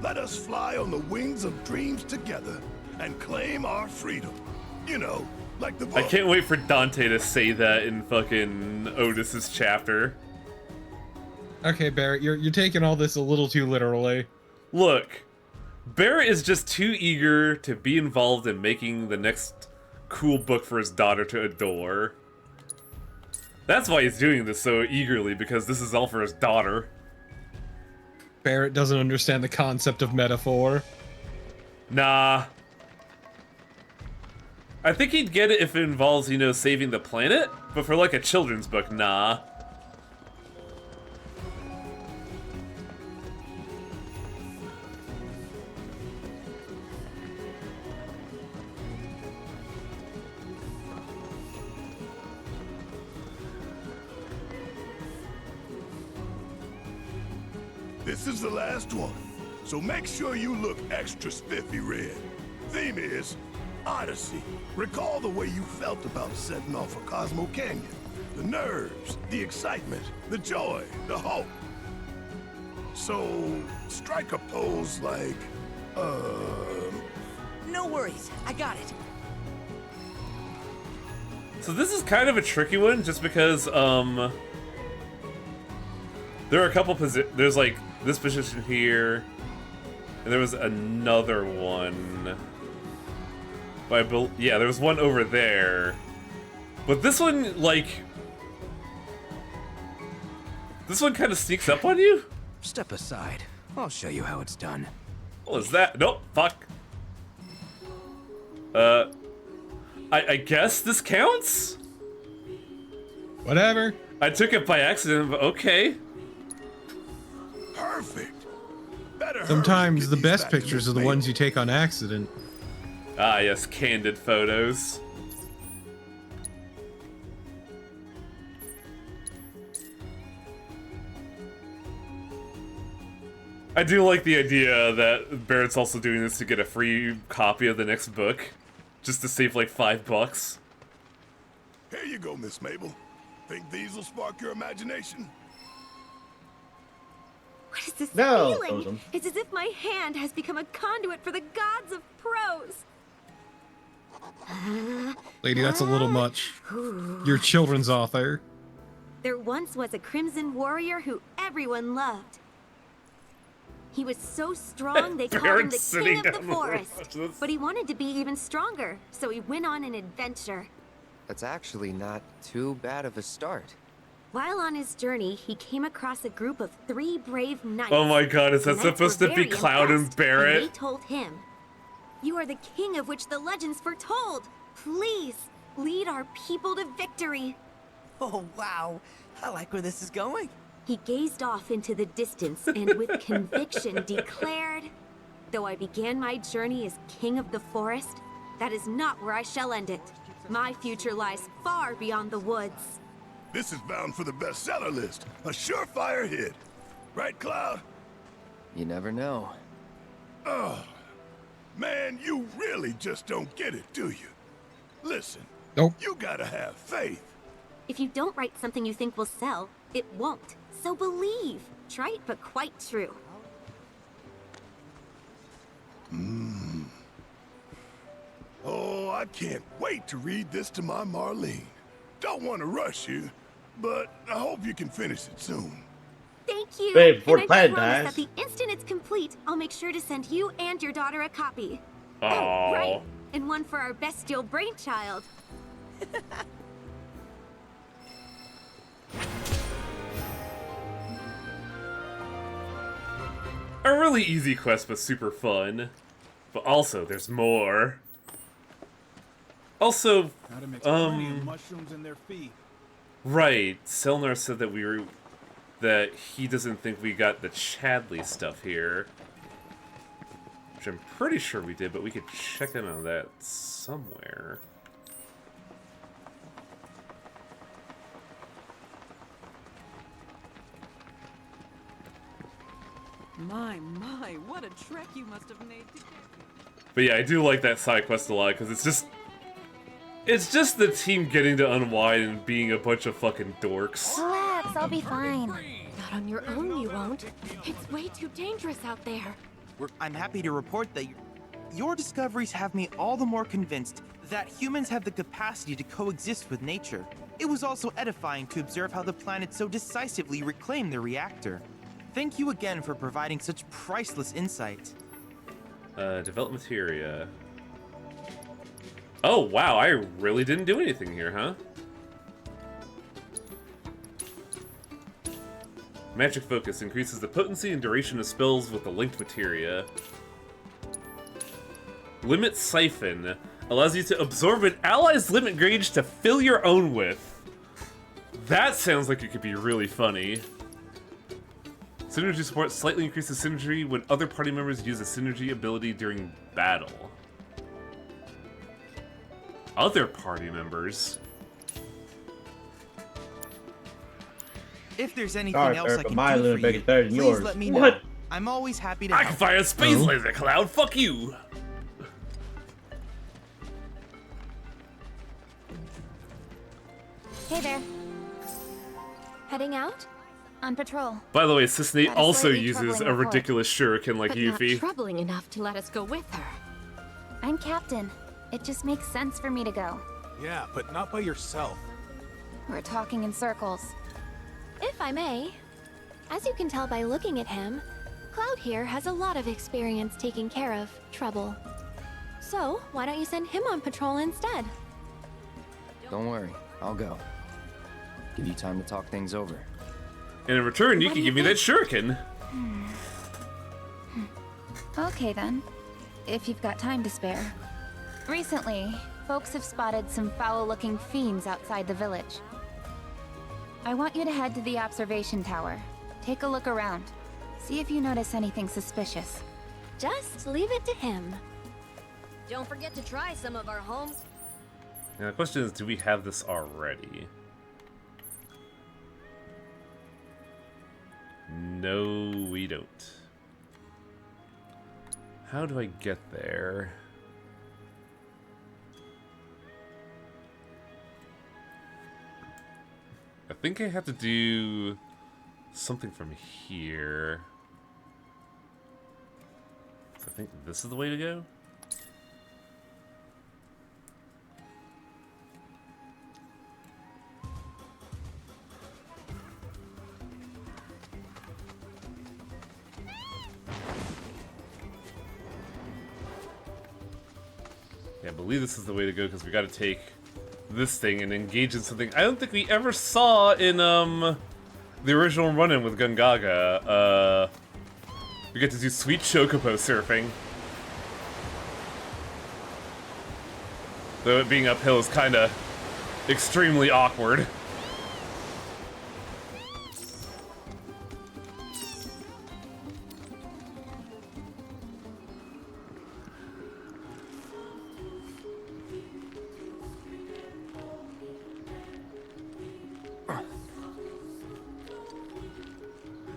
Let us fly on the wings of dreams together and claim our freedom. You know, like the book. I can't wait for Dante to say that in fucking Otis's chapter. Okay, Barrett, you're taking all this a little too literally. Look, Barrett is just too eager to be involved in making the next cool book for his daughter to adore. That's why he's doing this so eagerly, because this is all for his daughter. Barrett doesn't understand the concept of metaphor. Nah. I think he'd get it if it involves, you know, saving the planet, but for like a children's book, nah. This is the last one, so make sure you look extra spiffy red. Theme is Odyssey. Recall the way you felt about setting off for Cosmo Canyon. The nerves, the excitement, the joy, the hope. So, strike a pose like, No worries, I got it. So this is kind of a tricky one, just because, there are a couple there's like this position here, and there was another one. Yeah, there was one over there. But this one, like... This one kind of sneaks up on you? Step aside. I'll show you how it's done. What was that? Nope, fuck. I guess this counts? Whatever. I took it by accident, but okay. Perfect. Better Sometimes the best pictures are the ones you take on accident. Ah, yes, candid photos. I do like the idea that Barrett's also doing this to get a free copy of the next book, just to save like $5. Here you go, Miss Mabel. Think these will spark your imagination? What is this No, feeling? Ozum. It's as if my hand has become a conduit for the gods of prose. Lady, that's a little much. You're a children's author. There once was a crimson warrior who everyone loved. He was so strong they called him the king of the forest. But he wanted to be even stronger, so he went on an adventure. That's actually not too bad of a start. While on his journey, he came across a group of 3 brave knights. Oh my god, is that The knights supposed were to be very Cloud and impressed, Barrett? And they told him, "You are the king of which the legends foretold. Please, lead our people to victory." Oh, wow. I like where this is going. He gazed off into the distance and with conviction declared, "Though I began my journey as king of the forest, that is not where I shall end it. My future lies far beyond the woods." This is bound for the bestseller list. A surefire hit. Right, Cloud? You never know. Oh, man, you really just don't get it, do you? Listen, nope. You gotta have faith. If you don't write something you think will sell, it won't. So believe. Trite but quite true. Oh, I can't wait to read this to my Marlene. Don't want to rush you, but I hope you can finish it soon. Thank you. Babe, before and the I planet promise dies. that the instant it's complete, I'll make sure to send you and your daughter a copy. Aww. Oh, right. And one for our bestial brainchild. A really easy quest, but super fun. But also, there's more. Also, Gotta mix plenty of mushrooms in their feed. right, Selnar said that he doesn't think we got the Chadley stuff here. Which I'm pretty sure we did, but we could check in on that somewhere. My, what a trek you must have made to get here. But yeah, I do like that side quest a lot, because it's just the team getting to unwind and being a bunch of fucking dorks. Relax, I'll be fine. Not on your own, you won't. It's way too dangerous out there. I'm happy to report that your discoveries have me all the more convinced that humans have the capacity to coexist with nature. It was also edifying to observe how the planet so decisively reclaimed the reactor. Thank you again for providing such priceless insight. Develop materia. Oh, wow, I really didn't do anything here, huh? Magic Focus increases the potency and duration of spells with the linked materia. Limit Siphon allows you to absorb an ally's limit gauge to fill your own with. That sounds like it could be really funny. Synergy support slightly increases synergy when other party members use a synergy ability during battle. Other party members? If there's anything Sorry, else I Eric, can my do little for bit you, is better than please yours. let me know. What? I'm always happy to I help. can fire a space laser, Cloud! Fuck you! Hey there. Heading out? On patrol. By the way, Cisnate Got a also slightly uses troubling a report. ridiculous shuriken like But Yuffie. not troubling enough to let us go with her. I'm captain. It just makes sense for me to go. Yeah, but not by yourself. We're talking in circles. If I may, as you can tell by looking at him, Cloud here has a lot of experience taking care of trouble. So, why don't you send him on patrol instead? Don't worry, I'll go. Give you time to talk things over. And in return, you What can do you give me that shuriken. Okay then. If you've got time to spare. Recently, folks have spotted some foul-looking fiends outside the village. I want you to head to the observation tower. Take a look around. See if you notice anything suspicious. Just leave it to him. Don't forget to try some of our home. Now the question is, do we have this already? No, we don't. How do I get there? I think I have to do something from here. So I think this is the way to go. Yeah, I believe this is the way to go because we got to take this thing and engage in something I don't think we ever saw in the original run-in with Gungaga. We get to do sweet chocobo surfing. Though it being uphill is kind of extremely awkward.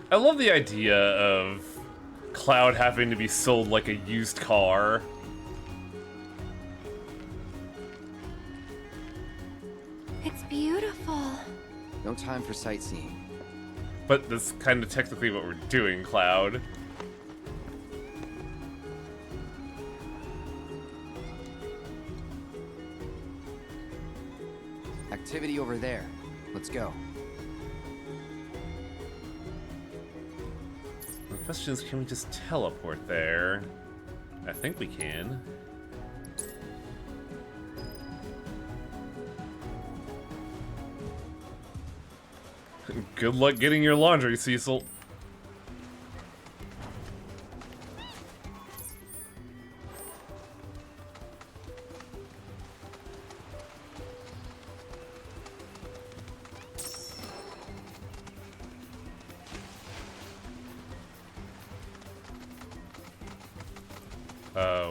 I love the idea of Cloud having to be sold like a used car. It's beautiful. No time for sightseeing. But that's kind of technically what we're doing, Cloud. Activity over there. Let's go. The question is, can we just teleport there? I think we can. Good luck getting your laundry, Cecil.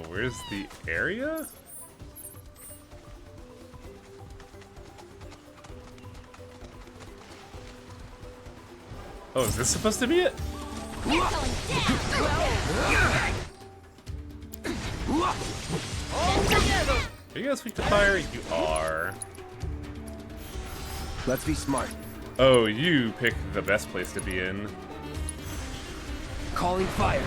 Where's the area? Oh, is this supposed to be it? Are you guys weak to fire? You are. Let's be smart. Oh, you picked the best place to be in. Calling fire.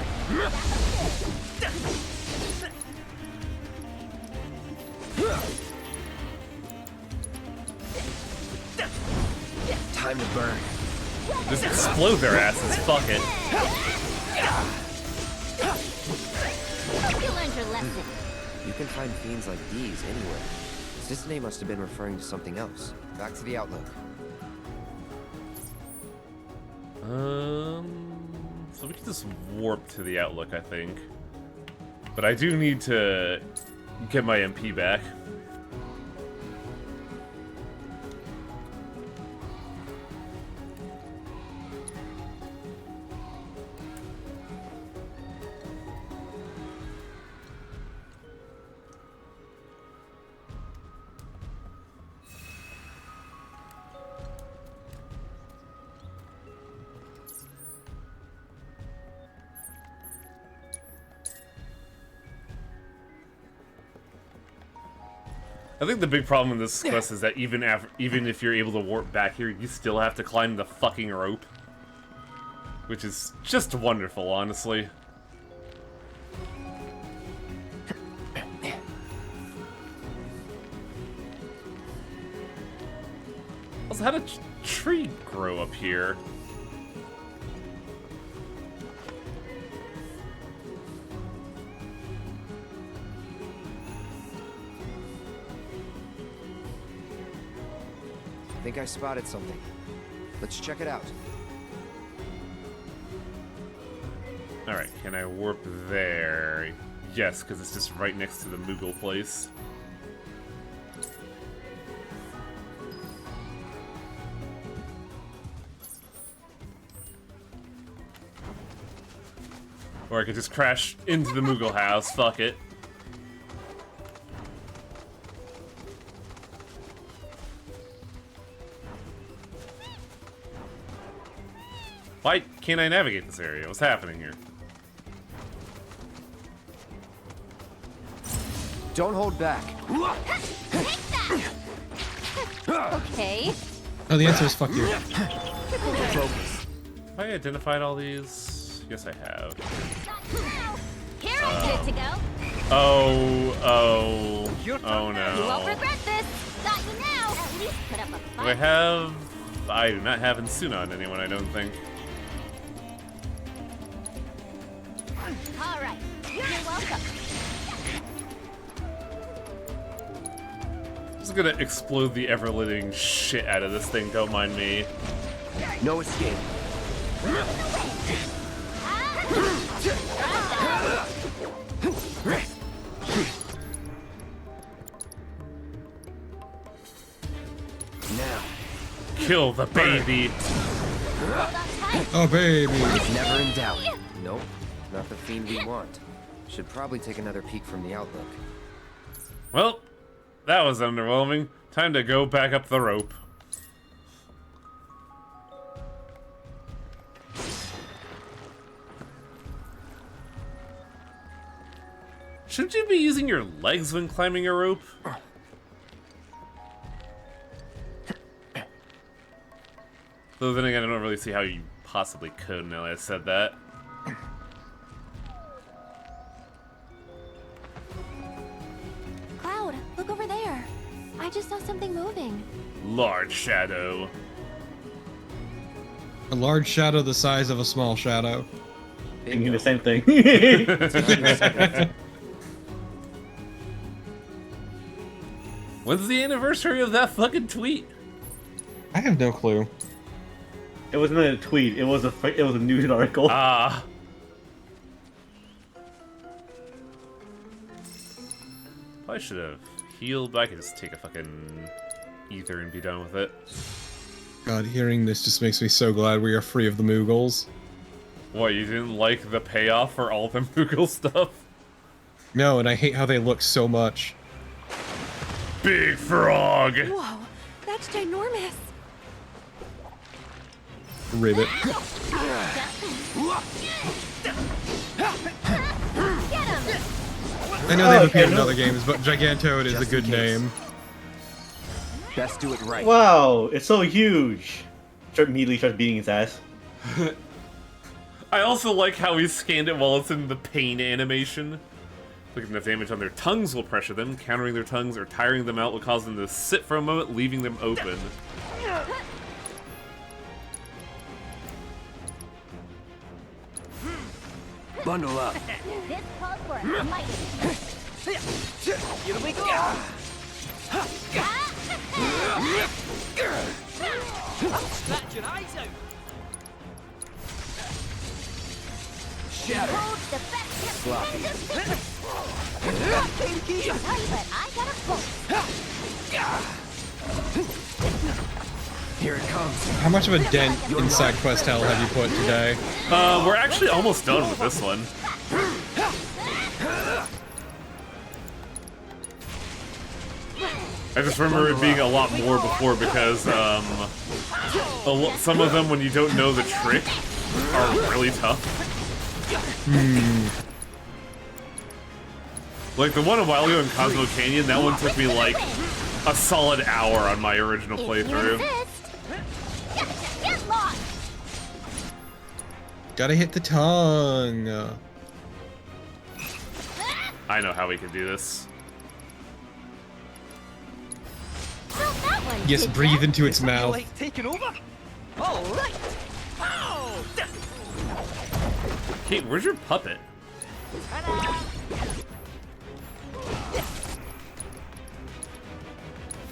Time to burn. Just explode their asses, fuck it. Hope you learned your lesson. You can find fiends like these anywhere. Cisne must have been referring to something else. Back to the Outlook. just warp to the Outlook, I think. But I do need to get my MP back. I think the big problem in this quest is that even if you're able to warp back here, you still have to climb the fucking rope. Which is just wonderful, honestly. Also, how did a tree grow up here? I think I spotted something. Let's check it out. Alright, can I warp there? Yes, because it's just right next to the Moogle place. Or I could just crash into the Moogle house, fuck it. Why can't I navigate this area? What's happening here? Don't hold back. Okay. Oh, the answer is fuck you. Focus. Have I identified all these? Yes, I have. Here I'm good to go. Oh You won't no. regret this. Got you now. At least put up a Do fight. I have... I do not have Insuna on anyone, I don't think. All right. You're welcome. I'm just gonna explode the ever-living shit out of this thing, don't mind me. No escape. Now. Kill the baby. Oh, baby. Never in doubt. Nope, not the fiend we want. Should probably take another peek from the Outlook. Well, that was underwhelming. Time to go back up the rope. Shouldn't you be using your legs when climbing a rope? Though then again, I don't really see how you possibly could now that I said that. Cloud, look over there. I just saw something moving. Large shadow. A large shadow the size of a small shadow. Thinking the same thing. When's the anniversary of that fucking tweet? I have no clue. It wasn't a tweet. It was a news article. Ah. Probably should have healed, but I could just take a fucking ether and be done with it. God, hearing this just makes me so glad we are free of the Moogles. What, you didn't like the payoff for all the Moogle stuff? No, and I hate how they look so much. Big frog! Whoa, that's ginormous. Ribbit. I know they've appeared in other games, but Gigantoad is a good name. Best do it right. Wow, it's so huge. Immediately starts beating its ass. I also like how he scanned it while it's in the pain animation. Looking at damage on their tongues will pressure them. Countering their tongues or tiring them out will cause them to sit for a moment, leaving them open. Bundle up. This calls for a fight. Here we go. Scratch your eyes out. Shatter. The best Sloppy. But I got a pulse. Here it comes. How much of a dent in side quest hell have you put today? We're actually almost done with this one. I just remember it being a lot more before because some of them, when you don't know the trick, are really tough. Like the one a while ago in Cosmo Canyon, that one took me like a solid hour on my original playthrough. Gotta hit the tongue. I know how we can do this. Yes, breathe into its mouth. Taking over? All right. Oh. Kate, where's your puppet?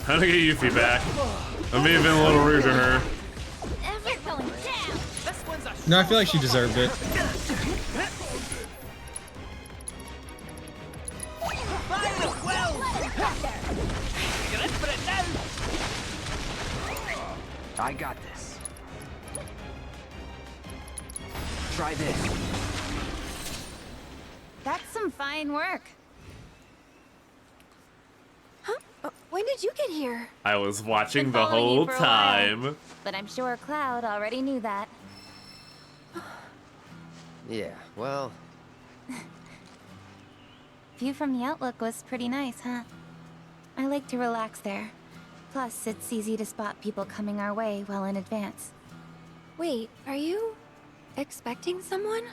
How to get Yuffie back? I may have been a little rude to her. No, I feel like she deserved it. I got this. Try this. That's some fine work. Huh? When did you get here? I was watching Been the following you whole for a while, time. But I'm sure Cloud already knew that. Yeah, well, View from the Outlook was pretty nice, huh? I like to relax there. Plus, it's easy to spot people coming our way well in advance. Wait, are you expecting someone?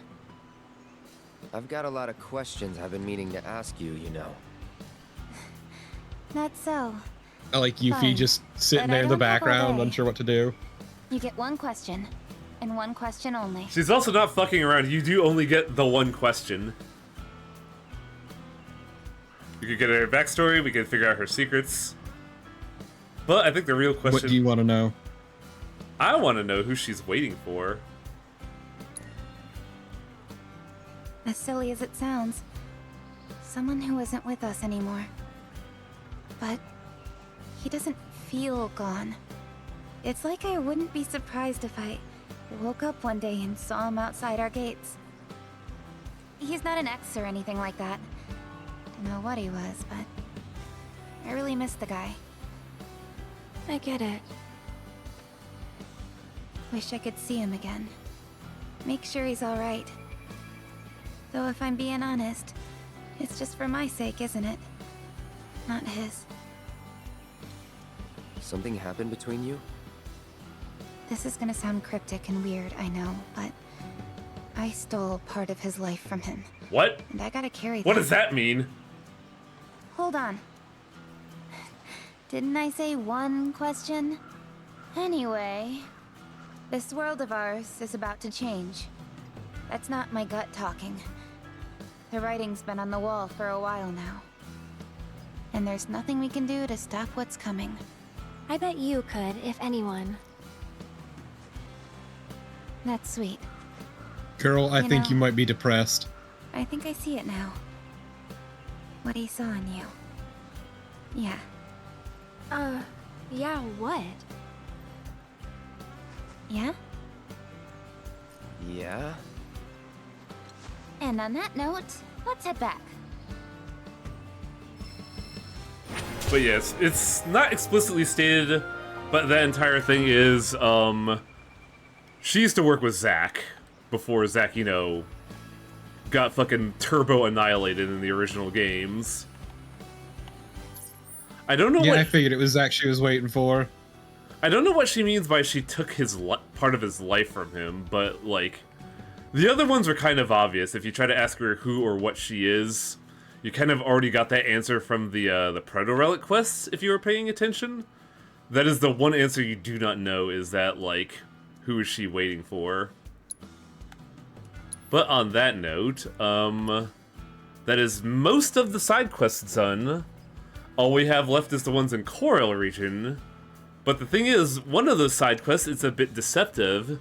I've got a lot of questions I've been meaning to ask you, you know. Not so. I like Yuffie Fine. just sitting But I there in the don't have all background, day. unsure what to do. You get one question, and one question only. She's also not fucking around. You do only get the one question. We could get her backstory, we could figure out her secrets. But I think the real question... What do you want to know? I want to know who she's waiting for. As silly as it sounds, someone who isn't with us anymore. But he doesn't feel gone. It's like I wouldn't be surprised if I woke up one day and saw him outside our gates. He's not an ex or anything like that. Don't know what he was, but I really miss the guy. I get it. Wish I could see him again. Make sure he's alright. Though if I'm being honest, it's just for my sake, isn't it? Not his. Something happened between you? This is gonna sound cryptic and weird, I know, but I stole part of his life from him. What? And I gotta carry that. What does that mean? Hold on. Didn't I say one question? Anyway, this world of ours is about to change. That's not my gut talking. The writing's been on the wall for a while now. And there's nothing we can do to stop what's coming. I bet you could, if anyone. That's sweet. Girl, I You think know- you might be depressed. I think I see it now. What he saw in you. Yeah. Yeah, what? Yeah? Yeah? And on that note, let's head back. But yes, it's not explicitly stated, but that entire thing is, she used to work with Zack before Zack, you know, got fucking turbo annihilated in the original games. I don't know Yeah, what... I figured it was Zack she was waiting for. I don't know what she means by she took his part of his life from him, but, like, the other ones were kind of obvious. If you try to ask her who or what she is, you kind of already got that answer from the Proto-Relic quests, if you were paying attention. That is the one answer you do not know, is that, like, who is she waiting for? But on that note, that is most of the side quests done. All we have left is the ones in Coral region. But the thing is, one of those side quests is a bit deceptive,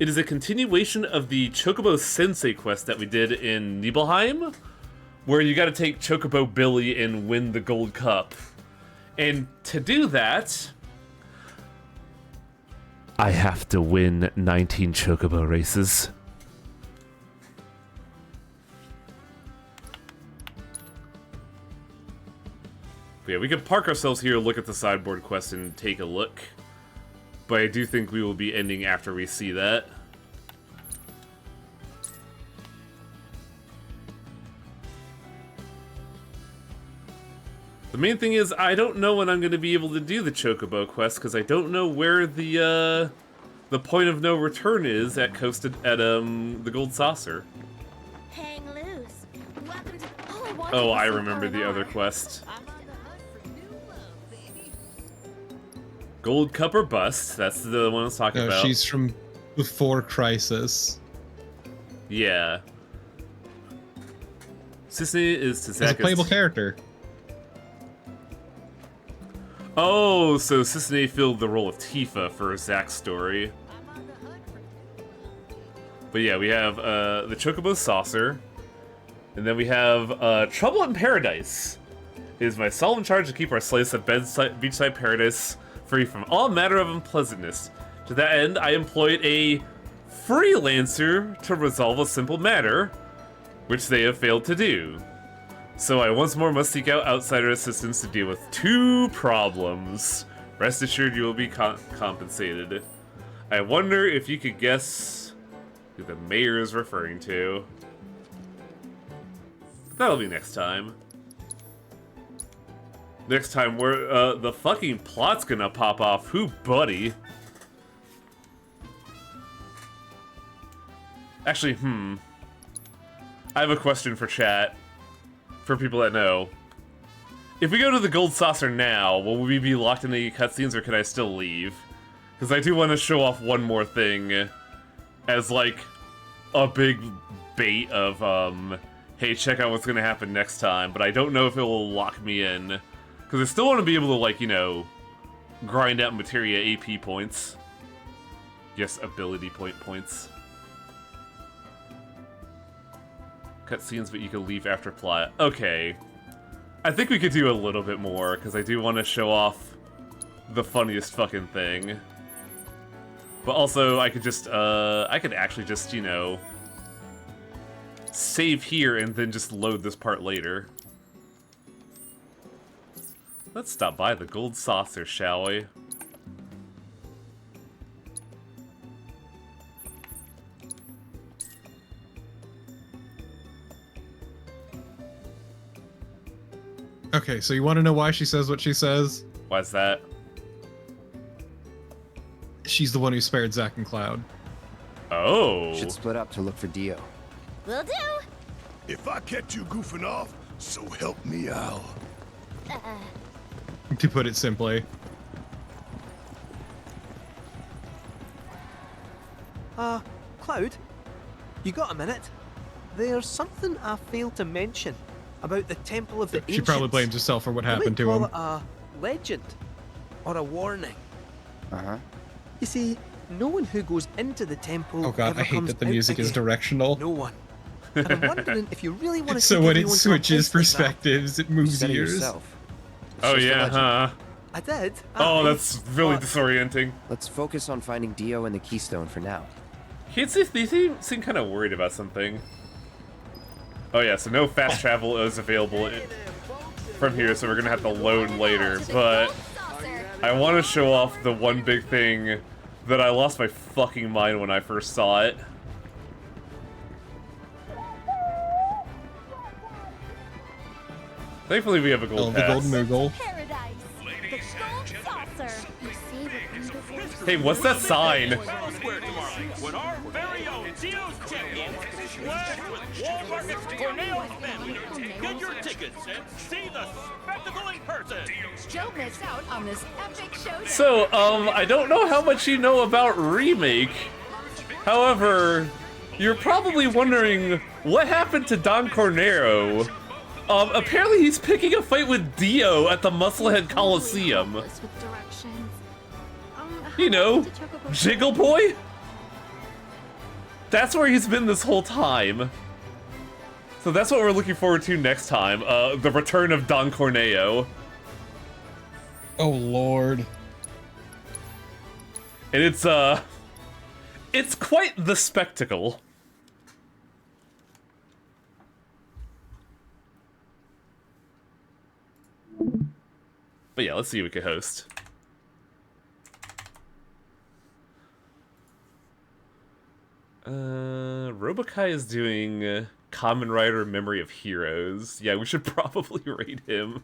It is a continuation of the Chocobo Sensei quest that we did in Nibelheim, where you gotta take Chocobo Billy and win the Gold Cup. And to do that, I have to win 19 Chocobo races. But yeah, we can park ourselves here, look at the sideboard quest, and take a look. But I do think we will be ending after we see that. The main thing is, I don't know when I'm going to be able to do the Chocobo quest, because I don't know where the point of no return is at the Gold Saucer. Hang loose. Welcome to. Oh, I remember the other quest. Gold Cup or Bust, that's the one I was talking about. She's from before Crisis. Yeah. Sisney is Tazaka's... As a playable character. Oh, so Sisney filled the role of Tifa for Zack's story. But yeah, we have the Chocobo Saucer. And then we have Trouble in Paradise. It is my solemn charge to keep our slice of beachside paradise free from all matter of unpleasantness. To that end, I employed a freelancer to resolve a simple matter, which they have failed to do. So I once more must seek out outsider assistance to deal with 2 problems. Rest assured you will be compensated. I wonder if you could guess who the mayor is referring to. That'll be next time. Next time, where the fucking plot's gonna pop off. Who, buddy? Actually, I have a question for chat. For people that know. If we go to the Gold Saucer now, will we be locked in any cutscenes, or can I still leave? Because I do want to show off one more thing as, like, a big bait of, hey, check out what's gonna happen next time, but I don't know if it will lock me in. Because I still want to be able to, like, you know, grind out materia AP points. Yes, ability points. Cutscenes, but you can leave after plot. Okay. I think we could do a little bit more, because I do want to show off the funniest fucking thing. But also, I could just, I could actually just, you know, save here and then just load this part later. Let's stop by the Gold Saucer, shall we? Okay, so you want to know why she says what she says? Why's that? She's the one who spared Zack and Cloud. Oh. Should split up to look for Dio. Will do. If I catch you goofing off, so help me out. To put it simply. Cloud? You got a minute? There's something I failed to mention about the Temple of the Ancients. She probably blames herself for what happened to him. It a legend or a warning. You see, no one who goes into the temple. Oh god, I hate that the music is directional. No one. And I'm wondering if you really want to. So when it switches perspectives, it moves ears. Oh yeah, huh? I did. Oh, that's really disorienting. Let's focus on finding Dio and the Keystone for now. They seem kind of worried about something. Oh yeah, so no fast travel is available from here, so we're gonna have to load later, but I want to show off the one big thing that I lost my fucking mind when I first saw it. Thankfully we have a gold pass. The golden Moogle. Hey, what's that sign? When our very own Dio's champion slashed with Walmart Cornell's family. Get your tickets and see the spectacle in person. Joe missed out on this epic showdown. So, I don't know how much you know about Remake. However, you're probably wondering what happened to Don Cornero. Apparently he's picking a fight with Dio at the Musclehead That's where he's been this whole time. So that's what we're looking forward to next time. The return of Don Corneo. Oh, Lord. And it's quite the spectacle. But yeah, let's see if we can host. Robokai is doing Kamen Rider Memory of Heroes. Yeah, we should probably raid him.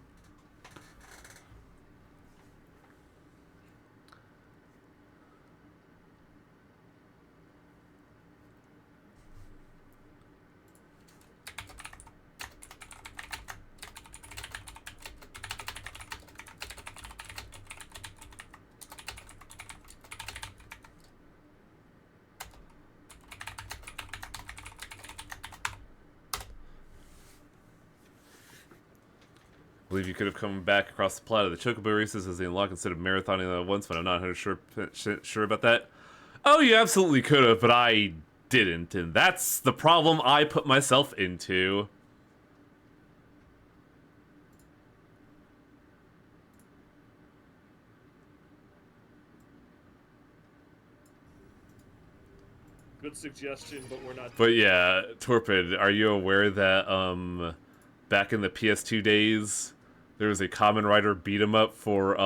I believe you could have come back across the plot of the Chocobo races as they unlock instead of marathoning at once, but I'm not 100% sure about that. Oh, you absolutely could have, but I didn't, and that's the problem I put myself into. Good suggestion, but we're not. But yeah, Torpid, are you aware that, back in the PS2 days, there was a Kamen Rider beat 'em up for,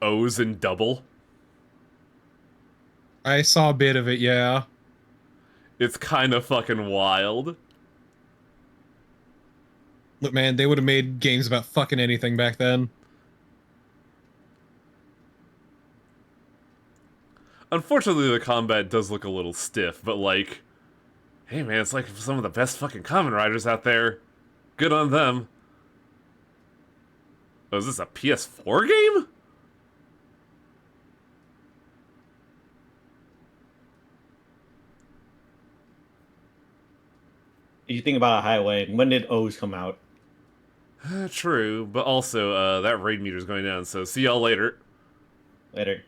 O's and Double? I saw a bit of it, yeah. It's kind of fucking wild. Look, man, they would have made games about fucking anything back then. Unfortunately, the combat does look a little stiff, but like, hey man, it's like some of the best fucking Kamen Riders out there. Good on them. Oh, is this a PS4 game? You think about a highway. When did O's come out? True, but also, that raid meter's going down, so see y'all later. Later.